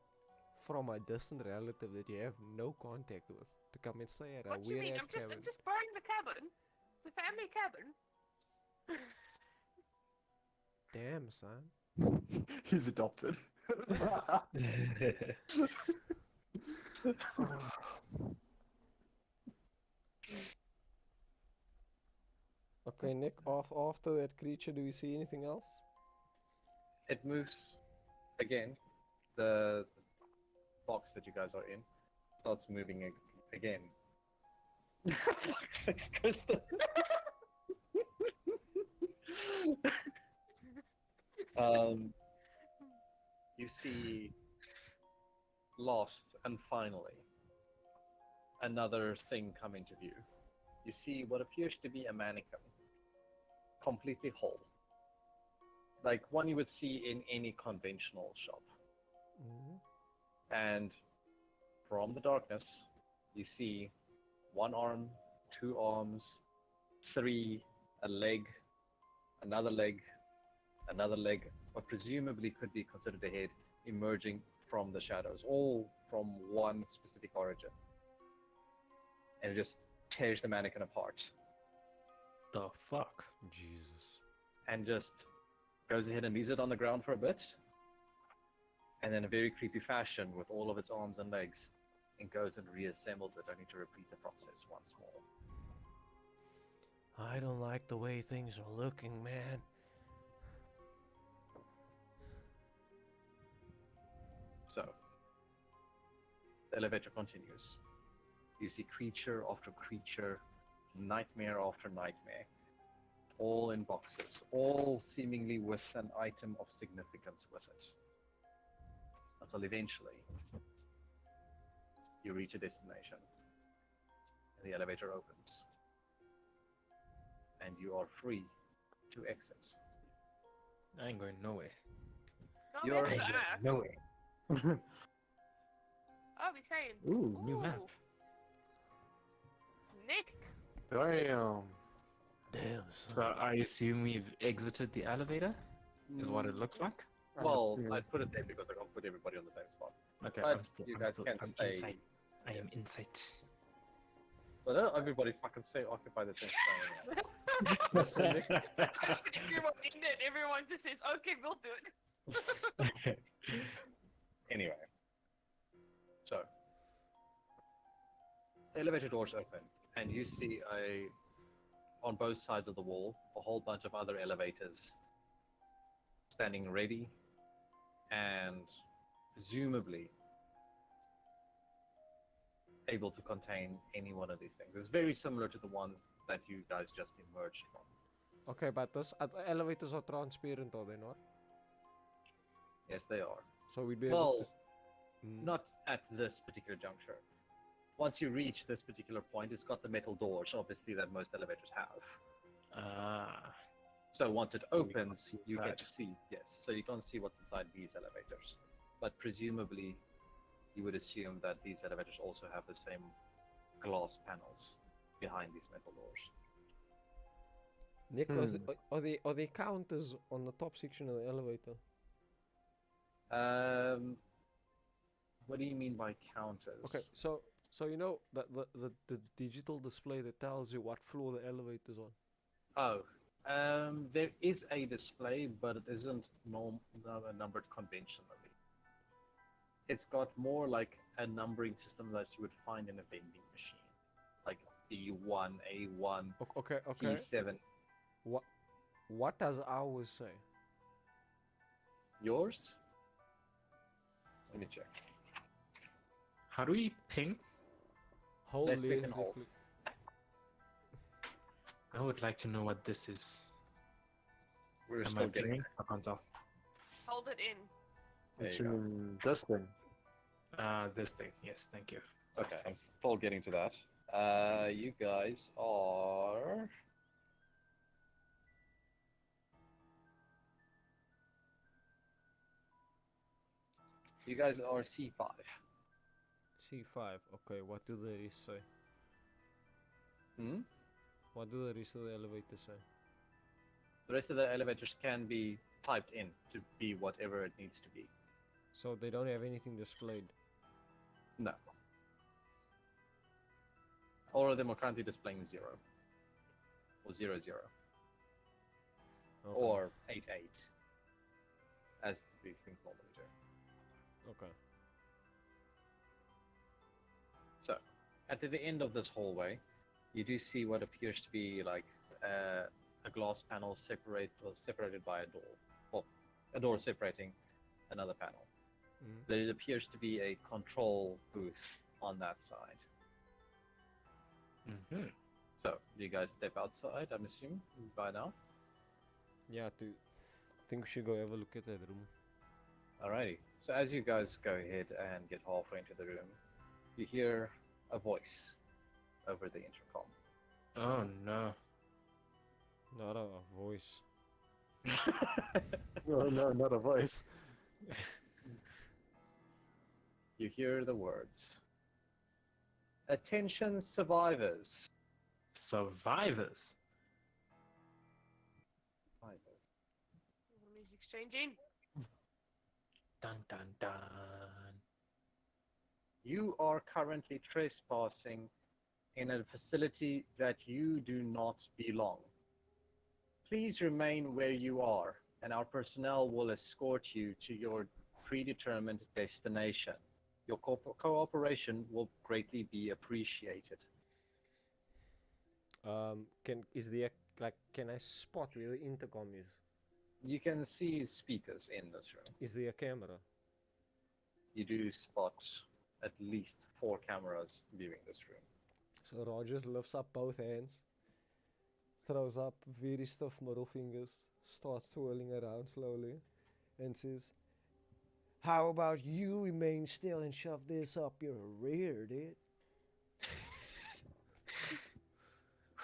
from a distant relative that you have no contact with to come and stay at a What do you weird mean? ass I'm cabin? just borrowing the cabin. It's a family cabin. Damn, son. He's adopted. Okay, Nick, after that creature, do we see anything else? It moves again. The box that you guys are in starts moving again. Fuck's sake, Krista. You see, last and finally, another thing come into view. You see what appears to be a mannequin, completely whole, like one you would see in any conventional shop. And from the darkness, you see one arm, two arms, three, a leg, another leg, what presumably could be considered a head, emerging from the shadows, all from one specific origin. And it just tears the mannequin apart. The fuck? Jesus. And just goes ahead and leaves it on the ground for a bit. And then in a very creepy fashion, with all of its arms and legs, and goes and reassembles it, only to repeat the process once more. I don't like the way things are looking, man. So, the elevator continues. You see creature after creature, nightmare after nightmare, all in boxes, all seemingly with an item of significance with it. Until eventually, you reach a destination, and the elevator opens, and you are free to exit. I ain't going nowhere. No, You're- there's I the ain't going app. nowhere. Oh, we changed. Ooh, new map. Nick. Damn. Damn, So son. I assume we've exited the elevator, is what it looks like? Well, I put it there because I can't put everybody on the same spot. Okay, But I'm you guys can I'm stay. inside. I am Yes. inside. But not everybody fucking stay occupied the same spot. So Nick, Everyone in it, everyone just says, okay, we'll do it. Anyway, so the elevator doors open, and you see on both sides of the wall a whole bunch of other elevators standing ready, and presumably able to contain any one of these things. It's very similar to the ones that you guys just emerged from. okay, but those elevators are transparent, are they not? Yes, they are. So we'd be able Well, to. not at this particular juncture. Once you reach this particular point, it's got the metal doors, obviously, that most elevators have. Ah, So once it So you can't opens, see you get inside. to see, yes. So you can't see what's inside these elevators. But presumably, you would assume that these elevators also have the same glass panels behind these metal doors. Nick, are they counters on the top section of the elevator? What do you mean by counters? Okay, so you know that the digital display that tells you what floor the elevator's on. Oh, there is a display, but it isn't numbered conventionally. It's got more like a numbering system that you would find in a vending machine, like B1, A1, Okay. C7. What does ours say? Yours? Let me check. how do we ping? Hold Left click left and hold. click. I would like to know what this is. We're Am I still getting pinging? I can't tell. Hold it in. there. What You you go. mean, this thing? This thing. Yes, thank you. Okay, I'm still getting to that. You guys are. You guys are C5. C5. Okay, what do the rest say? Hmm? What do the rest of the elevators say? The rest of the elevators can be typed in to be whatever it needs to be. So they don't have anything displayed. No. All of them are currently displaying 0. Or 00. Okay. Or 88. As these things normally do. Okay. So, at the end of this hallway, you do see what appears to be like a glass panel separated by a door. Well, a door separating another panel. Mhm. There appears to be a control booth on that side. Mm-hmm. So, do you guys step outside, I'm assuming, by now? Yeah, think we should go have a look at that room. Alrighty. So as you guys go ahead and get halfway into the room, you hear a voice over the intercom. Oh no. Not a voice. No, not a voice. You hear the words. Attention survivors. Survivors. Survivors. Music's changing. Dun dun dun. You are currently trespassing in a facility that you do not belong. Please remain where you are, and our personnel will escort you to your predetermined destination. Your cooperation will greatly be appreciated. Can I spot where the intercom is? You can see speakers in this room. Is there a camera? You do spot at least 4 cameras viewing this room. So Rogers lifts up both hands, throws up very stiff middle fingers, starts twirling around slowly, and says, "How about you remain still and shove this up your rear, dude?"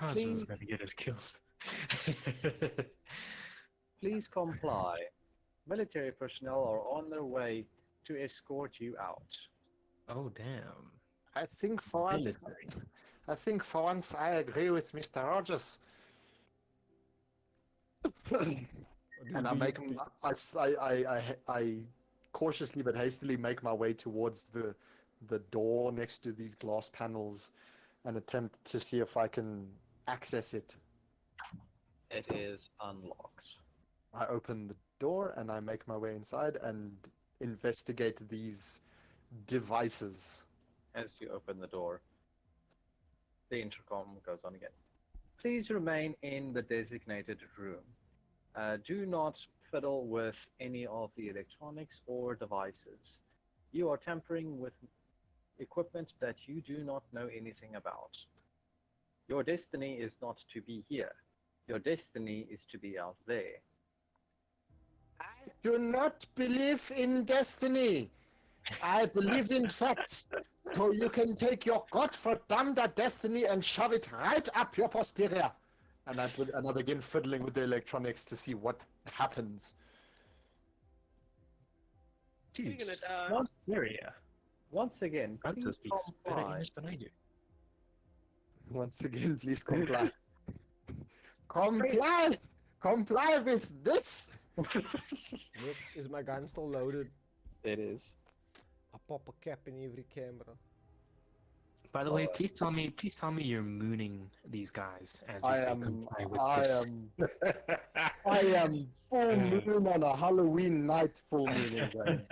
Rogers is Please. gonna get us killed. Please comply. Military personnel are on their way to escort you out. Oh damn. I think for once, Military. I agree with Mr. Rogers. And I make I cautiously but hastily make my way towards the door next to these glass panels and attempt to see if I can access it. It is unlocked. I open the door and I make my way inside and investigate these devices. As you open the door, the intercom goes on again. Please remain in the designated room. Do not fiddle with any of the electronics or devices. You are tampering with equipment that you do not know anything about. Your destiny is not to be here. Your destiny is to be out there. I do not believe in destiny. I believe in facts. So you can take your goddamned destiny and shove it right up your posterior. And I begin fiddling with the electronics to see what happens. You're gonna die. Once area. Once again, Hunter please speaks better comply. English than I do. Once again, please comply. Comply! Comply with this! Nick, is my gun still loaded? It is. I pop a cap in every camera. By the way, please tell me you're mooning these guys as you say comply with this. I am full moon on a Halloween night, full moon.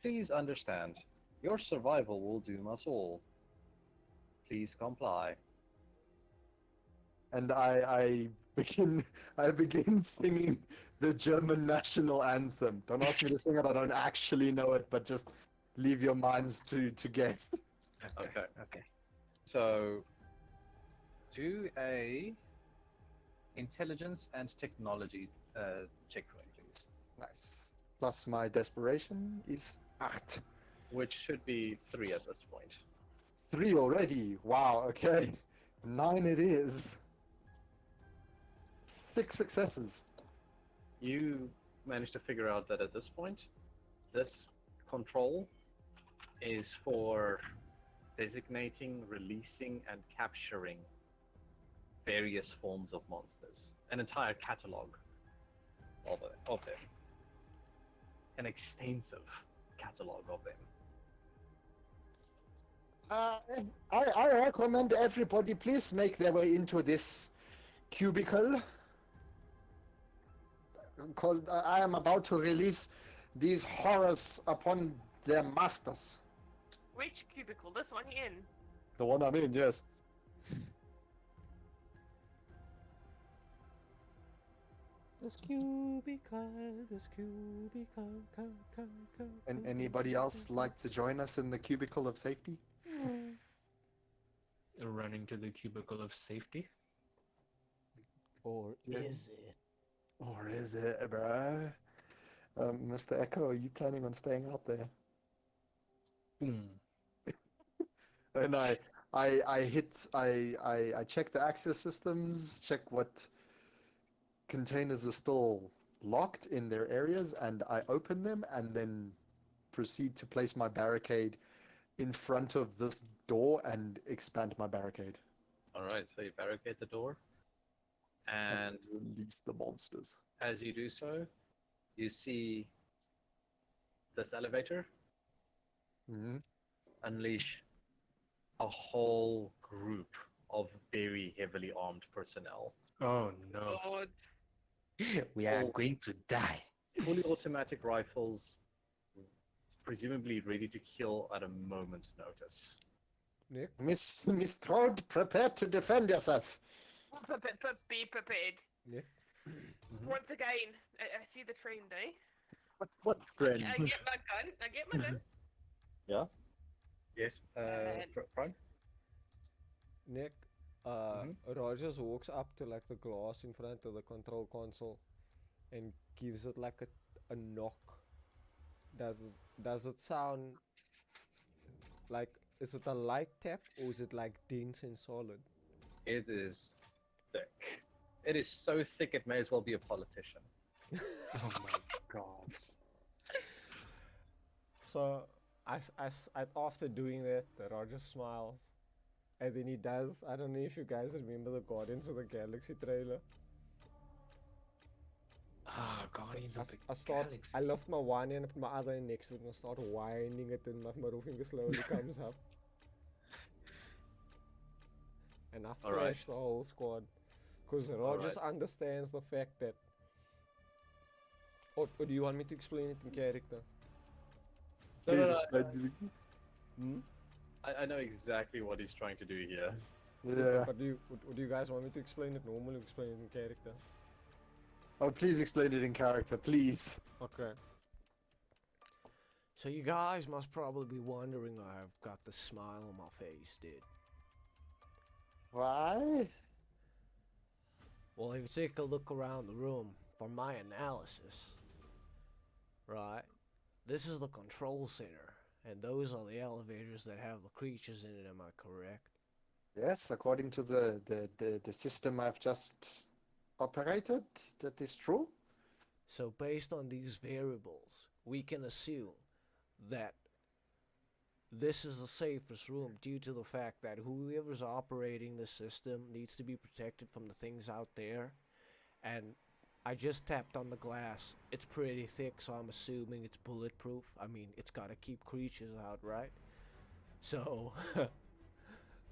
Please understand, your survival will doom us all. Please comply. And I begin singing the German national anthem. Don't ask me to sing it, I don't actually know it, but just leave your minds to guess. Okay. So, do a intelligence and technology check for me, please. Nice. Plus my desperation is 8. Which should be 3 at this point. 3 already. Wow, okay. 9 it is. 6 successes. You managed to figure out that at this point, this control is for designating, releasing, and capturing various forms of monsters. An entire catalog of them. An extensive catalog of them. I recommend everybody please make their way into this cubicle, because I am about to release these horrors upon their masters. Which cubicle? This one you're in? The one I'm in, yes. This cubicle, And anybody else like to join us in the cubicle of safety? Running to the cubicle of safety. Or is it? Or is it, bro? Mr. Echo, are you planning on staying out there? Boom. And I check the access systems, check what containers are still locked in their areas, and I open them and then proceed to place my barricade in front of this door and expand my barricade. Alright, so you barricade the door, and release the monsters. as you do so, you see this elevator Mm-hmm. unleash a whole group of very heavily armed personnel. Oh no. God. We are going to die. Fully automatic rifles, presumably ready to kill at a moment's notice. Nick? Miss Trod, prepare to defend yourself. Be prepared. Nick? Once again, I see the trend, eh? What friend? I get my gun. I get my gun. Yeah? Yes, Prime? Nick, Rogers walks up to like the glass in front of the control console and gives it like a knock. Does it sound like, is it a light tap or is it like dense and solid? It is thick. It is so thick it may as well be a politician. Oh my god. So, after doing that, Roger smiles And then he does. I don't know if you guys remember the Guardians of the Galaxy trailer. Ah, So Guardians of the I start. Galaxy. I lift my one hand, put my other hand next to it, and I start winding it, and my middle finger slowly comes up. And I Alright. flash the whole squad. Because Rogers understands the fact that. Or do you want me to explain it in character? No, Please no, no, explain to me. Hmm? I know exactly what he's trying to do here. Yeah. But do you guys want me to explain it normally or explain it in character? Oh, please explain it in character, please. Okay. So you guys must probably be wondering why I've got the smile on my face, dude. Why? Well, if you take a look around the room for my analysis, right? This is the control center, and those are the elevators that have the creatures in it, am I correct? Yes, according to the system I've just operated, that is true. So based on these variables, we can assume that this is the safest room due to the fact that whoever's operating the system needs to be protected from the things out there. And I just tapped on the glass. It's pretty thick, so I'm assuming it's bulletproof. I mean, it's gotta keep creatures out, right? So,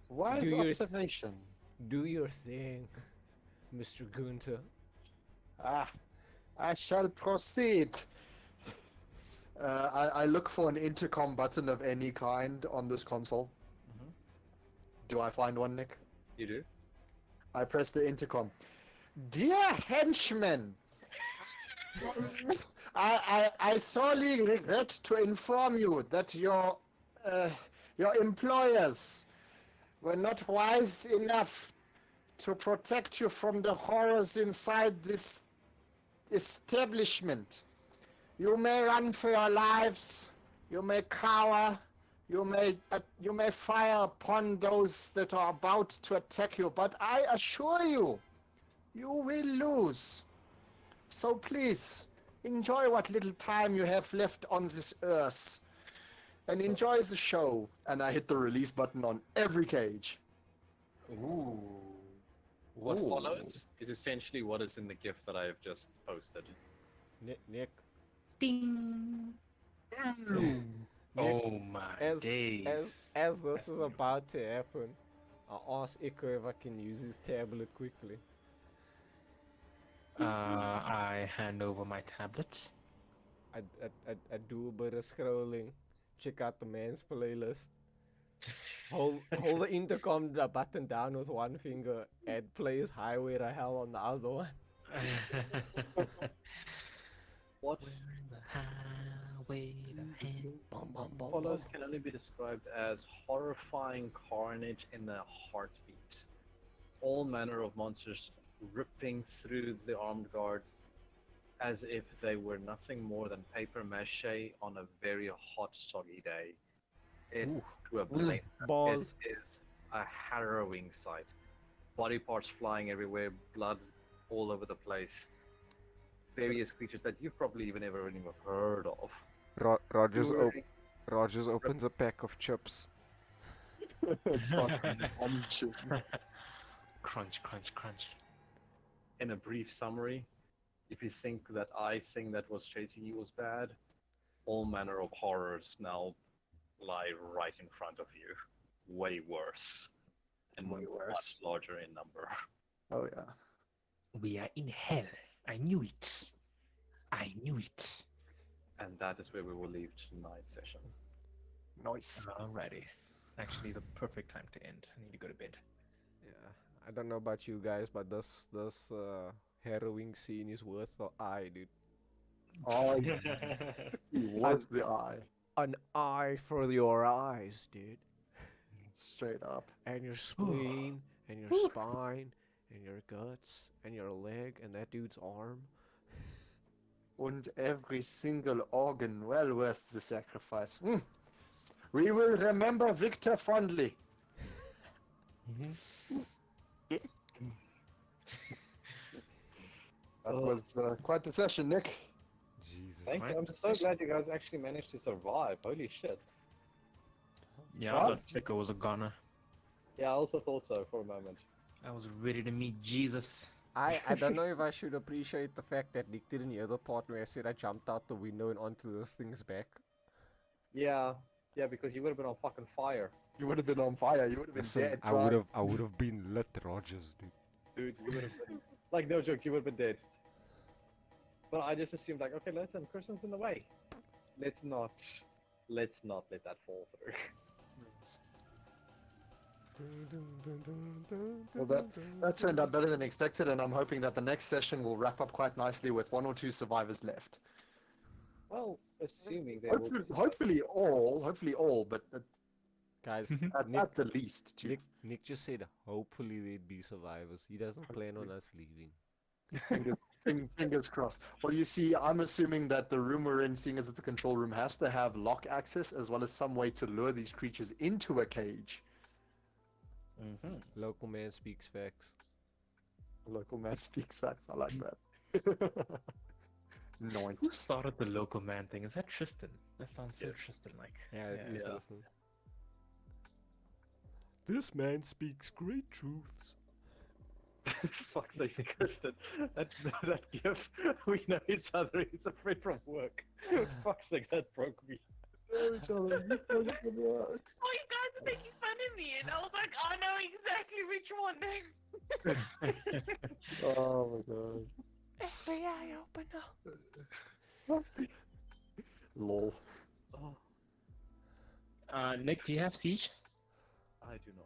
Wise Do you- observation. do your thing, Mr. Gunter. Ah, I shall proceed. I look for an intercom button of any kind on this console. Mhm. Do I find one, Nick? You do? I press the intercom. Dear henchmen, I sorely regret to inform you that your employers were not wise enough to protect you from the horrors inside this establishment. You may run for your lives, you may cower, you may fire upon those that are about to attack you, but I assure you, you will lose. So please, enjoy what little time you have left on this earth, and enjoy the show. And I hit the release button on every cage. Ooh. What Ooh. follows is essentially what is in the gift that I have just posted. Nick, Ding. Oh my days. as this is about to happen, I ask Echo if I can use his tablet quickly. I hand over my tablet. I do a bit of scrolling, check out the man's playlist, hold the intercom button down with one finger, and plays Highway to Hell on the other one. What Highway to hell. Bum, bum, bum, follows bum. can only be described as horrifying carnage in a heartbeat. All manner of monsters ripping through the armed guards as if they were nothing more than paper mache on a very hot, soggy day. It to a blame. Balls. It is a harrowing sight. Body parts flying everywhere, blood all over the place. Various creatures that you've probably even never even heard of. Rogers Luring Rogers opens a pack of chips. It's not punching. Crunch, crunch, crunch. In a brief summary, if you think that thing that was chasing you was bad, all manner of horrors now lie right in front of you. Way worse. And Way worse. much larger in number. Oh yeah. We are in hell. I knew it. I knew it. And that is where we will leave tonight's session. Nice. Alrighty. Actually, the perfect time to end. I need to go to bed. Yeah, I don't know about you guys, but this harrowing scene is worth the eye, dude. Oh, what's the eye? An eye for your eyes, dude. Straight up. And your spleen, and your spine, and your guts, and your leg, and that dude's arm. And every single organ well worth the sacrifice. We will remember Victor fondly. That was quite the session, Nick. Jesus. Thank you. Right. I'm so glad you guys actually managed to survive. Holy shit. Yeah, I thought Tico was a goner. Yeah, I also thought so for a moment. I was ready to meet Jesus. I don't know if I should appreciate the fact that Nick didn't hear the part where I said I jumped out the window and onto this thing's back. Yeah, yeah, because you would have been on fucking fire, You would have been on fire. You would have been Listen, dead. I would have been lit, Rogers, dude. dude. You would have been like no joke. You would have been dead. But I just assumed like, okay, listen, Kristen's in the way. Let's not let that fall through. Well, that turned out better than expected, and I'm hoping that the next session will wrap up quite nicely with 1 or 2 survivors left. Well, assuming they will. Hopefully all, but Guys, at the least two. Nick just said hopefully there'd be survivors. He doesn't plan on us leaving. Fingers crossed. Well, you see, I'm assuming that the room we're in, seeing as it's a control room, has to have lock access as well as some way to lure these creatures into a cage. Local man speaks facts. Local man speaks facts. I like that. Who Nice. started the local man thing? Is that Tristan? That sounds so Tristan-like. Yeah, it is Yeah. listening. This man speaks great truths. Fuck's sake, Kristen. That gif. We know each other. He's a friend from work. Fuck's sake, that broke me. Oh, you guys are making fun of me, and I was like, I know exactly which one. Oh my god. FBI opener. Lol. Oh, Nick, do you have Siege? I do not.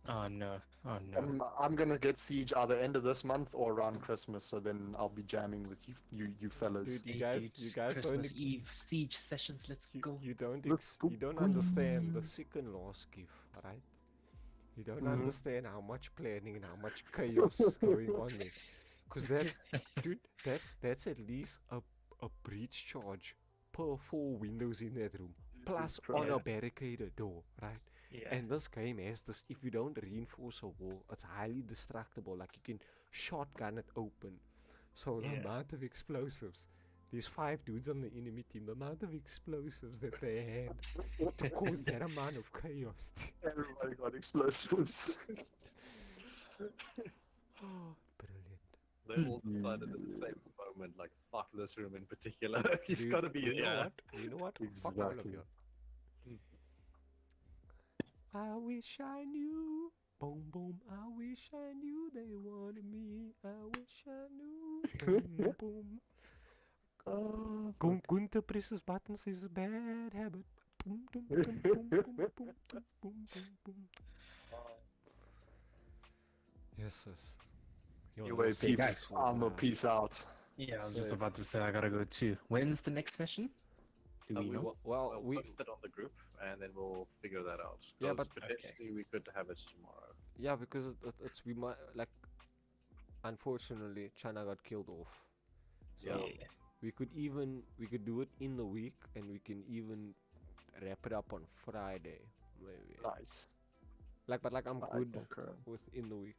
Oh no. Oh no. I'm gonna get Siege either end of this month or around Christmas, so then I'll be jamming with you fellas. Dude, you guys Christmas don't Eve Siege sessions. Let's go. you don't Let's go. you don't understand the second-loss gift, right? You don't understand how much planning and how much chaos is going on there. Cause dude, that's at least a breach charge per 4 windows in that room, plus on a barricaded door, right? Yeah. And this game has this, if you don't reinforce a wall, it's highly destructible. Like, you can shotgun it open. So the amount of explosives, these 5 dudes on the enemy team, the amount of explosives that they had to cause that amount of chaos. Everybody got explosives. Oh, brilliant. They all decided at the same moment, like, fuck this room in particular. He's Dude, gotta be you know here. what? You know what? Fuck all of Exactly. you. I wish I knew. Boom, boom. I wish I knew they wanted me. I wish I knew. Boom, boom. Gunther presses buttons is a bad habit. Boom, boom, boom, boom, boom, boom, boom, boom, boom, boom. Yes, yes. You wait, Okay, peeps. guys. I'm a peace out. Yeah, I was just about to say I gotta go too. When's the next session? Do we know? Well, We'll post it on the group, and then we'll figure that out. Yeah, 'Cause but- potentially we could have it tomorrow. yeah, because it's we might like. Unfortunately, China got killed off. So Yeah. we could do it in the week, and we can even wrap it up on Friday, maybe. Nice. But I'm I good concur. with in the week.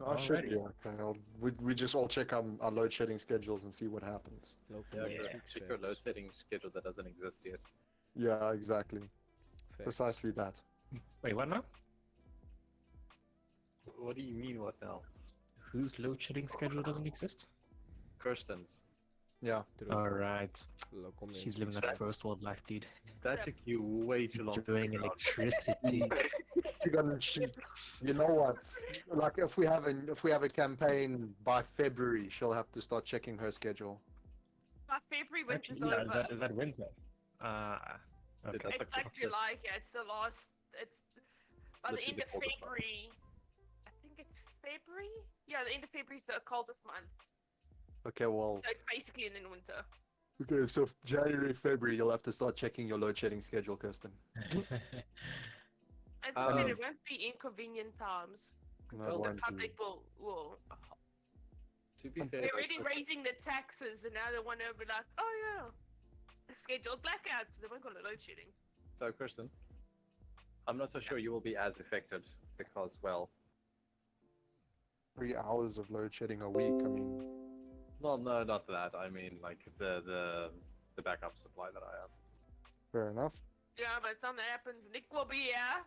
I should be Alrighty. okay. We just all check our load shedding schedules and see what happens. Local Yeah, man yeah. speaks Check your load facts. setting schedule that doesn't exist yet. Yeah, exactly. Facts. Precisely that. Wait, what now? What do you mean, what now? Whose load shedding schedule doesn't exist? Kirsten's. Yeah. True. Alright. Local man She's living speaks that first world life, dude. That took you way too long to Enjoying figure out. electricity. You know what? Like if we have a campaign by February, she'll have to start checking her schedule. My February winter's Actually, yeah, over. is that winter? Okay. That's It's like July here. It's the last. It's by the Literally end of all the time. February. I think it's February. Yeah, the end of February is the coldest month. Okay, well, So it's basically in winter. okay, so January, February, you'll have to start checking your load shedding schedule, Kirsten. As I said, Um, it won't be inconvenient times. No, So it the won't be. public will. To be fair, They're though, already Kirsten- raising the taxes, and now they want to be like, oh yeah, scheduled blackouts. They won't call it load shedding. So, Kirsten, I'm not so sure you will be as affected because, well, 3 hours of load shedding a week. I mean, no, not that. I mean, like the backup supply that I have. fair enough. Yeah, but something happens. Nick will be here.